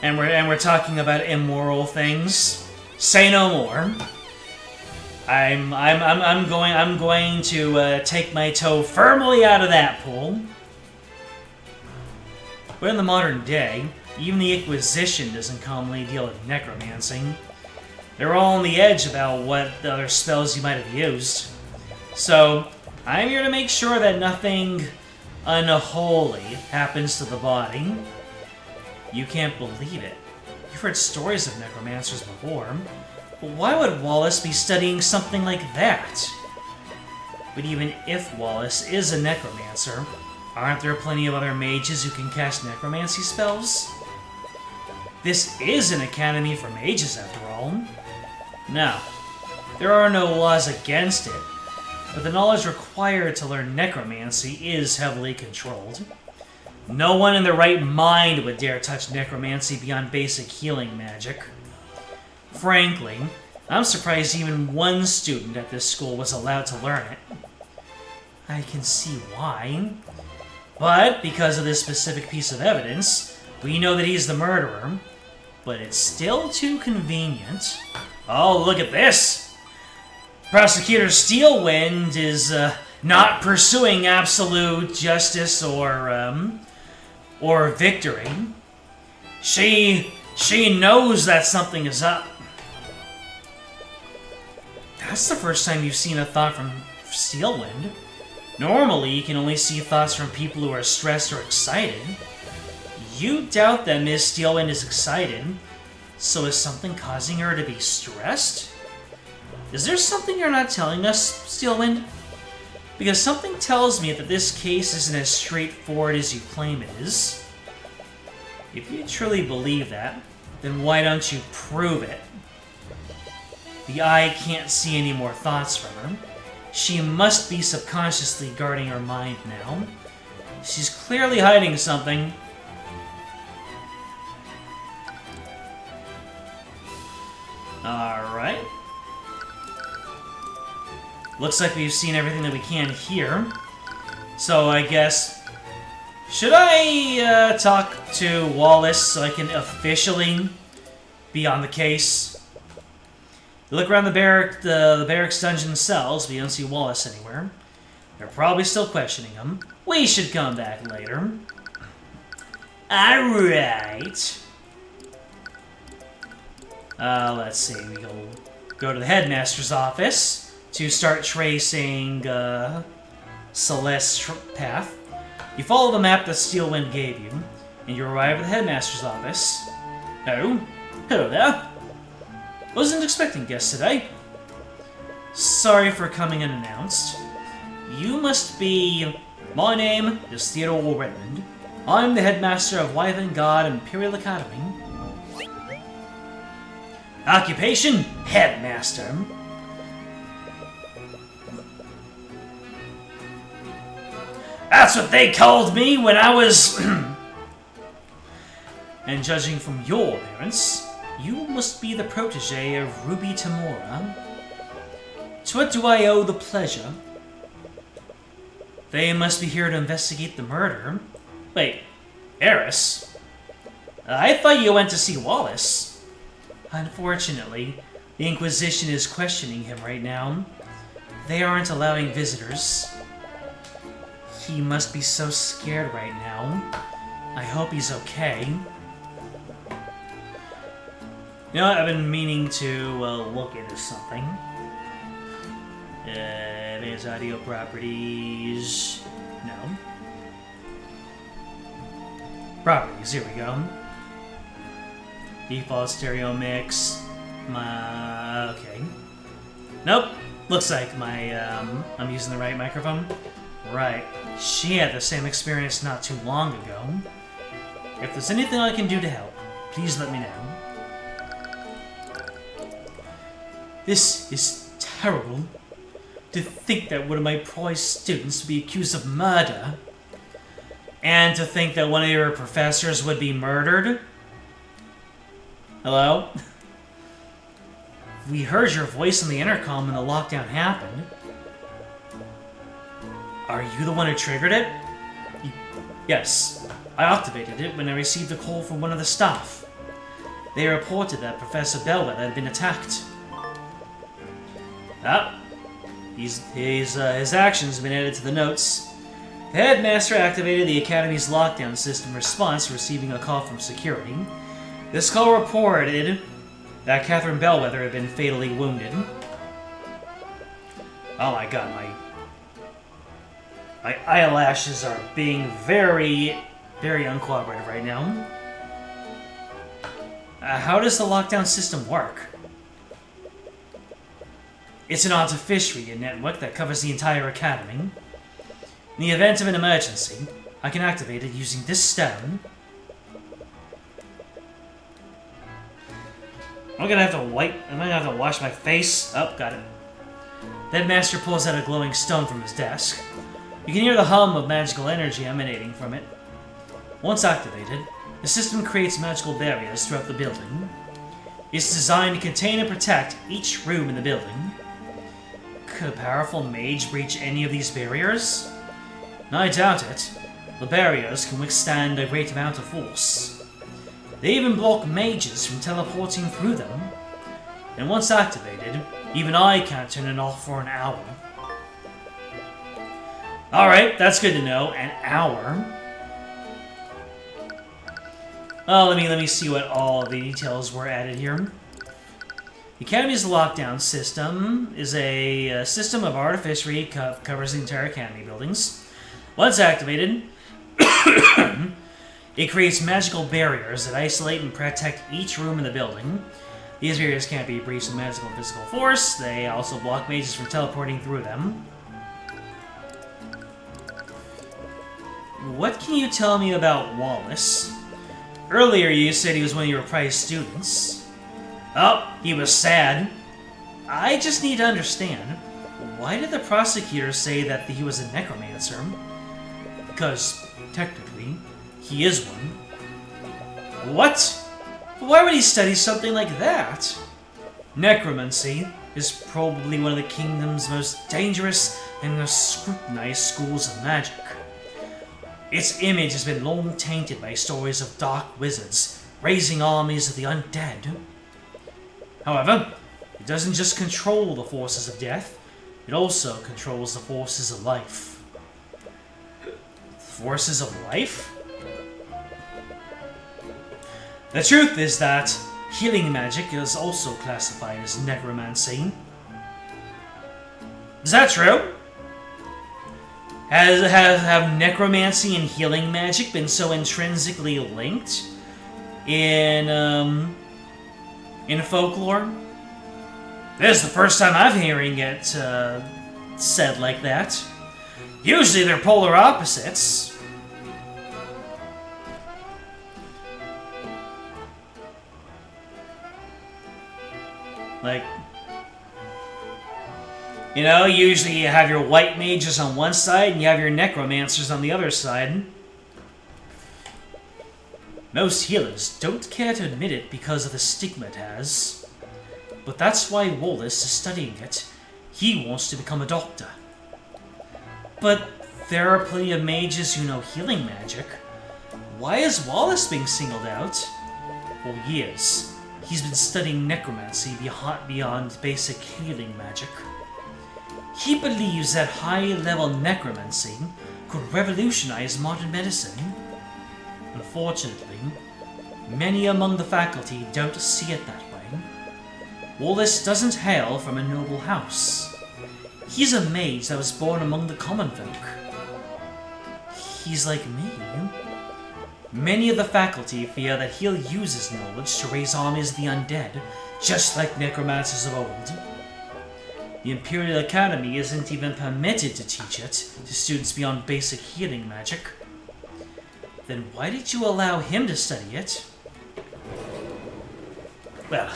and we're talking about immoral things. Say no more. I'm going to take my toe firmly out of that pool. But in the modern day, even the Inquisition doesn't commonly deal with necromancy. They're all on the edge about what other spells you might have used. So, I'm here to make sure that nothing unholy happens to the body. You can't believe it. You've heard stories of necromancers before. But why would Wallace be studying something like that? But even if Wallace is a necromancer, aren't there plenty of other mages who can cast necromancy spells? This is an academy for mages, after all. Now, there are no laws against it, but the knowledge required to learn necromancy is heavily controlled. No one in their right mind would dare touch necromancy beyond basic healing magic. Frankly, I'm surprised even one student at this school was allowed to learn it. I can see why. But because of this specific piece of evidence, we know that he's the murderer. But it's still too convenient. Oh, look at this! Prosecutor Steelwind is not pursuing absolute justice or victory. She knows that something is up. That's the first time you've seen a thought from Steelwind. Normally, you can only see thoughts from people who are stressed or excited. You doubt that Ms. Steelwind is excited, so is something causing her to be stressed? Is there something you're not telling us, Steelwind? Because something tells me that this case isn't as straightforward as you claim it is. If you truly believe that, then why don't you prove it? The eye can't see any more thoughts from her. She must be subconsciously guarding her mind now. She's clearly hiding something. Alright. Looks like we've seen everything that we can here. So I guess... Should I talk to Wallace so I can officially be on the case? You look around the barracks dungeon cells, but you don't see Wallace anywhere. They're probably still questioning him. We should come back later. Alright. Let's see. We'll go to the headmaster's office to start tracing Celeste's path. You follow the map that Steelwind gave you, and you arrive at the headmaster's office. Oh, hello there. Wasn't expecting guests today. Sorry for coming unannounced. You must be... My name is Theodore Redmond. I'm the headmaster of Wyvern God Imperial Academy. Occupation? Headmaster. That's what they called me when I was... And judging from your appearance, you must be the protege of Ruby Tamora. To what do I owe the pleasure? They must be here to investigate the murder. Wait, Eris? I thought you went to see Wallace. Unfortunately, the Inquisition is questioning him right now. They aren't allowing visitors. He must be so scared right now. I hope he's okay. You know what? I've been meaning to look into something. Advanced audio properties. No. Properties, here we go. Default stereo mix. Okay. Nope. Looks like I'm using the right microphone. Right. She had the same experience not too long ago. If there's anything I can do to help, please let me know. This is terrible. To think that one of my prized students would be accused of murder. And to think that one of your professors would be murdered. Hello? We heard your voice on the intercom when the lockdown happened. Are you the one who triggered it? Yes. I activated it when I received a call from one of the staff. They reported that Professor Bellwether had been attacked. His actions have been added to the notes. The headmaster activated the Academy's lockdown system in response to receiving a call from security. This call reported that Catherine Bellwether had been fatally wounded. Oh my god, my eyelashes are being very, very uncooperative right now. How does the lockdown system work? It's an artificial network that covers the entire academy. In the event of an emergency, I can activate it using this stone. I'm gonna have to wash my face. Oh, got it. The headmaster pulls out a glowing stone from his desk. You can hear the hum of magical energy emanating from it. Once activated, the system creates magical barriers throughout the building. It's designed to contain and protect each room in the building. Could a powerful mage breach any of these barriers? I doubt it. The barriers can withstand a great amount of force. They even block mages from teleporting through them. And once activated, even I can't turn it off for an hour. Alright, that's good to know. An hour. Oh, let me see what all the details were added here. The Academy's lockdown system is a system of artificery covers the entire Academy buildings. Once activated, it creates magical barriers that isolate and protect each room in the building. These barriers can't be breached with magical and physical force. They also block mages from teleporting through them. What can you tell me about Wallace? Earlier you said he was one of your prized students. Oh, he was sad. I just need to understand, why did the prosecutor say that he was a necromancer? Because, technically, he is one. What? Why would he study something like that? Necromancy is probably one of the kingdom's most dangerous and most scrutinized schools of magic. Its image has been long tainted by stories of dark wizards raising armies of the undead. However, it doesn't just control the forces of death, it also controls the forces of life. Forces of life? The truth is that healing magic is also classified as necromancy. Is that true? Have necromancy and healing magic been so intrinsically linked in folklore? This is the first time I'm hearing it said like that. Usually they're polar opposites. Like, you know, usually you have your white mages on one side and you have your necromancers on the other side. Most healers don't care to admit it because of the stigma it has. But that's why Wallace is studying it. He wants to become a doctor. But there are plenty of mages who know healing magic. Why is Wallace being singled out? For years, he's been studying necromancy beyond basic healing magic. He believes that high-level necromancy could revolutionize modern medicine. Unfortunately, many among the faculty don't see it that way. Wallace doesn't hail from a noble house. He's a mage that was born among the common folk. He's like me. Many of the faculty fear that he'll use his knowledge to raise armies of the undead, just like necromancers of old. The Imperial Academy isn't even permitted to teach it to students beyond basic healing magic. Then why did you allow him to study it? Well,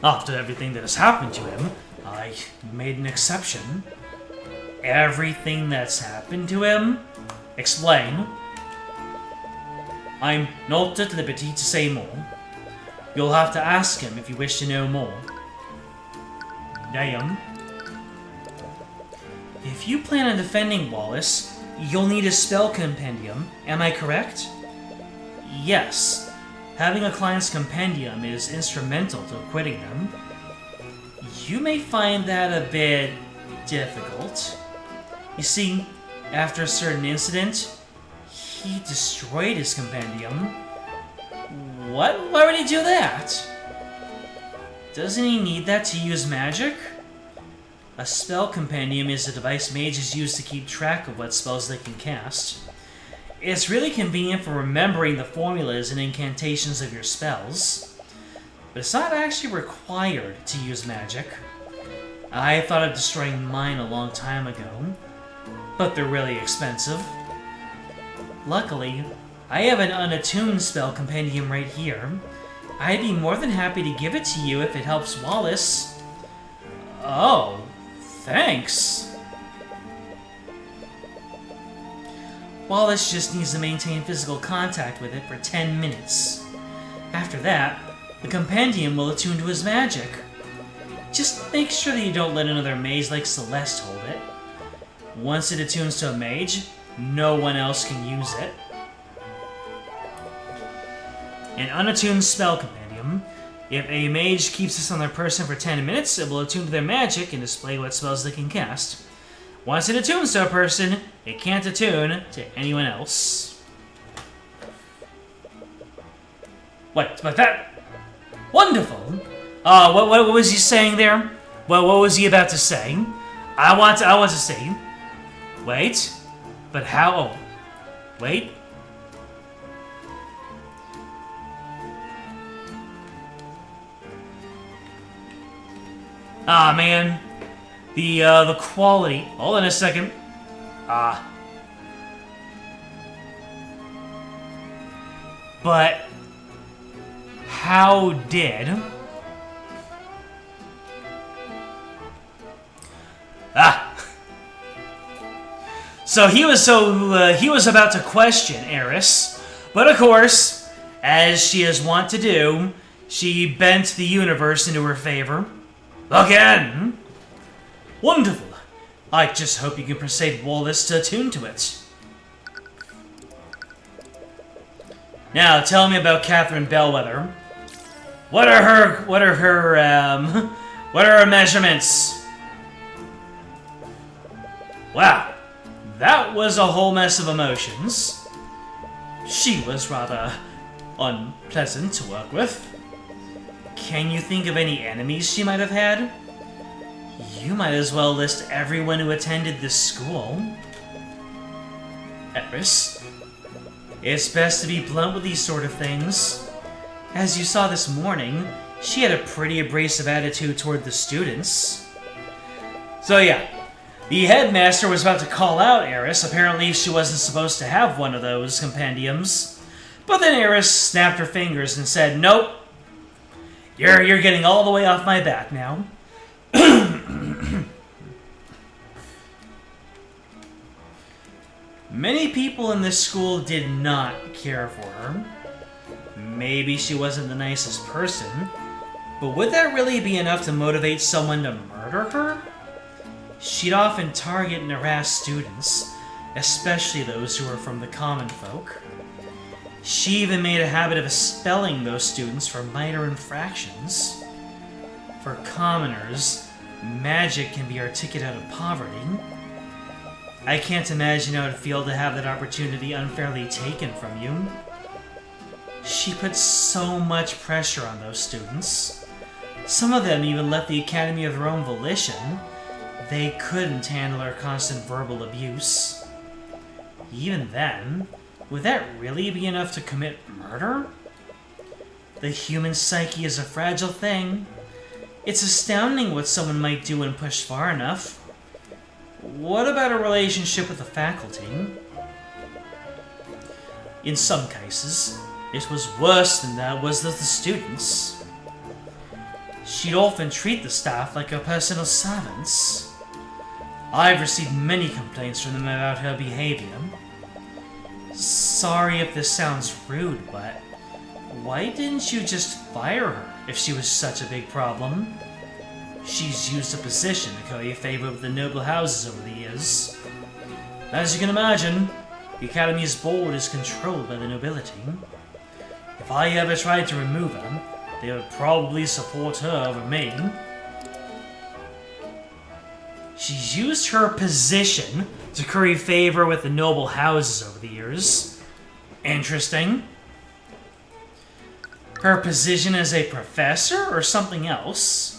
after everything that has happened to him, I made an exception. Everything that's happened to him? Explain. I'm not at liberty to say more. You'll have to ask him if you wish to know more. Damn. If you plan on defending Wallace, you'll need a spell compendium, am I correct? Yes. Having a client's compendium is instrumental to acquitting them. You may find that a bit difficult. You see, after a certain incident, he destroyed his compendium. What? Why would he do that? Doesn't he need that to use magic? A spell compendium is a device mages use to keep track of what spells they can cast. It's really convenient for remembering the formulas and incantations of your spells, but it's not actually required to use magic. I thought of destroying mine a long time ago, but they're really expensive. Luckily, I have an unattuned spell compendium right here. I'd be more than happy to give it to you if it helps Wallace. Oh, thanks. Wallace just needs to maintain physical contact with it for 10 minutes. After that, the compendium will attune to his magic. Just make sure that you don't let another mage like Celeste hold it. Once it attunes to a mage, no one else can use it. An unattuned spell compendium. If a mage keeps this on their person for 10 minutes, it will attune to their magic and display what spells they can cast. Once it attunes to a person, it can't attune to anyone else. What? But that... Wonderful! What was he saying there? What was he about to say? I want to see. Wait. But how? Oh. Wait. Ah, man. The quality. Hold on a second. But how did... So he was about to question Eris, but of course, as she is wont to do, she bent the universe into her favor. Again! Wonderful. I just hope you can persuade Wallace to attune to it. Now, tell me about Catherine Bellwether. What are her measurements? Wow, that was a whole mess of emotions. She was rather unpleasant to work with. Can you think of any enemies she might have had? You might as well list everyone who attended this school. Eris, it's best to be blunt with these sort of things. As you saw this morning, she had a pretty abrasive attitude toward the students. So yeah, the headmaster was about to call out Eris. Apparently she wasn't supposed to have one of those compendiums. But then Eris snapped her fingers and said, nope. You're getting all the way off my back now. Many people in this school did not care for her. Maybe she wasn't the nicest person, but would that really be enough to motivate someone to murder her? She'd often target and harass students, especially those who were from the common folk. She even made a habit of expelling those students for minor infractions. For commoners, magic can be articulated out of poverty. I can't imagine how it would feel to have that opportunity unfairly taken from you. She put so much pressure on those students. Some of them even left the academy of their own volition. They couldn't handle her constant verbal abuse. Even then, would that really be enough to commit murder? The human psyche is a fragile thing. It's astounding what someone might do when pushed far enough. What about a relationship with the faculty? In some cases, it was worse than that was with the students. She'd often treat the staff like her personal servants. I've received many complaints from them about her behavior. Sorry if this sounds rude, but why didn't you just fire her if she was such a big problem? She's used her position to curry favor with the noble houses over the years. As you can imagine, the Academy's board is controlled by the nobility. If I ever tried to remove her, they would probably support her over me. She's used her position to curry favor with the noble houses over the years. Interesting. Her position as a professor or something else?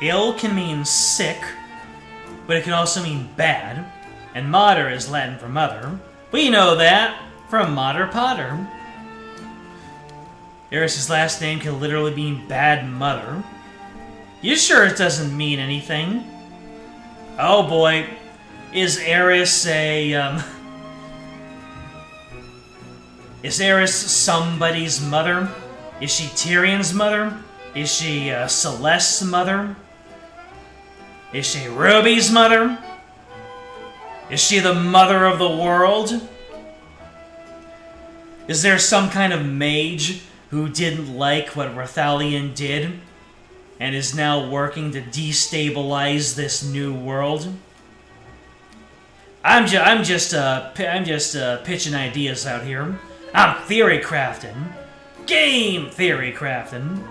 Ill can mean sick, but it can also mean bad, and mater is Latin for mother. We know that from Mater Pater. Eris's last name can literally mean bad mother. You sure it doesn't mean anything? Oh boy, is Eris a, Is Eris somebody's mother? Is she Tyrion's mother? Is she Celeste's mother? Is she Ruby's mother? Is she the mother of the world? Is there some kind of mage who didn't like what Rathalion did and is now working to destabilize this new world? I'm just pitching ideas out here. I'm theory crafting. Game theory crafting.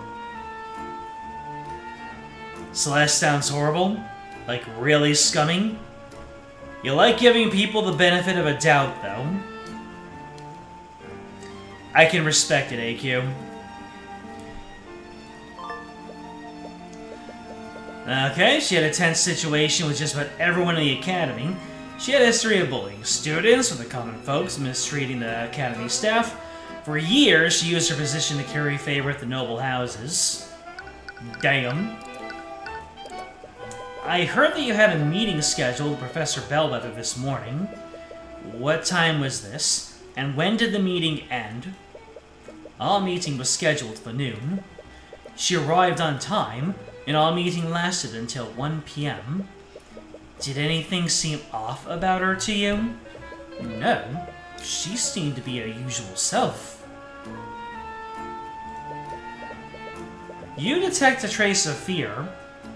Celeste sounds horrible. Like really scummy. You like giving people the benefit of a doubt, though. I can respect it, AQ. Okay, she had a tense situation with just about everyone in the academy. She had a history of bullying students with the common folks, mistreating the academy staff. For years, she used her position to curry favor at the noble houses. Damn. I heard that you had a meeting scheduled with Professor Bellwether this morning. What time was this? And when did the meeting end? Our meeting was scheduled for noon. She arrived on time, and our meeting lasted until 1 p.m. Did anything seem off about her to you? No. She seemed to be her usual self. You detect a trace of fear,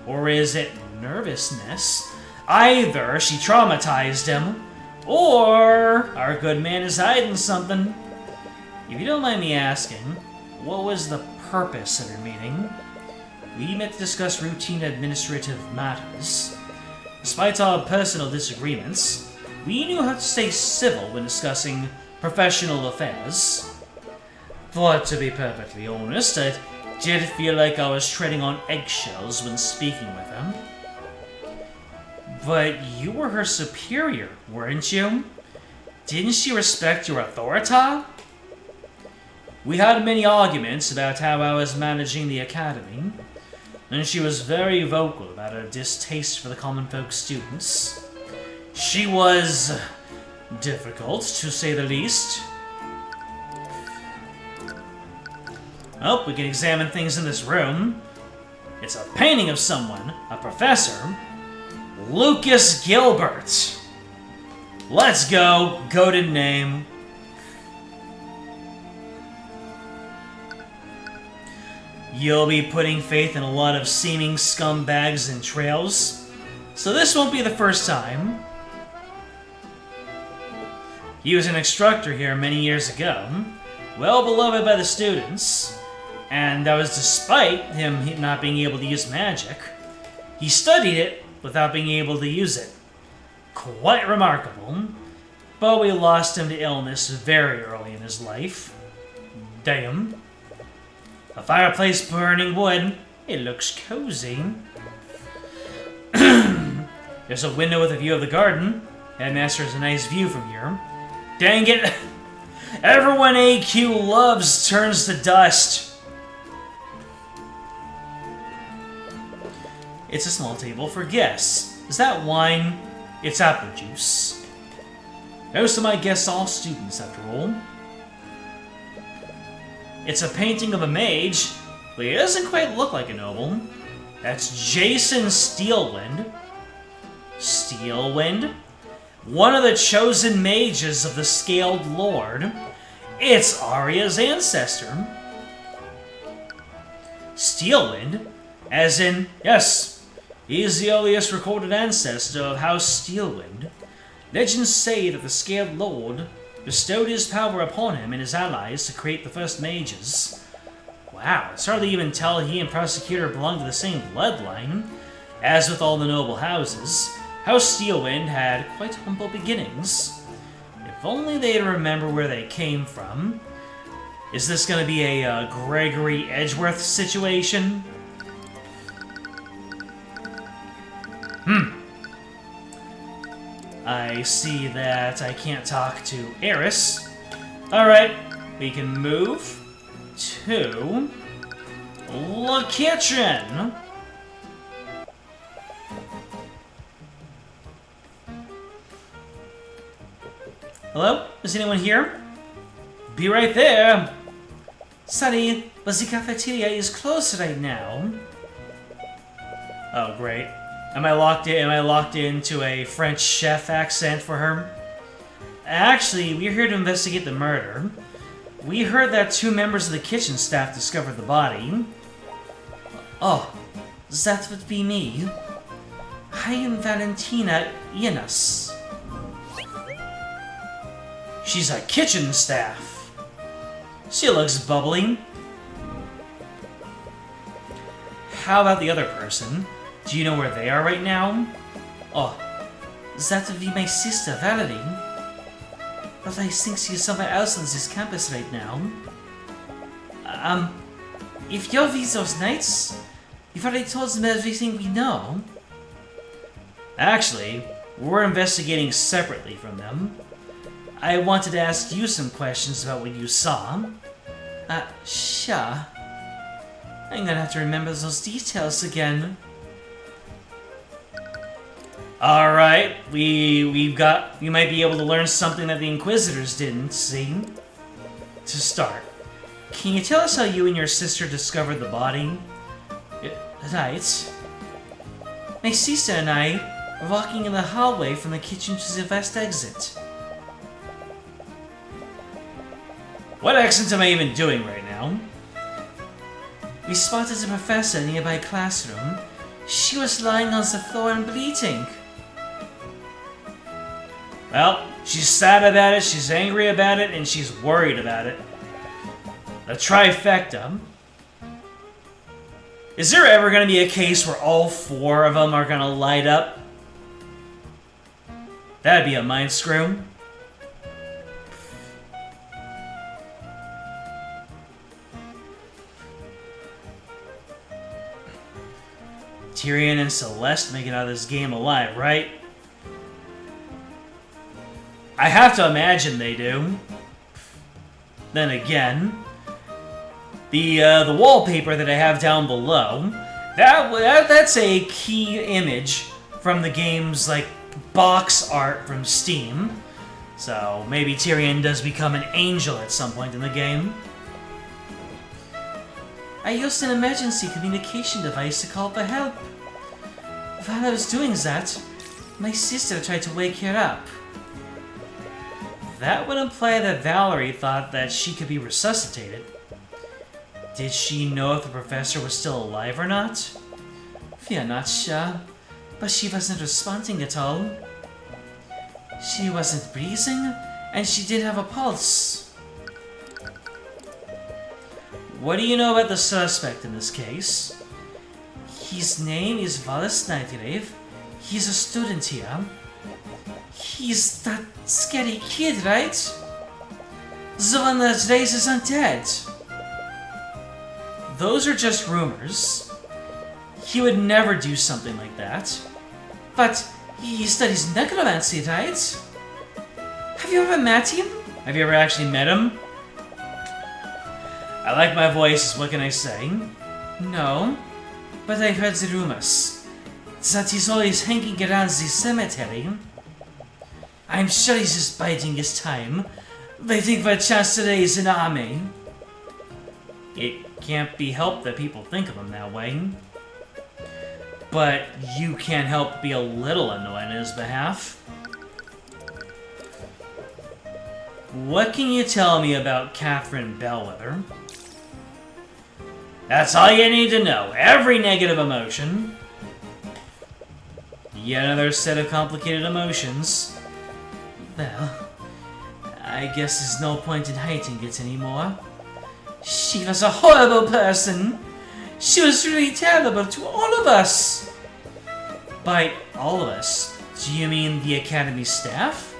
or is it nervousness? Either she traumatized him, or our good man is hiding something. If you don't mind me asking, what was the purpose of your meeting? We met to discuss routine administrative matters. Despite our personal disagreements, we knew how to stay civil when discussing professional affairs. But to be perfectly honest, I did feel like I was treading on eggshells when speaking with him. But you were her superior, weren't you? Didn't she respect your authority? We had many arguments about how I was managing the academy, and she was very vocal about her distaste for the common folk students. She was difficult, to say the least. Oh, we can examine things in this room. It's a painting of someone, a professor. Lucas Gilbert. Let's go. Goated name. You'll be putting faith in a lot of seeming scumbags and trails, so this won't be the first time. He was an instructor here many years ago, well beloved by the students, and that was despite him not being able to use magic. He studied it without being able to use it. Quite remarkable, but we lost him to illness very early in his life. Damn. A fireplace burning wood. It looks cozy. There's a window with a view of the garden. Headmaster has a nice view from here. Dang it! Everyone AQ loves turns to dust. It's a small table for guests. Is that wine? It's apple juice. Most of my guests are students, after all. It's a painting of a mage, but he doesn't quite look like a noble. That's Jason Steelwind. Steelwind? One of the chosen mages of the Scaled Lord. It's Arya's ancestor. Steelwind? As in, yes, he is the earliest recorded ancestor of House Steelwind. Legends say that the Scaled Lord bestowed his power upon him and his allies to create the first mages. Wow, it's hard to even tell he and Prosecutor belong to the same bloodline. As with all the noble houses, House Steelwind had quite humble beginnings. If only they'd remember where they came from. Is this going to be a Gregory Edgeworth situation? I see that I can't talk to Eris. Alright, we can move to the kitchen. Hello? Is anyone here? Be right there. Sorry, but the cafeteria is closed right now. Oh, great. Am I locked into a French chef accent for her? Actually, we're here to investigate the murder. We heard that 2 members of the kitchen staff discovered the body. Oh, that would be me. I am Valentina Ienas. She's a kitchen staff. She looks bubbly. How about the other person? Do you know where they are right now? Oh, that would be my sister, Valerie. But I think she's somewhere else on this campus right now. if you're those knights, you've already told them everything we know. Actually, we're investigating separately from them. I wanted to ask you some questions about what you saw. Sure. I'm gonna have to remember those details again. Alright, we might be able to learn something that the Inquisitors didn't see. To start, Can you tell us how you and your sister discovered the body? Right. My sister and I were walking in the hallway from the kitchen to the west exit. what accent am I even doing right now? We spotted the professor in a nearby classroom. She was lying on the floor and bleeding. Well, she's sad about it, she's angry about it, and she's worried about it. The trifecta. Is there ever going to be a case where all four of them are going to light up? That'd be a mind screw. Tyrion and Celeste make it out of this game alive, right? I have to imagine they do. Then again, the wallpaper that I have down below, that's a key image from the game's like box art from Steam. So maybe Tyrion does become an angel at some point in the game. I used an emergency communication device to call for help. While I was doing that, my sister tried to wake her up. That would imply that Valerie thought that she could be resuscitated. Did she know if the professor was still alive or not? We are not sure, but she wasn't responding at all. She wasn't breathing, and she did have a pulse. What do you know about the suspect in this case? His name is Wallace Nightgrave. He's a student here. He's that scary kid, right? The one that raises undead. Those are just rumors. He would never do something like that. But he studies necromancy, right? Have you ever met him? Have you ever actually met him? I like my voice, what can I say? No, but I've heard the rumors that he's always hanging around the cemetery. I'm sure he's just biding his time, waiting for a chance to raise an army. It can't be helped that people think of him that way. But you can't help but be a little annoyed on his behalf. What can you tell me about Catherine Bellwether? That's all you need to know. Every negative emotion. Yet another set of complicated emotions. Well, I guess there's no point in hiding it anymore. She was a horrible person. She was really terrible to all of us. By all of us, do you mean the Academy staff?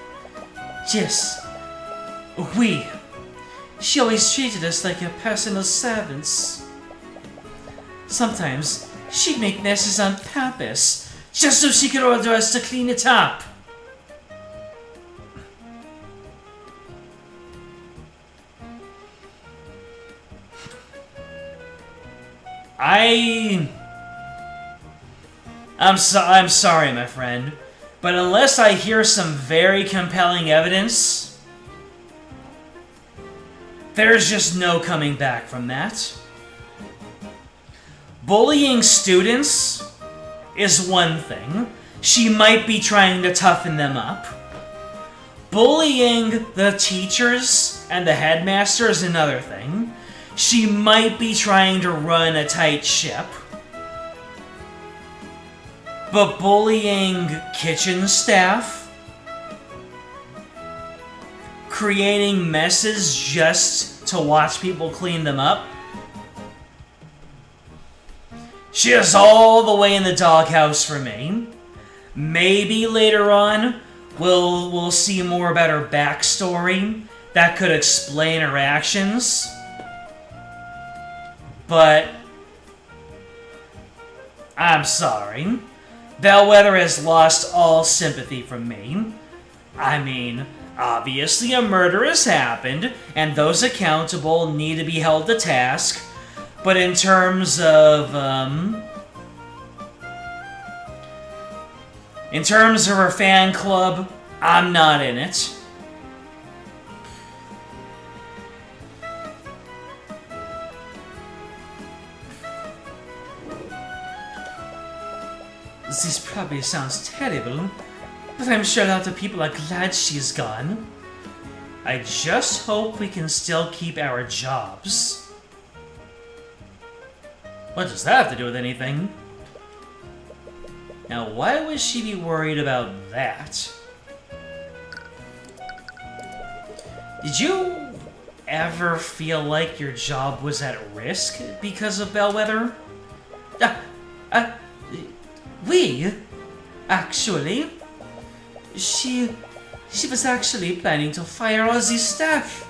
Yes. We. She always treated us like her personal servants. Sometimes, she'd make messes on purpose, just so she could order us to clean it up. I'm sorry, my friend, but unless I hear some very compelling evidence, there's just no coming back from that. Bullying students is one thing. She might be trying to toughen them up. Bullying the teachers and the headmaster is another thing. She might be trying to run a tight ship. But bullying kitchen staff? Creating messes just to watch people clean them up? She is all the way in the doghouse for me. Maybe later on we'll see more about her backstory that could explain her actions. but I'm sorry. Bellwether has lost all sympathy from me. I mean, obviously a murder has happened, and those accountable need to be held to task, but in terms of her fan club, I'm not in it. This probably sounds terrible, but I'm sure a lot of people are glad she's gone. I just hope we can still keep our jobs. What does that have to do with anything? Now, why would she be worried about that? Did you ever feel like your job was at risk because of Bellwether? We? Actually, she was actually planning to fire all the staff.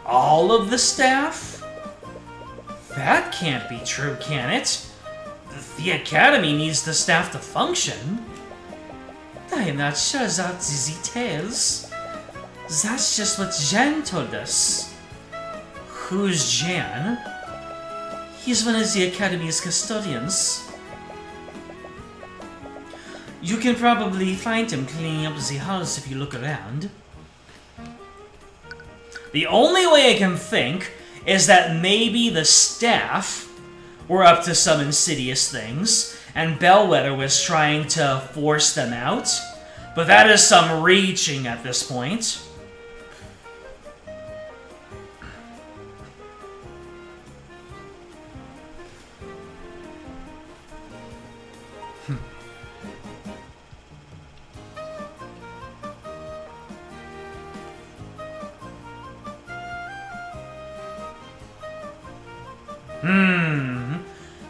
All of the staff? That can't be true, can it? The Academy needs the staff to function. I am not sure about the details. That's just what Jan told us. Who's Jan? He's one of the Academy's custodians. You can probably find him cleaning up the house if you look around. The only way I can think is that maybe the staff were up to some insidious things, and Bellwether was trying to force them out. But that is some reaching at this point.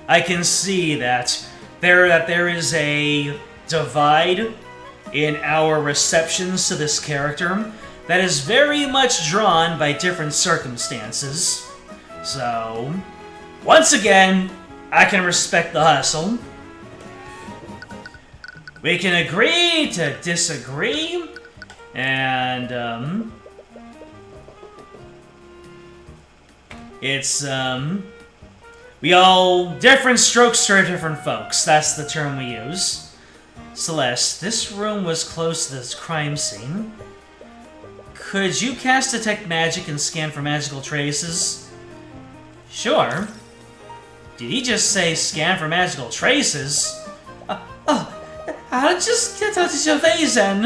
I can see that there is a divide in our receptions to this character that is very much drawn by different circumstances. So, once again, I can respect the hustle. We can agree to disagree, and it's we all different strokes for different folks. That's the term we use. Celeste, this room was close to this crime scene. Could you cast Detect Magic and scan for magical traces? Sure. Did he just say scan for magical traces? I'll just get out of your face then.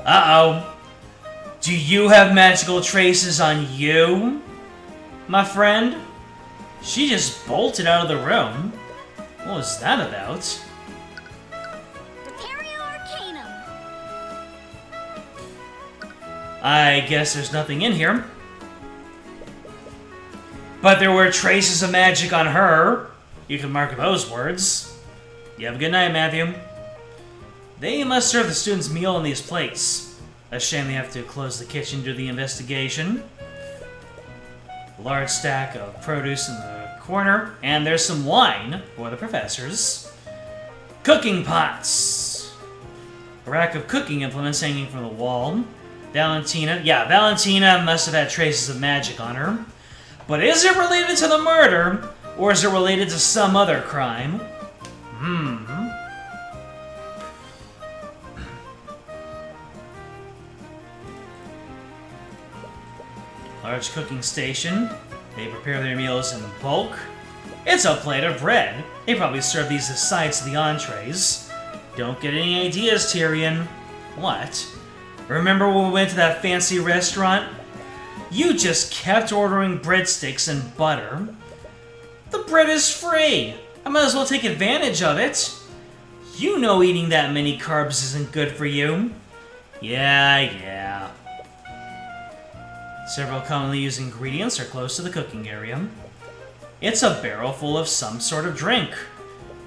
Uh-oh. Do you have magical traces on you, my friend? She just bolted out of the room. What was that about? Arcane. I guess there's nothing in here. But there were traces of magic on her. You can mark those words. You have a good night, Matthew. They must serve the students' meal on these plates. A shame they have to close the kitchen due to the investigation. A large stack of produce in the corner, and there's some wine for the professors. Cooking pots. A rack of cooking implements hanging from the wall. Valentina must have had traces of magic on her. But is it related to the murder, or is it related to some other crime? Large cooking station. They prepare their meals in bulk. It's a plate of bread. They probably serve these as sides to the entrees. Don't get any ideas, Tyrion. What? Remember when we went to that fancy restaurant? You just kept ordering breadsticks and butter. The bread is free. I might as well take advantage of it. You know eating that many carbs isn't good for you. Yeah. Several commonly used ingredients are close to the cooking area. It's a barrel full of some sort of drink.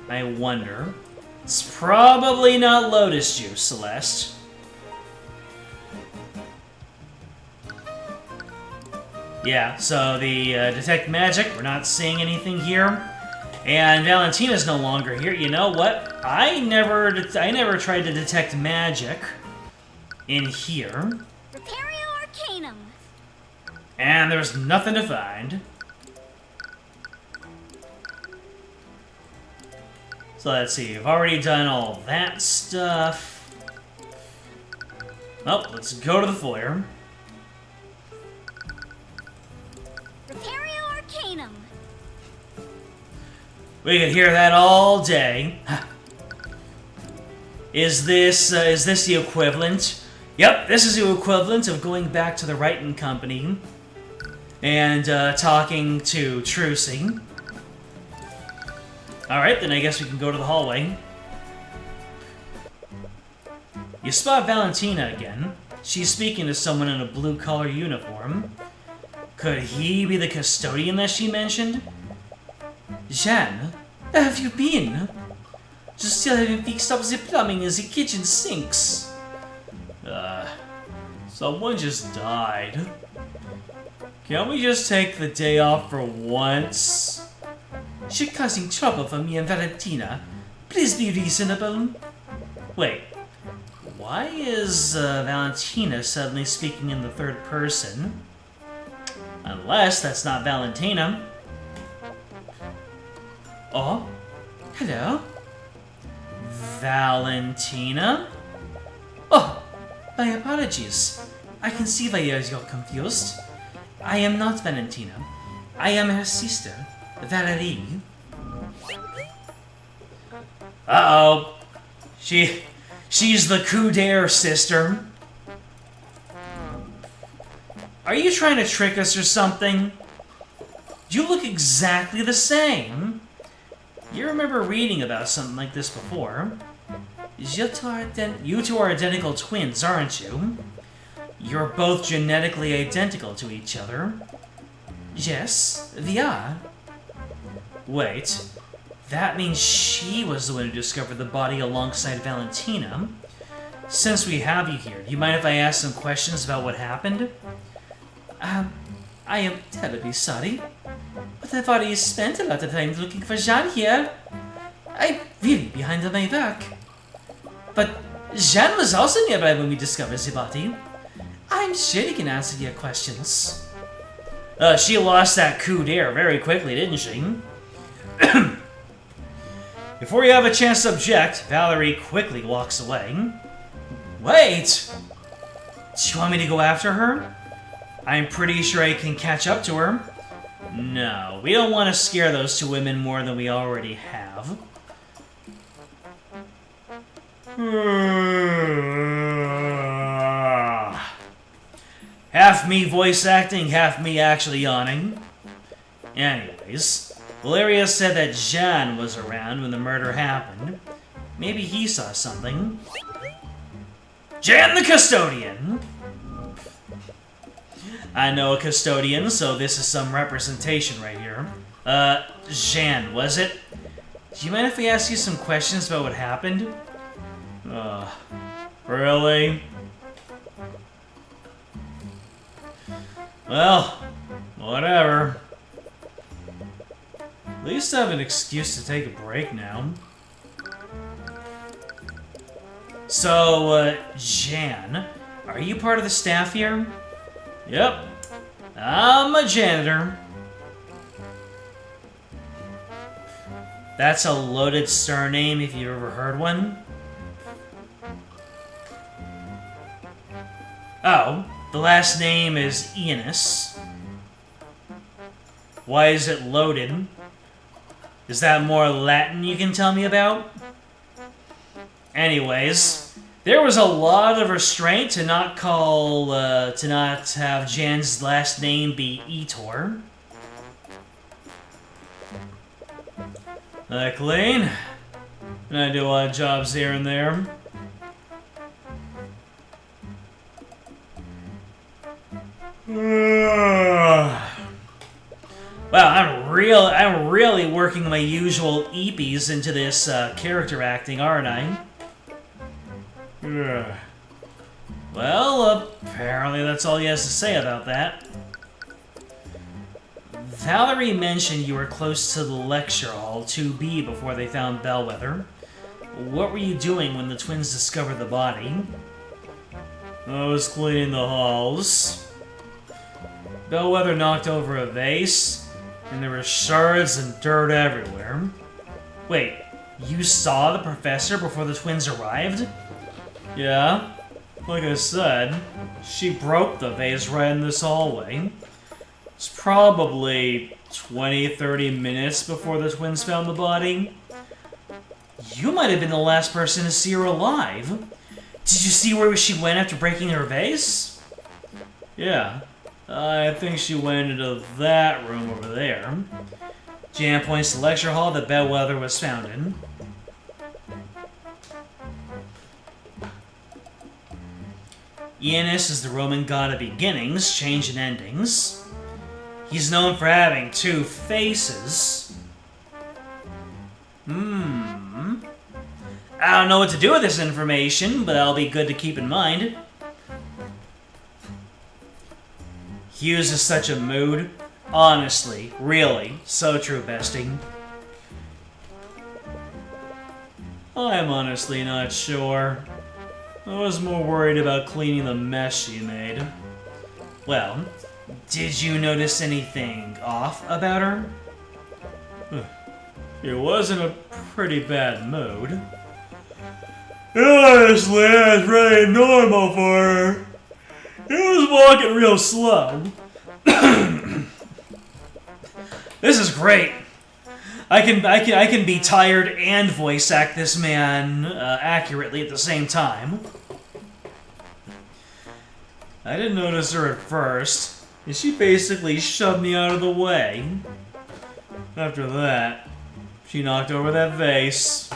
I wonder. It's probably not lotus juice, Celeste. Yeah, so the detect magic, we're not seeing anything here. And Valentina's no longer here. You know what? I never tried to detect magic in here. Repario Arcanum. And there's nothing to find. So let's see, we've already done all that stuff. Oh, let's go to the foyer. Repario Arcanum. We could hear that all day. Is this the equivalent? Yep, this is the equivalent of going back to the Wrighton Company and talking to Trucy. Alright, then I guess we can go to the hallway. You spot Valentina again. She's speaking to someone in a blue-collar uniform. Could he be the custodian that she mentioned? Jeanne, where have you been? Just still haven't fixed up the plumbing in the kitchen sinks. Someone just died. Can't we just take the day off for once? You're causing trouble for me and Valentina. Please be reasonable. Wait, why is Valentina suddenly speaking in the third person? Unless that's not Valentina. Oh, hello? Valentina? Oh, my apologies. I can see why you're confused. I am not Valentina. I am her sister, Valerie. Uh-oh. She's the Cuthbert sister. Are you trying to trick us or something? You look exactly the same. You remember reading about something like this before. You two are identical twins, aren't you? You're both genetically identical to each other. Yes, we are. Wait, that means she was the one who discovered the body alongside Valentina. Since we have you here, do you mind if I ask some questions about what happened? I am terribly sorry, but I've already spent a lot of time looking for Jeanne here. I'm really behind on my work. But Jeanne was also nearby when we discovered the body. I'm sure he can answer your questions. She lost that coup d'air very quickly, didn't she? Before you have a chance to object, Valerie quickly walks away. Wait! Do you want me to go after her? I'm pretty sure I can catch up to her. No, we don't want to scare those two women more than we already have. Half me voice acting, half me actually yawning. Anyways, Valeria said that Jeanne was around when the murder happened. Maybe he saw something. Jeanne the custodian! I know a custodian, so this is some representation right here. Jeanne, was it? Do you mind if we ask you some questions about what happened? Really? Well, whatever. At least I have an excuse to take a break now. So, Jan, are you part of the staff here? Yep. I'm a janitor. That's a loaded surname if you've ever heard one. Oh, the last name is Ianus. Why is it loaded? Is that more Latin you can tell me about? Anyways, there was a lot of restraint to not have Jan's last name be Etor. Clean. And I do odd jobs here and there. Wow, I'm really working my usual eepies into this character acting, aren't I? Well, apparently that's all he has to say about that. Valerie mentioned you were close to the lecture hall 2B before they found Bellwether. What were you doing when the twins discovered the body? I was cleaning the halls. Bellwether knocked over a vase, and there were shards and dirt everywhere. Wait, you saw the professor before the twins arrived? Yeah, like I said, she broke the vase right in this hallway. It's probably 20-30 minutes before the twins found the body. You might have been the last person to see her alive. Did you see where she went after breaking her vase? Yeah, I think she went into that room over there. Jan points to the lecture hall that Bellwether was found in. Aeneas is the Roman god of beginnings, change, and endings. He's known for having 2 faces. I don't know what to do with this information, but that'll be good to keep in mind. Hughes is such a mood. Honestly, really, so true, bestie. I'm honestly not sure. I was more worried about cleaning the mess she made. Well, did you notice anything off about her? She was in a pretty bad mood. Honestly, that's really normal for her. She was walking real slow. This is great. I can be tired and voice act this man accurately at the same time. I didn't notice her at first, and she basically shoved me out of the way. After that, she knocked over that vase.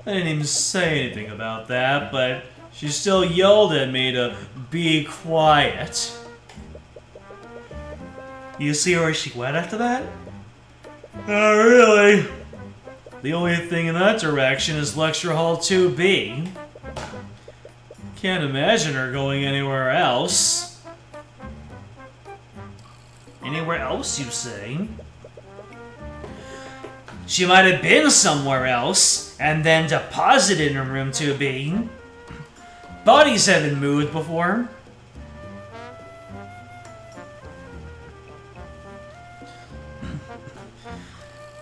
I didn't even say anything about that, but she still yelled at me to be quiet. You see where she went after that? Not really. The only thing in that direction is Lecture Hall 2B. Can't imagine her going anywhere else. Anywhere else, you say? She might have been somewhere else, and then deposited in room 2B. Bodies have been moved before.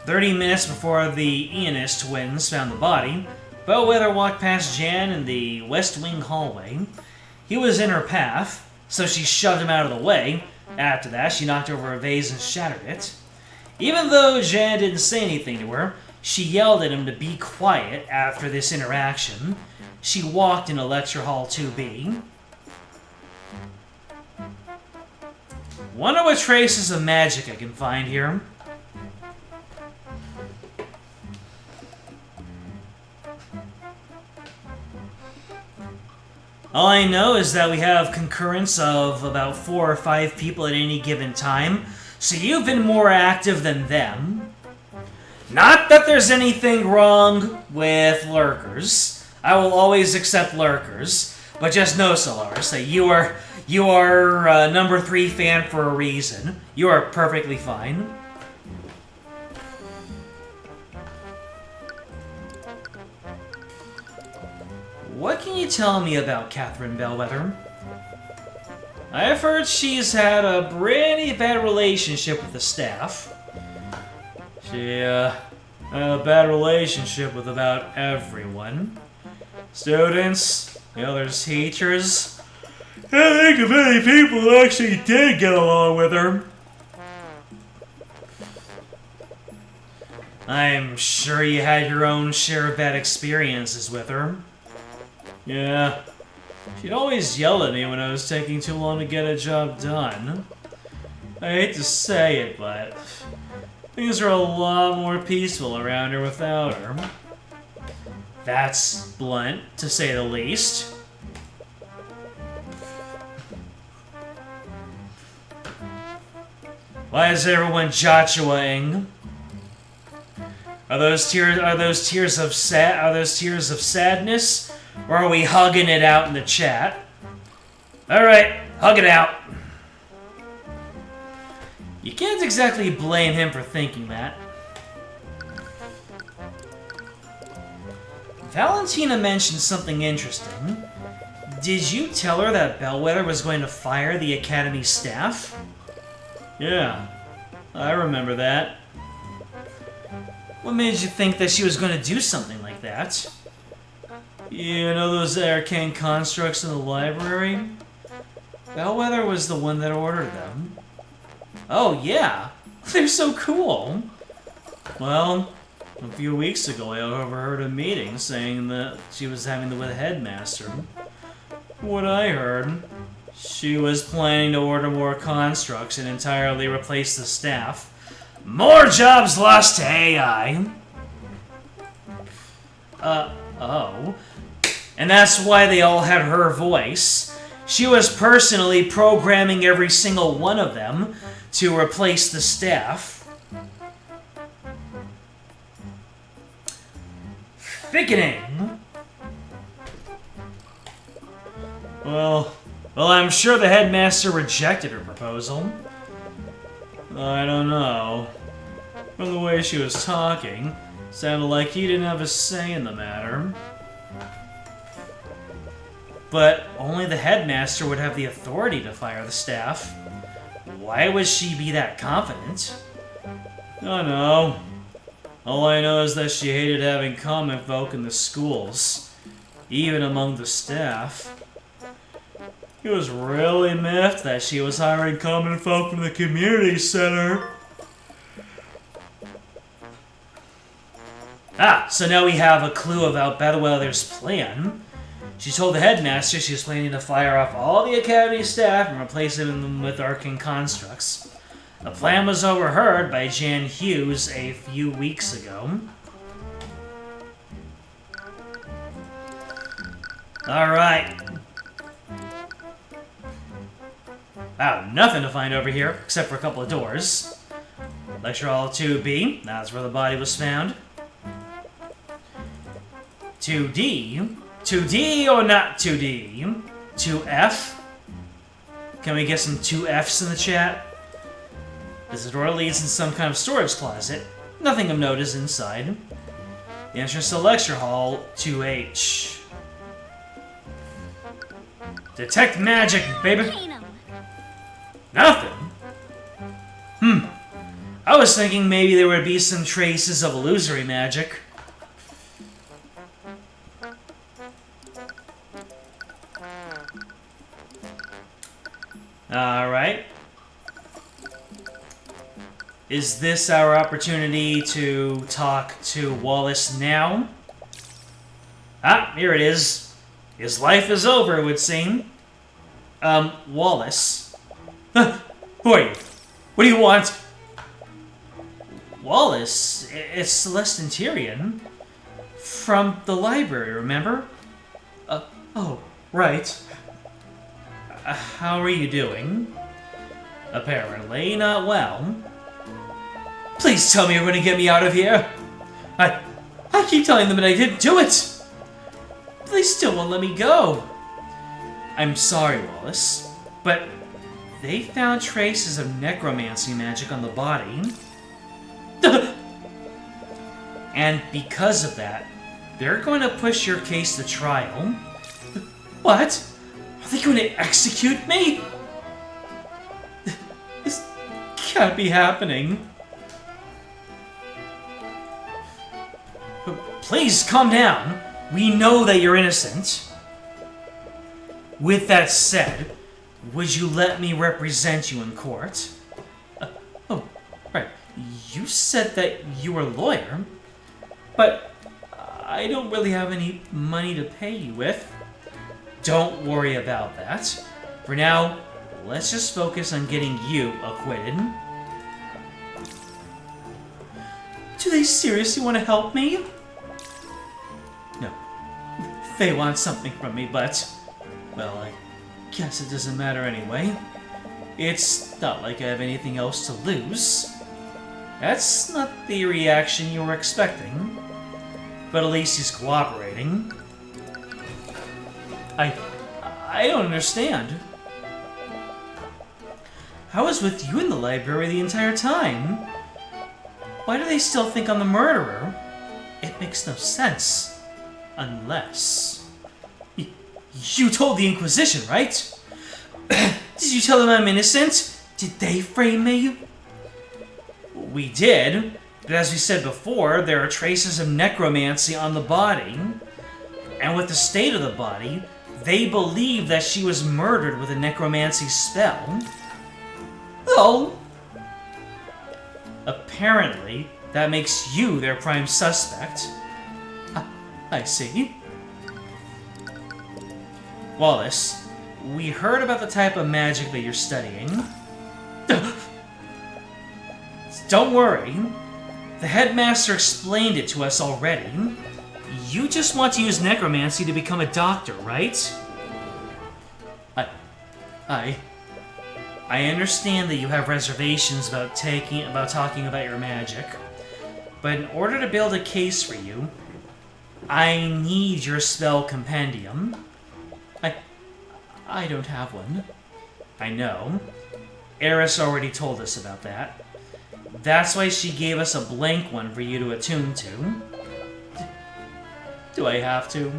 "30 minutes before the Aeneas twins found the body, Bellwether walked past Jan in the West Wing hallway. He was in her path, so she shoved him out of the way. After that, she knocked over a vase and shattered it. Even though Jan didn't say anything to her, she yelled at him to be quiet after this interaction. She walked into Lecture Hall 2B. Wonder what traces of magic I can find here. All I know is that we have concurrence of about 4 or 5 people at any given time, so you've been more active than them. Not that there's anything wrong with lurkers. I will always accept lurkers, but just know, Solaris, that you are number 3 fan for a reason. You are perfectly fine. What can you tell me about Catherine Bellwether? I've heard she's had a pretty bad relationship with the staff. She had a bad relationship with about everyone. Students, the other teachers. I think if any people actually did get along with her. I'm sure you had your own share of bad experiences with her. Yeah, she'd always yell at me when I was taking too long to get a job done. I hate to say it, but things are a lot more peaceful around her without her. That's blunt, to say the least. Why is everyone Joshuaing? Are those tears of sadness? Or are we hugging it out in the chat? Alright, hug it out. You can't exactly blame him for thinking that. Valentina mentioned something interesting. Did you tell her that Bellwether was going to fire the Academy staff? Yeah, I remember that. What made you think that she was going to do something like that? You know those arcane constructs in the library? Bellwether was the one that ordered them. Oh yeah, they're so cool. Well, a few weeks ago I overheard a meeting saying that she was having with the headmaster. What I heard, she was planning to order more constructs and entirely replace the staff. More jobs lost to AI. Oh. And that's why they all had her voice. She was personally programming every single one of them to replace the staff. Thickening. Well, I'm sure the headmaster rejected her proposal. I don't know. From the way she was talking, sounded like he didn't have a say in the matter. But only the headmaster would have the authority to fire the staff. Why would she be that confident? Oh no. All I know is that she hated having common folk in the schools, even among the staff. He was really miffed that she was hiring common folk from the community center. So now we have a clue about Bellwether's plan. She told the headmaster she was planning to fire off all the academy staff and replace them with arcane constructs. The plan was overheard by Jan Hughes a few weeks ago. Alright. Wow, nothing to find over here, except for a couple of doors. Lecture Hall 2B, that's where the body was found. 2D? 2D or not 2D? 2F? Can we get some 2Fs in the chat? This door leads in some kind of storage closet. Nothing of note is inside. The entrance to Lecture Hall 2H. Detect magic, baby! Arcanum. Nothing. I was thinking maybe there would be some traces of illusory magic. Alright. Is this our opportunity to talk to Wallace now? Here it is. His life is over, it would seem. Wallace. Who are you? What do you want? Wallace? It's Celeste and Tyrion. From the library, remember? Oh, right. How are you doing? Apparently not well. Please tell me you're going to get me out of here. I keep telling them that I didn't do it. But they still won't let me go. I'm sorry, Wallace, but they found traces of necromancy magic on the body. And because of that, they're going to push your case to trial. What? Are they going to execute me? This can't be happening. Please calm down. We know that you're innocent. With that said, would you let me represent you in court? Oh, right. You said that you were a lawyer, but I don't really have any money to pay you with. Don't worry about that. For now, let's just focus on getting you acquitted. Do they seriously want to help me? No. They want something from me, but... well, I guess it doesn't matter anyway. It's not like I have anything else to lose. That's not the reaction you were expecting. But at least he's cooperating. I don't understand. I was with you in the library the entire time. Why do they still think I'm the murderer? It makes no sense. Unless... You told the Inquisition, right? Did you tell them I'm innocent? Did they frame me? We did, but as we said before, there are traces of necromancy on the body. And with the state of the body, they believe that she was murdered with a necromancy spell. Oh! Apparently, that makes you their prime suspect. I see. Wallace, we heard about the type of magic that you're studying. Don't worry. The headmaster explained it to us already. You just want to use necromancy to become a doctor, right? I understand that you have reservations about talking about your magic, but in order to build a case for you, I need your spell compendium. I don't have one. I know. Eris already told us about that. That's why she gave us a blank one for you to attune to. Do I have to?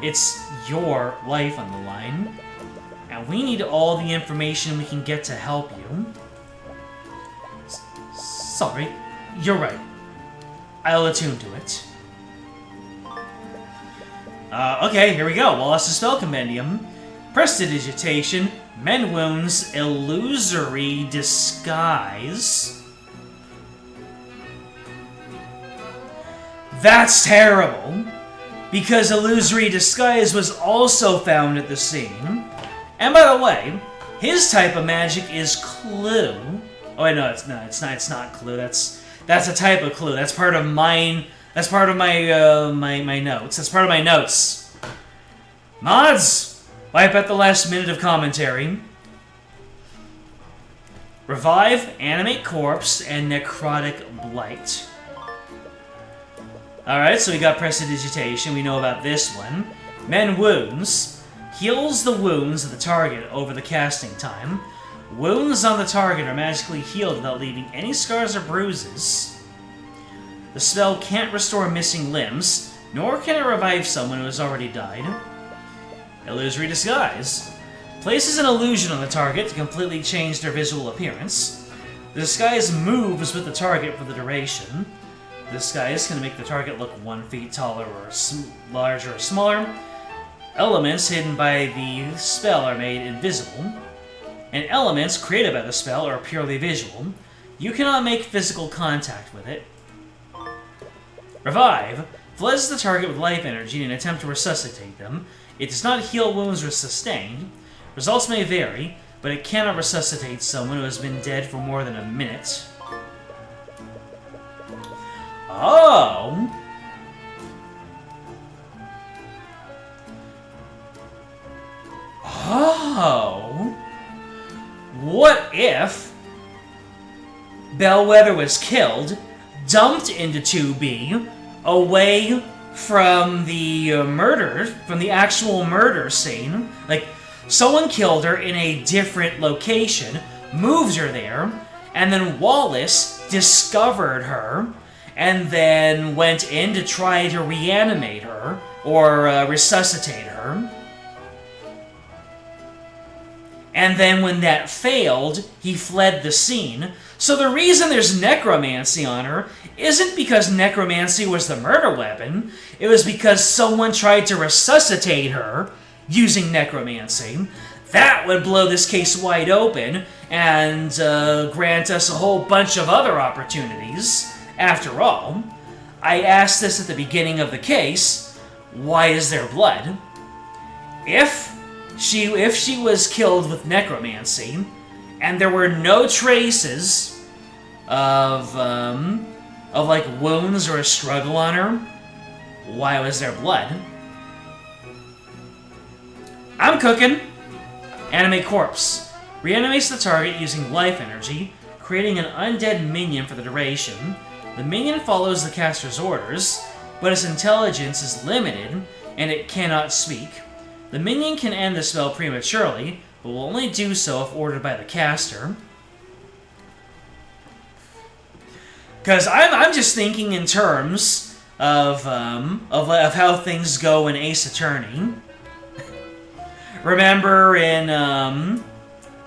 It's your life on the line, and we need all the information we can get to help you. Sorry, you're right. I'll attune to it. Okay, here we go. Wallace's spell compendium. Prestidigitation, Mend Wounds, Illusory Disguise. That's terrible, because Illusory Disguise was also found at the scene. And by the way, his type of magic is Clue. Oh wait, no, it's not Clue. That's a type of Clue. That's part of mine. That's part of my my notes. That's part of my notes. Mods, wipe at the last minute of commentary. Revive, Animate Corpse, and Necrotic Blight. Alright, so we got Prestidigitation. We know about this one. Mend Wounds. Heals the wounds of the target over the casting time. Wounds on the target are magically healed without leaving any scars or bruises. The spell can't restore missing limbs, nor can it revive someone who has already died. Illusory Disguise. Places an illusion on the target to completely change their visual appearance. The disguise moves with the target for the duration. The disguise can make the target look 1 feet taller or larger or smaller. Elements hidden by the spell are made invisible. And elements created by the spell are purely visual. You cannot make physical contact with it. Revive. Floods the target with life energy in an attempt to resuscitate them. It does not heal wounds or sustained. Results may vary, but it cannot resuscitate someone who has been dead for more than a minute. Oh! Oh! What if Bellwether was killed, dumped into 2B, away from the from the actual murder scene? Like, someone killed her in a different location, moved her there, and then Wallace discovered her, and then went in to try to reanimate her, or resuscitate her. And then when that failed, he fled the scene. So the reason there's necromancy on her isn't because necromancy was the murder weapon. It was because someone tried to resuscitate her using necromancy. That would blow this case wide open and grant us a whole bunch of other opportunities. After all, I asked this at the beginning of the case, why is there blood? If she was killed with necromancy, and there were no traces of like wounds or a struggle on her, why was there blood? I'm cooking. Animate Corpse. Reanimates the target using life energy, creating an undead minion for the duration. The minion follows the caster's orders, but its intelligence is limited, and it cannot speak. The minion can end the spell prematurely, but will only do so if ordered by the caster. Because I'm just thinking in terms of how things go in Ace Attorney. Remember in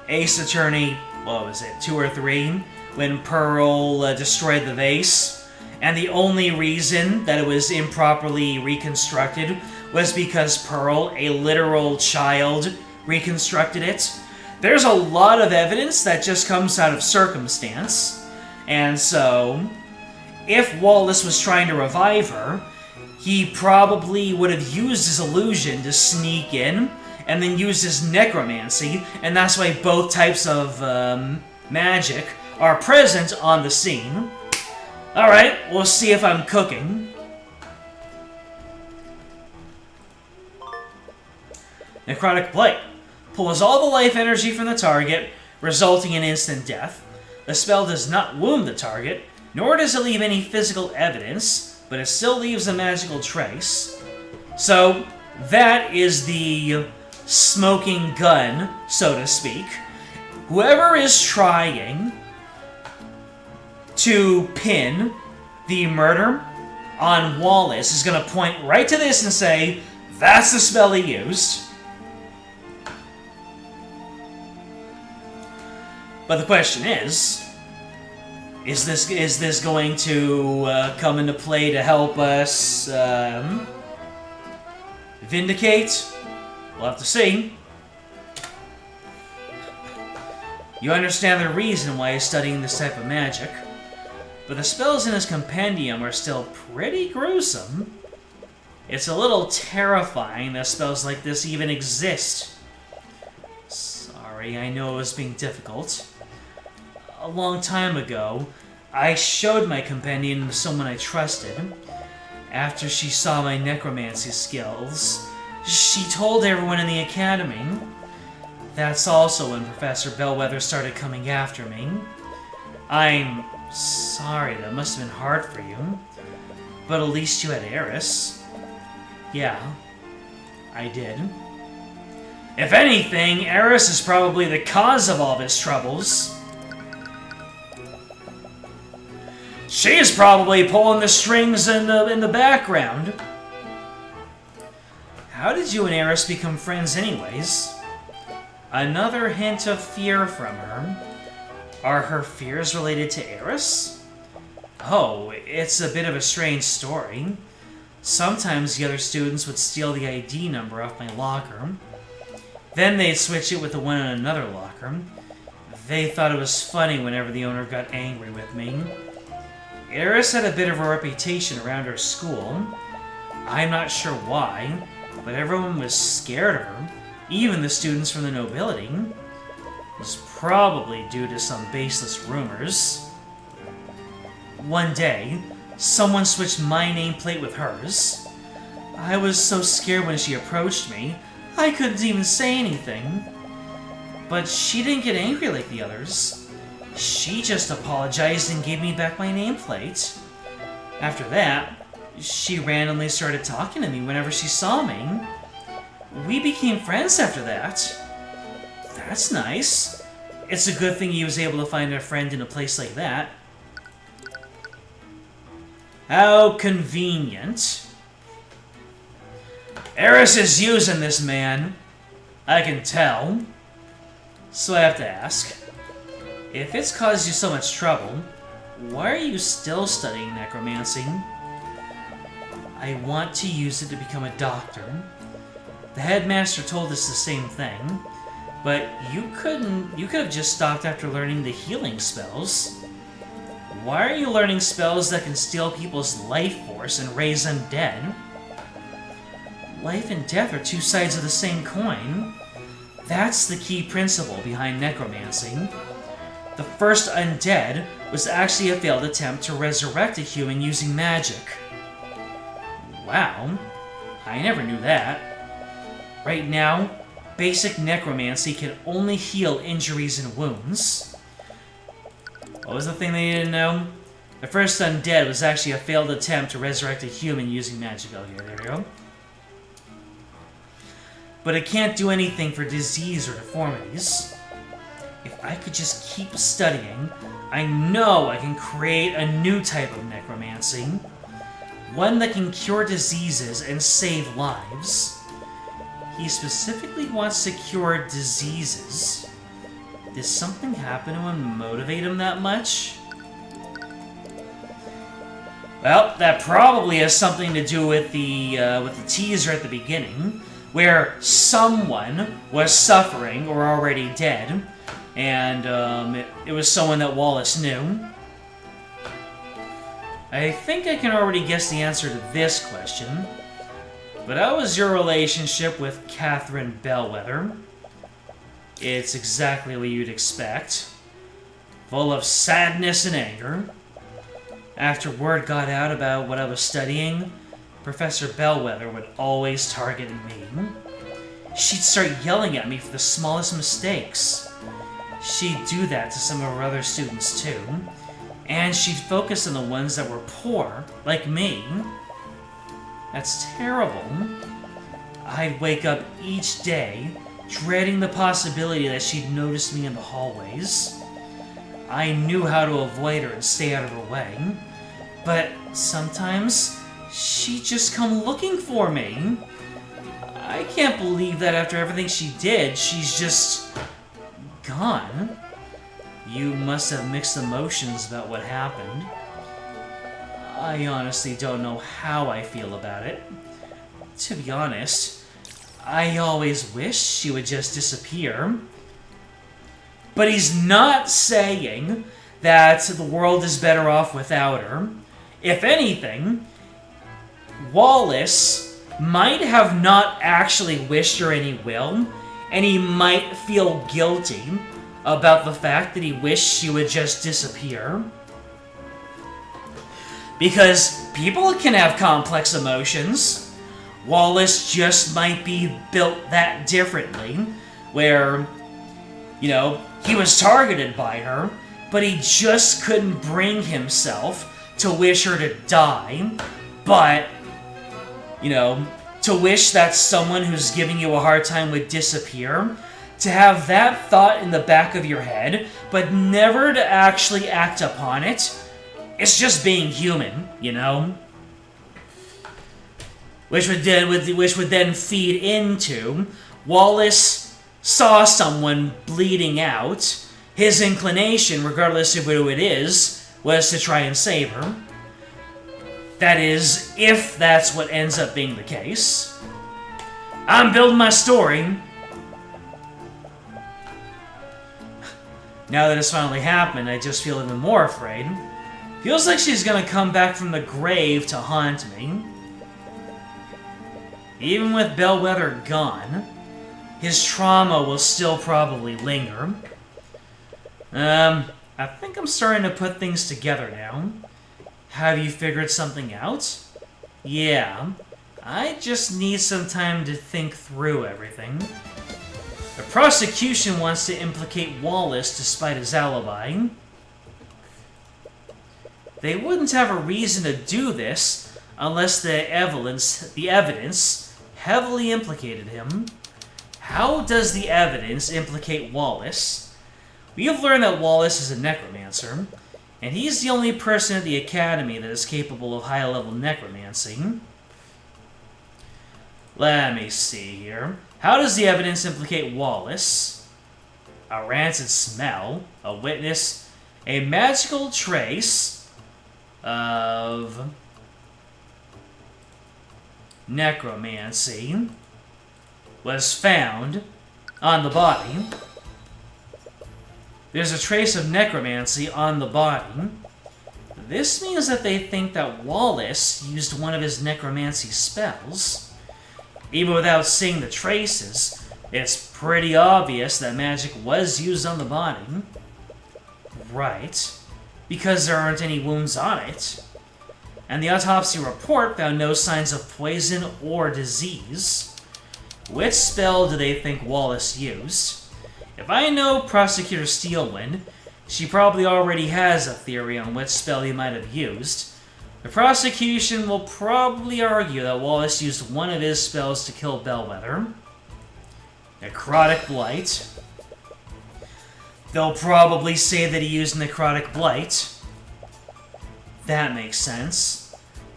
Ace Attorney, what was it, 2 or 3, when Pearl destroyed the vase, and the only reason that it was improperly reconstructed was because Pearl, a literal child, reconstructed it. There's a lot of evidence that just comes out of circumstance, and so if Wallace was trying to revive her, he probably would have used his illusion to sneak in, and then used his necromancy, and that's why both types of magic are present on the scene. Alright, we'll see if I'm cooking. Necrotic Blight. Pulls all the life energy from the target, resulting in instant death. The spell does not wound the target, nor does it leave any physical evidence, but it still leaves a magical trace. So, that is the smoking gun, so to speak. Whoever is trying to pin the murder on Wallace is going to point right to this and say, that's the spell he used. But the question is this going to come into play to help us vindicate? We'll have to see. You understand the reason why he's studying this type of magic, but the spells in his compendium are still pretty gruesome. It's a little terrifying that spells like this even exist. Sorry, I know it was being difficult. A long time ago, I showed my compendium to someone I trusted. After she saw my necromancy skills, she told everyone in the academy. That's also when Professor Bellwether started coming after me. I'm sorry, that must have been hard for you. But at least you had Eris. Yeah, I did. If anything, Eris is probably the cause of all his troubles. She's probably pulling the strings in the background. How did you and Eris become friends anyways? Another hint of fear from her. Are her fears related to Eris? Oh, it's a bit of a strange story. Sometimes the other students would steal the ID number off my locker. Then they'd switch it with the one in another locker. They thought it was funny whenever the owner got angry with me. Eris had a bit of a reputation around her school. I'm not sure why, but everyone was scared of her, even the students from the nobility. It was probably due to some baseless rumors. One day, someone switched my nameplate with hers. I was so scared when she approached me, I couldn't even say anything. But she didn't get angry like the others. She just apologized and gave me back my nameplate. After that, she randomly started talking to me whenever she saw me. We became friends after that. That's nice. It's a good thing he was able to find a friend in a place like that. How convenient. Eris is using this man. I can tell. So I have to ask, if it's caused you so much trouble, why are you still studying necromancy? I want to use it to become a doctor. The headmaster told us the same thing, but you could have just stopped after learning the healing spells. Why are you learning spells that can steal people's life force and raise them dead? Life and death are two sides of the same coin. That's the key principle behind necromancy. The first undead was actually a failed attempt to resurrect a human using magic. Wow, I never knew that. Right now, basic necromancy can only heal injuries and wounds. What was the thing they didn't know? The first undead was actually a failed attempt to resurrect a human using magic. Oh, here, there we go. but it can't do anything for disease or deformities. If I could just keep studying, I know I can create a new type of necromancy. One that can cure diseases and save lives. He specifically wants to cure diseases. Did something happen to him motivate him that much? Well, that probably has something to do with the teaser at the beginning, where someone was suffering or already dead, and it was someone that Wallace knew. I think I can already guess the answer to this question, but how was your relationship with Catherine Bellwether? It's exactly what you'd expect. Full of sadness and anger. After word got out about what I was studying, Professor Bellwether would always target me. She'd start yelling at me for the smallest mistakes. She'd do that to some of her other students too, and she'd focus on the ones that were poor, like me. That's terrible. I'd wake up each day dreading the possibility that she'd notice me in the hallways. I knew how to avoid her and stay out of her way, but sometimes she'd just come looking for me. I can't believe that after everything she did, she's just gone. You must have mixed emotions about what happened. I honestly don't know how I feel about it. To be honest, I always wish she would just disappear. But he's not saying that the world is better off without her. If anything, Wallace might have not actually wished her any ill, and he might feel guilty about the fact that he wished she would just disappear. Because people can have complex emotions. Wallace just might be built that differently, where, you know, he was targeted by her, but he just couldn't bring himself to wish her to die, but, you know, to wish that someone who's giving you a hard time would disappear, to have that thought in the back of your head, but never to actually act upon it, it's just being human, you know? Which would then feed into Wallace saw someone bleeding out. His inclination, regardless of who it is, was to try and save her. That is, if that's what ends up being the case. I'm building my story. Now that it's finally happened, I just feel even more afraid. Feels like she's gonna come back from the grave to haunt me. Even with Bellwether gone, his trauma will still probably linger. I think I'm starting to put things together now. Have you figured something out? Yeah. I just need some time to think through everything. The prosecution wants to implicate Wallace despite his alibi. They wouldn't have a reason to do this unless the evidence heavily implicated him. How does the evidence implicate Wallace? We have learned that Wallace is a necromancer, and he's the only person at the Academy that is capable of high-level necromancy. Let me see here. How does the evidence implicate Wallace? A rancid smell, a witness, a magical trace of necromancy was found on the body. There's a trace of necromancy on the body. This means that they think that Wallace used one of his necromancy spells. Even without seeing the traces, it's pretty obvious that magic was used on the body. Right, because there aren't any wounds on it. And the autopsy report found no signs of poison or disease. Which spell do they think Wallace used? If I know Prosecutor Steelwind, she probably already has a theory on which spell he might have used. The prosecution will probably argue that Wallace used one of his spells to kill Bellwether. Necrotic Blight. They'll probably say that he used Necrotic Blight. That makes sense.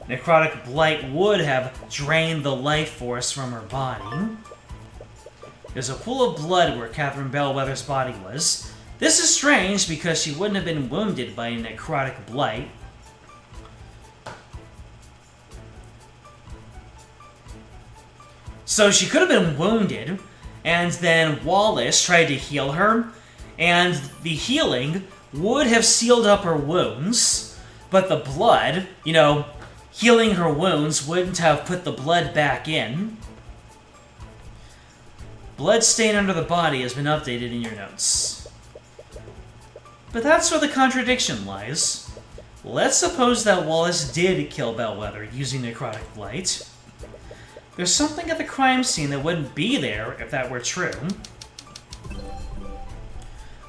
Necrotic Blight would have drained the life force from her body. There's a pool of blood where Catherine Bellwether's body was. This is strange because she wouldn't have been wounded by a Necrotic Blight. So she could have been wounded, and then Wallace tried to heal her, and the healing would have sealed up her wounds, but the blood, you know, healing her wounds wouldn't have put the blood back in. Blood stain under the body has been updated in your notes. But that's where the contradiction lies. Let's suppose that Wallace did kill Bellwether using Necrotic Blight. There's something at the crime scene that wouldn't be there if that were true.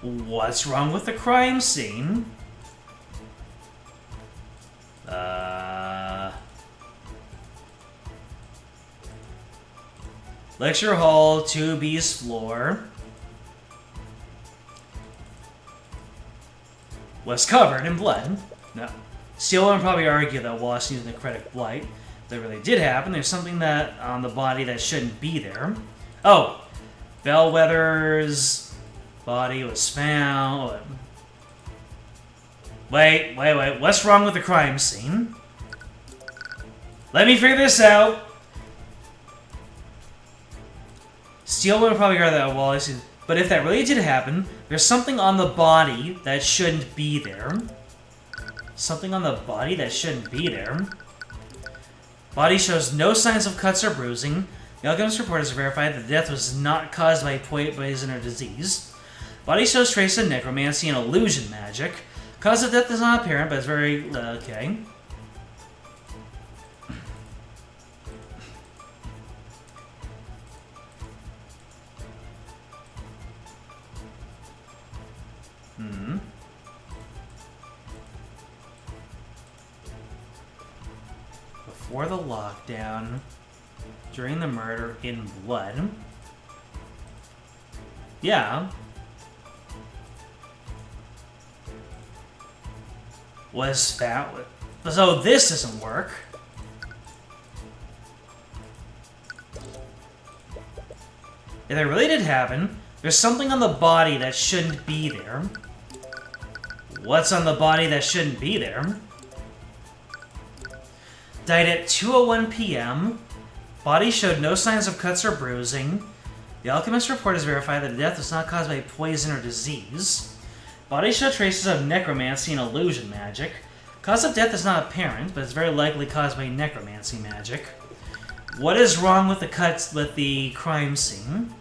What's wrong with the crime scene? Lecture hall, 2B's floor. Was covered in blood. No. Still would probably argue that Wallace used Necrotic Blight. That really did happen. There's something that on the body that shouldn't be there. Oh! Bellwether's body was found. Wait. What's wrong with the crime scene? Let me figure this out. Steele would probably argue that Wallace. But if that really did happen, there's something on the body that shouldn't be there. Something on the body that shouldn't be there. Body shows no signs of cuts or bruising. The alchemist report has verified that the death was not caused by poison or disease. Body shows traces of necromancy and illusion magic. Cause of death is not apparent, but it's very... okay. Before the lockdown, during the murder, in blood. Yeah. Was found. So this doesn't work. If it really did happen, there's something on the body that shouldn't be there. What's on the body that shouldn't be there? Died at 2:01 p.m. Body showed no signs of cuts or bruising. The alchemist report has verified that the death was not caused by poison or disease. Body showed traces of necromancy and illusion magic. Cause of death is not apparent, but it's very likely caused by necromancy magic. What is wrong with the cuts with the crime scene?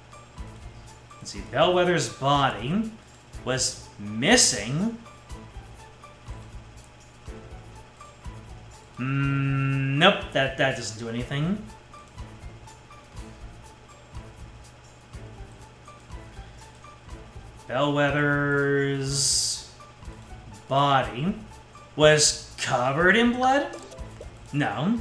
Let's see. Bellwether's body was missing. Nope, that doesn't do anything. Bellwether's body was covered in blood? No.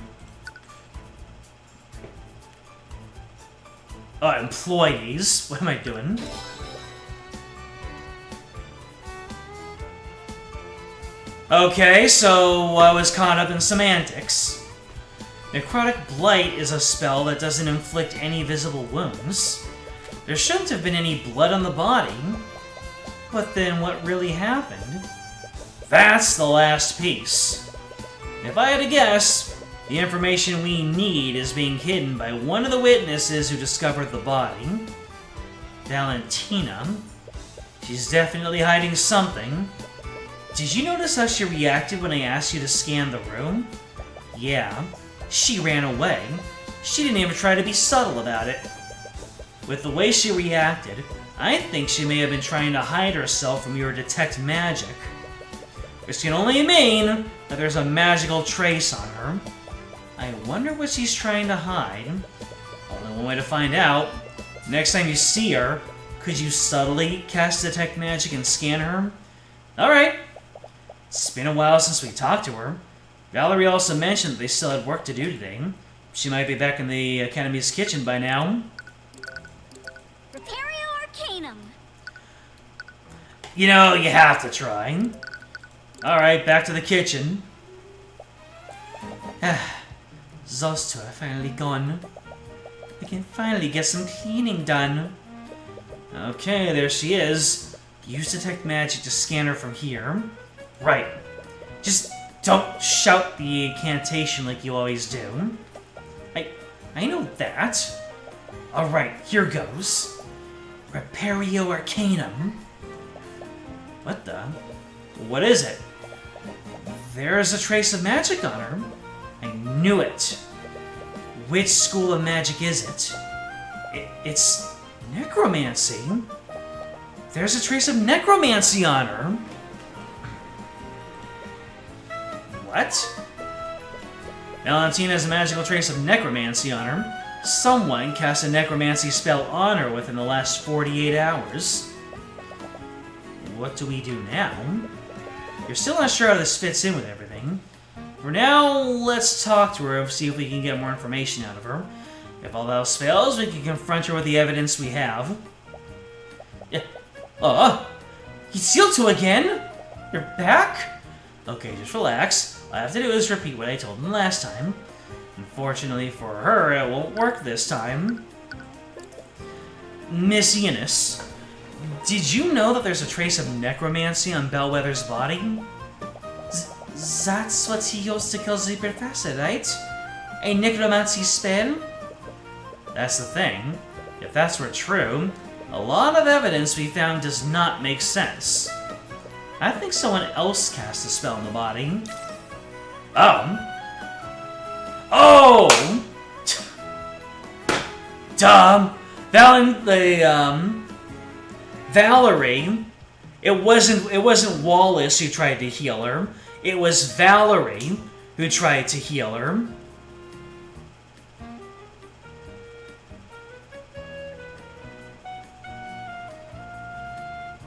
Oh, employees. What am I doing? Okay, so I was caught up in semantics. Necrotic Blight is a spell that doesn't inflict any visible wounds. There shouldn't have been any blood on the body. But then what really happened? That's the last piece. If I had to guess, the information we need is being hidden by one of the witnesses who discovered the body. Valentina. She's definitely hiding something. Did you notice how she reacted when I asked you to scan the room? Yeah, she ran away. She didn't even try to be subtle about it. With the way she reacted, I think she may have been trying to hide herself from your detect magic. Which can only mean that there's a magical trace on her. I wonder what she's trying to hide. Only one way to find out. Next time you see her, could you subtly cast detect magic and scan her? Alright. It's been a while since we talked to her. Valerie also mentioned that they still had work to do today. She might be back in the Academy's kitchen by now. Repair You know, you have to try. Alright, back to the kitchen. Zoster finally gone. I can finally get some cleaning done. Okay, there she is. Use detect magic to scan her from here. Right. Just don't shout the incantation like you always do. I know that. Alright, here goes. Repario Arcanum. What the? What is it? There's a trace of magic on her. I knew it. Which school of magic is it? It's necromancy. There's a trace of necromancy on her. What? Valentina has a magical trace of necromancy on her. Someone cast a necromancy spell on her within the last 48 hours. What do we do now? You're still not sure how this fits in with everything. For now, let's talk to her and see if we can get more information out of her. If all else fails, we can confront her with the evidence we have. You sealed to again? You're back? Okay, just relax. All I have to do is repeat what I told him last time. Unfortunately for her, it won't work this time. Miss Eunice, did you know that there's a trace of necromancy on Bellwether's body? That's what he used to kill the professor, right? A necromancy spell? That's the thing. If that's were true, a lot of evidence we found does not make sense. I think someone else cast a spell on the body. Oh! Dumb! Valerie. It wasn't Wallace who tried to heal her. It was Valerie who tried to heal her.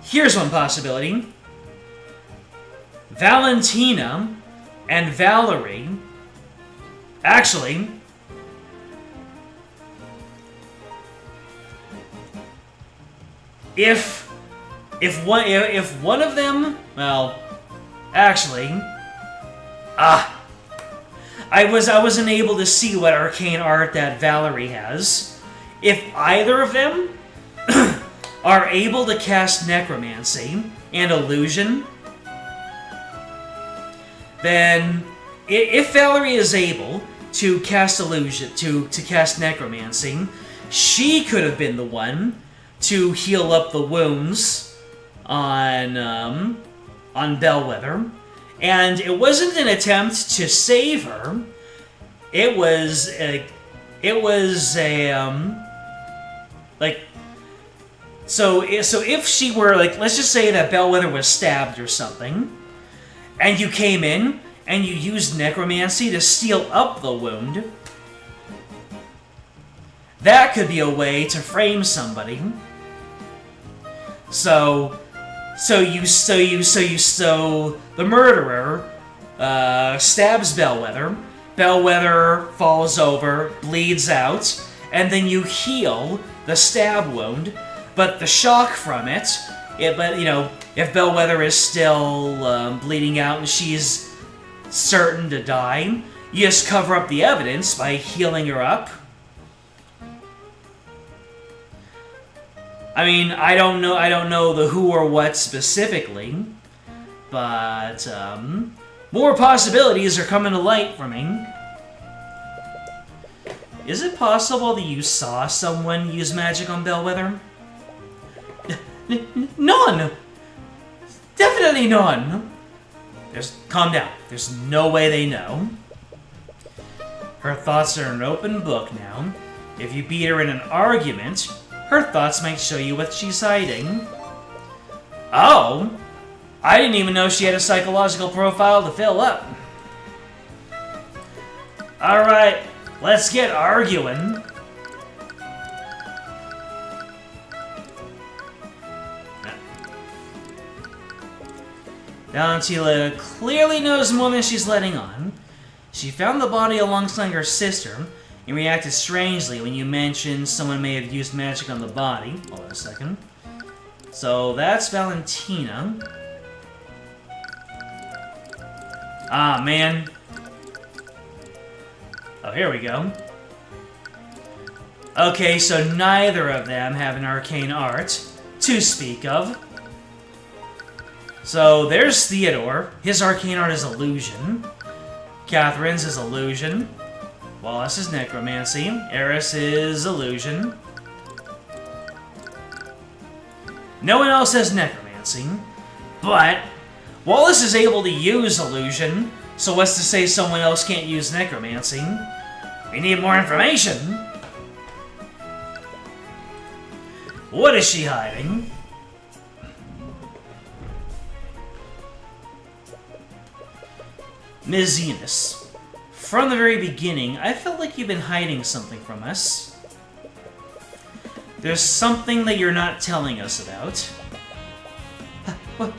Here's one possibility. Valentina and Valerie. Actually, if one of them, well, actually, I wasn't able to see what arcane art that Valerie has. If either of them are able to cast necromancy and illusion, then if Valerie is able to cast illusion, to cast necromancy, she could have been the one to heal up the wounds on Bellwether, and it wasn't an attempt to save her. It was a like. So if she were, like, let's just say that Bellwether was stabbed or something, and you came in and you used necromancy to seal up the wound, that could be a way to frame somebody. So the murderer stabs Bellwether. Bellwether falls over, bleeds out, and then you heal the stab wound. But the shock from it, if Bellwether is still bleeding out and she's certain to die, you just cover up the evidence by healing her up. I mean, I don't know the who or what specifically, but more possibilities are coming to light for me. Is it possible that you saw someone use magic on Bellwether? None! Definitely none! Calm down. There's no way they know. Her thoughts are an open book now. If you beat her in an argument, her thoughts might show you what she's hiding. Oh! I didn't even know she had a psychological profile to fill up. Alright, let's get arguing. Valentina clearly knows the woman she's letting on. She found the body alongside her sister and reacted strangely when you mentioned someone may have used magic on the body. Hold on a second. So that's Valentina. Ah, man. Oh, here we go. Okay, so neither of them have an arcane art to speak of. So there's Theodore. His arcane art is illusion. Catherine's is illusion. Wallace is necromancy. Eris is illusion. No one else has necromancy, but Wallace is able to use illusion, so what's to say someone else can't use necromancy? We need more information. What is she hiding? Ms. Zenas, from the very beginning, I felt like you've been hiding something from us. There's something that you're not telling us about. What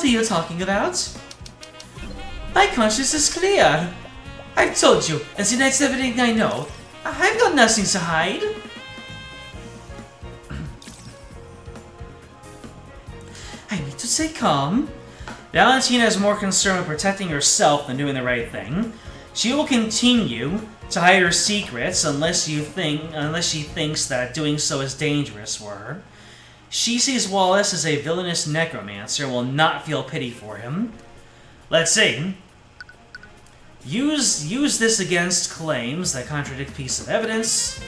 are you talking about? My conscience is clear. I've told you, and that's everything I know. I've got nothing to hide. I need to stay calm. Valentina is more concerned with protecting herself than doing the right thing. She will continue to hide her secrets unless she thinks that doing so is dangerous for her. She sees Wallace as a villainous necromancer and will not feel pity for him. Let's see. Use this against claims that contradict piece of evidence.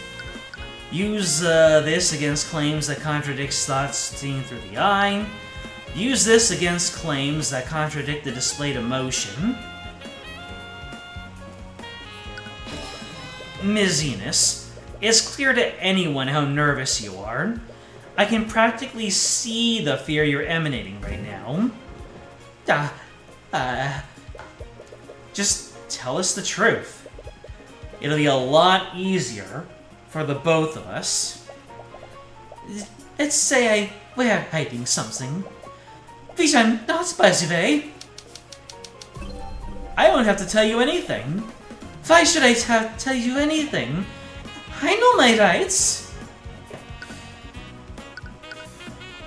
Use this against claims that contradicts thoughts seen through the eye. Use this against claims that contradict the displayed emotion. Ms. Zenas, it's clear to anyone how nervous you are. I can practically see the fear you're emanating right now. Just tell us the truth. It'll be a lot easier for the both of us. Let's say we're hiding something. Which I'm not specific. I don't have to tell you anything. Why should I tell you anything? I know my rights.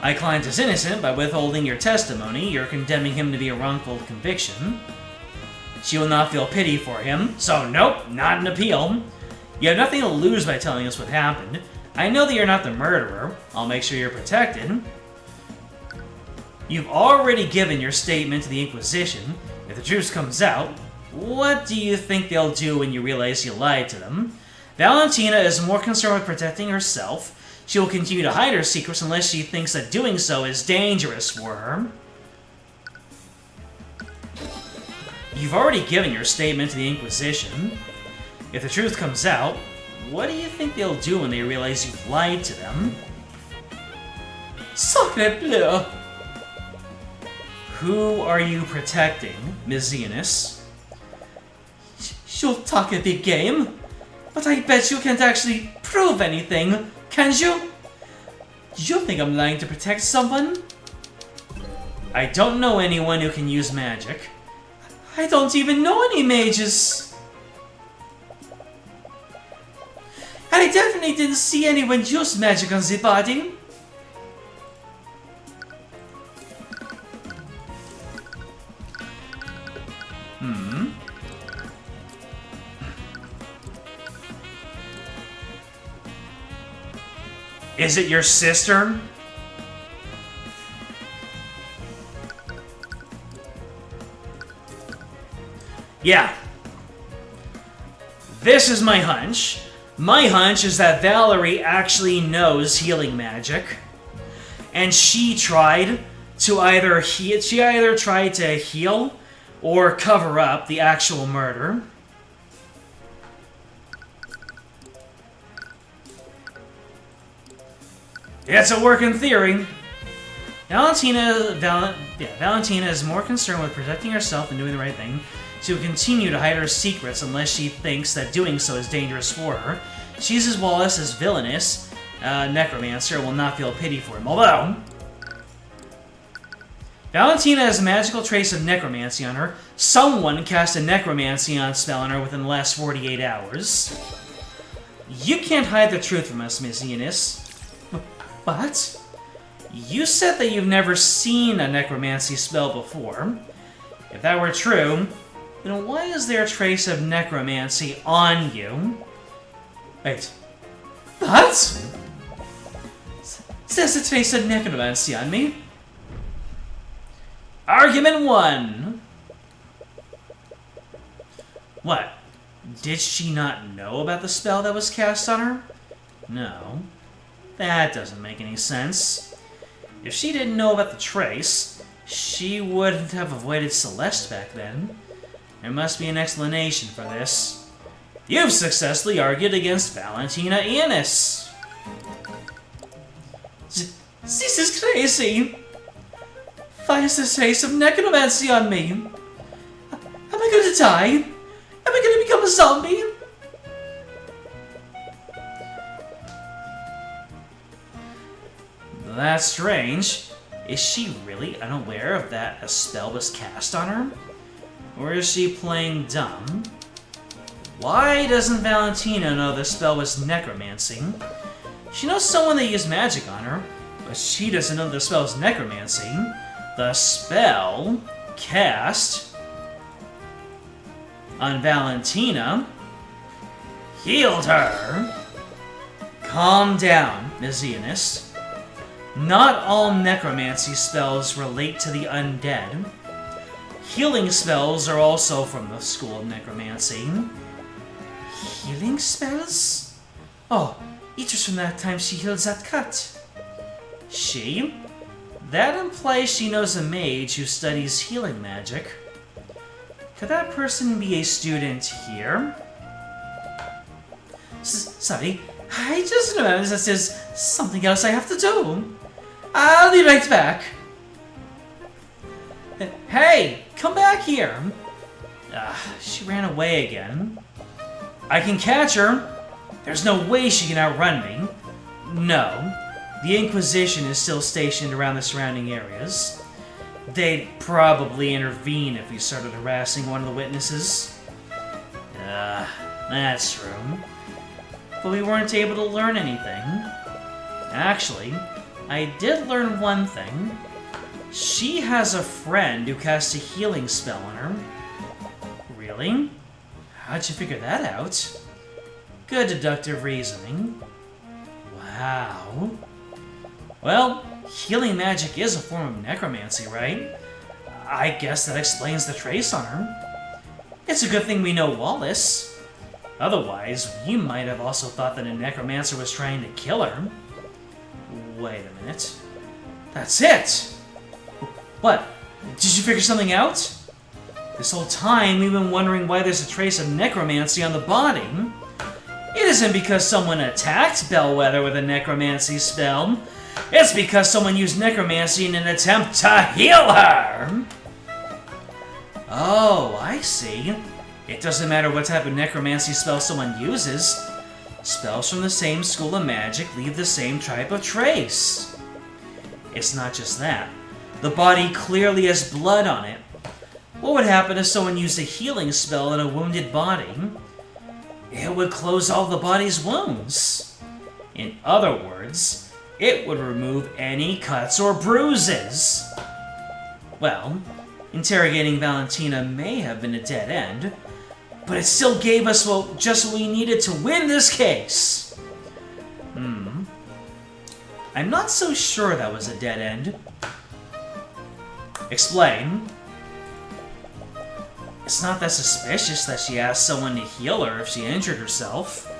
My client is innocent. By withholding your testimony, you're condemning him to be a wrongful conviction. She will not feel pity for him, so nope, not an appeal. You have nothing to lose by telling us what happened. I know that you're not the murderer. I'll make sure you're protected. You've already given your statement to the Inquisition. If the truth comes out, what do you think they'll do when you realize you lied to them? Valentina is more concerned with protecting herself. She will continue to hide her secrets unless she thinks that doing so is dangerous for her. You've already given your statement to the Inquisition. If the truth comes out, what do you think they'll do when they realize you've lied to them? Sacre bleu! Who are you protecting, Ms. Zenas? You'll talk a big game, but I bet you can't actually prove anything, can you? You think I'm lying to protect someone? I don't know anyone who can use magic. I don't even know any mages. And I definitely didn't see anyone use magic on the body. Is it your sister? Yeah. This is my hunch. My hunch is that Valerie actually knows healing magic. And she tried to either heal or cover up the actual murder. It's a working theory. Valentina is more concerned with protecting herself than doing the right thing. She will continue to hide her secrets unless she thinks that doing so is dangerous for her. She sees Wallace as villainous, necromancer, and will not feel pity for him. Although, Valentina has a magical trace of necromancy on her. Someone cast a necromancy spell on her within the last 48 hours. You can't hide the truth from us, Miss Eunice. What? You said that you've never seen a necromancy spell before. If that were true, then why is there a trace of necromancy on you? Wait. What? There's a trace of necromancy on me. Argument 1. What? Did she not know about the spell that was cast on her? No. That doesn't make any sense. If she didn't know about the trace, she wouldn't have avoided Celeste back then. There must be an explanation for this. You've successfully argued against Valentina Enos. This is crazy. Why is this trace of necromancy on me? Am I going to die? Am I going to become a zombie? That's strange. Is she really unaware of that a spell was cast on her? Or is she playing dumb? Why doesn't Valentina know the spell was necromancy? She knows someone that used magic on her, but she doesn't know the spell is necromancy. The spell cast on Valentina healed her. Calm down, Ms. Enos. Not all necromancy spells relate to the undead. Healing spells are also from the school of necromancy. Healing spells? Oh, it was from that time she healed that cut. She? That implies she knows a mage who studies healing magic. Could that person be a student here? Sorry, I just remembered that there's something else I have to do. I'll be right back. Hey, come back here. She ran away again. I can catch her. There's no way she can outrun me. No, the Inquisition is still stationed around the surrounding areas. They'd probably intervene if we started harassing one of the witnesses. That's true. But we weren't able to learn anything. Actually, I did learn one thing. She has a friend who cast a healing spell on her. Really? How'd you figure that out? Good deductive reasoning. Wow. Well, healing magic is a form of necromancy, right? I guess that explains the trace on her. It's a good thing we know Wallace. Otherwise, we might have also thought that a necromancer was trying to kill her. Wait a minute. That's it! What? Did you figure something out? This whole time, we've been wondering why there's a trace of necromancy on the body. It isn't because someone attacked Bellwether with a necromancy spell. It's because someone used necromancy in an attempt to heal her! Oh, I see. It doesn't matter what type of necromancy spell someone uses. Spells from the same school of magic leave the same type of trace. It's not just that. The body clearly has blood on it. What would happen if someone used a healing spell on a wounded body? It would close all the body's wounds. In other words, it would remove any cuts or bruises. Well, interrogating Valentina may have been a dead end, but it still gave us just what we needed to win this case. I'm not so sure that was a dead end. Explain. It's not that suspicious that she asked someone to heal her if she injured herself.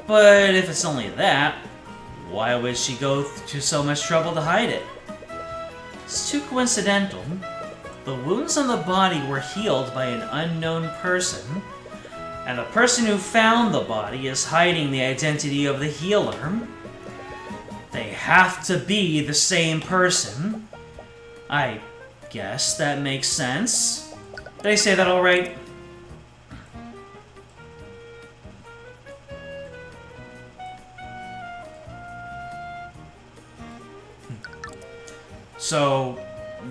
But if it's only that, why would she go to so much trouble to hide it? It's too coincidental. The wounds on the body were healed by an unknown person, and the person who found the body is hiding the identity of the healer. They have to be the same person. I guess that makes sense. Did I say that all right? So,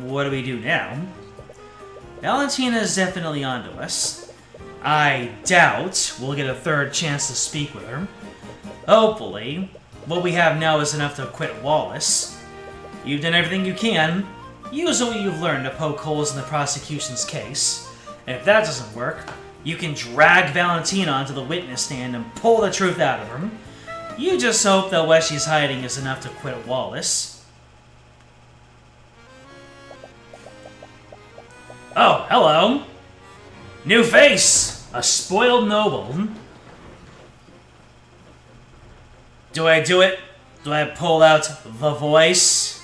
what do we do now? Valentina is definitely onto us. I doubt we'll get a third chance to speak with her. Hopefully, what we have now is enough to acquit Wallace. You've done everything you can. Use what you've learned to poke holes in the prosecution's case. And if that doesn't work, you can drag Valentina onto the witness stand and pull the truth out of her. You just hope that what she's hiding is enough to acquit Wallace. Oh, hello. New face. A spoiled noble. Do I do it? Do I pull out the voice?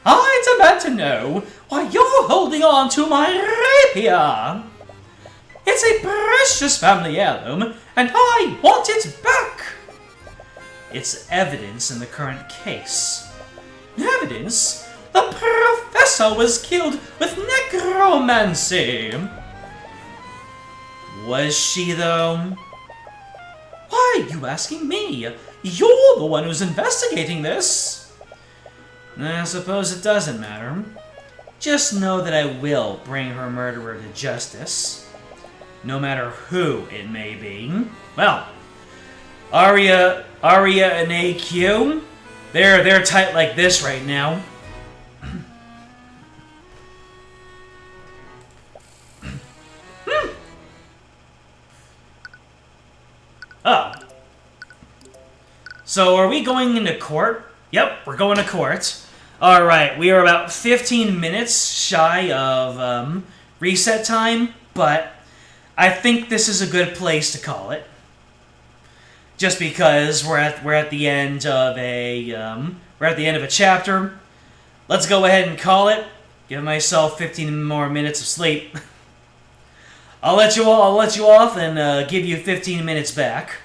I demand to know why you're holding on to my rapier. It's a precious family heirloom, and I want it back. It's evidence in the current case. Evidence? The professor was killed with necromancy. Was she, though? Why are you asking me? You're the one who's investigating this. I suppose it doesn't matter. Just know that I will bring her murderer to justice. No matter who it may be. Well, Arya and AQ, they're tight like this right now. Oh. So are we going into court? Yep, we're going to court. Alright, we are about 15 minutes shy of reset time, but I think this is a good place to call it. Just because we're at the end of a chapter. Let's go ahead and call it. Give myself 15 more minutes of sleep. I'll let you off and give you 15 minutes back.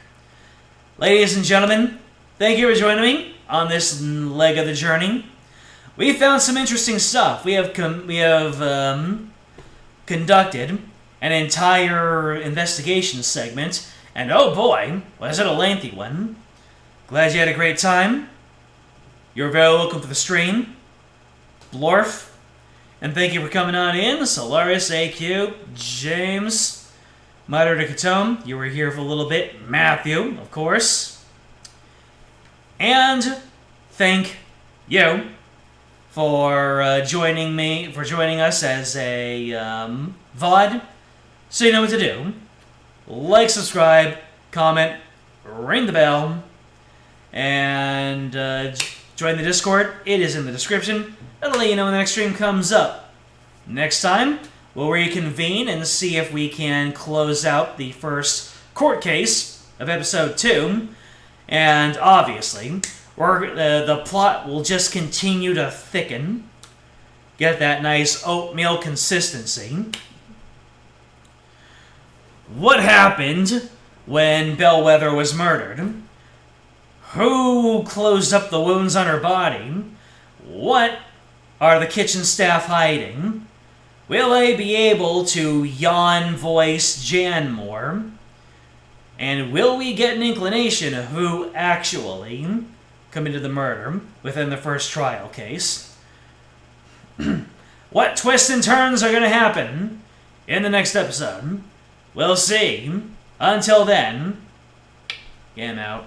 Ladies and gentlemen, thank you for joining me on this leg of the journey. We found some interesting stuff. We have conducted an entire investigation segment, and oh boy, was it a lengthy one. Glad you had a great time. You're very welcome to the stream, Blorf. And thank you for coming on in, Solaris, AQ, James, Miter de Catome, you were here for a little bit, Matthew, of course. And thank you for joining us as a VOD. So you know what to do. Like, subscribe, comment, ring the bell, and join the Discord. It is in the description. That'll let you know when the next stream comes up. Next time, we'll reconvene and see if we can close out the first court case of episode 2. And obviously, the plot will just continue to thicken. Get that nice oatmeal consistency. What happened when Bellwether was murdered? Who closed up the wounds on her body? What are the kitchen staff hiding? Will I be able to yawn voice Jan more? And will we get an inclination of who actually committed the murder within the first trial case? What twists and turns are going to happen in the next episode? We'll see. Until then, game out.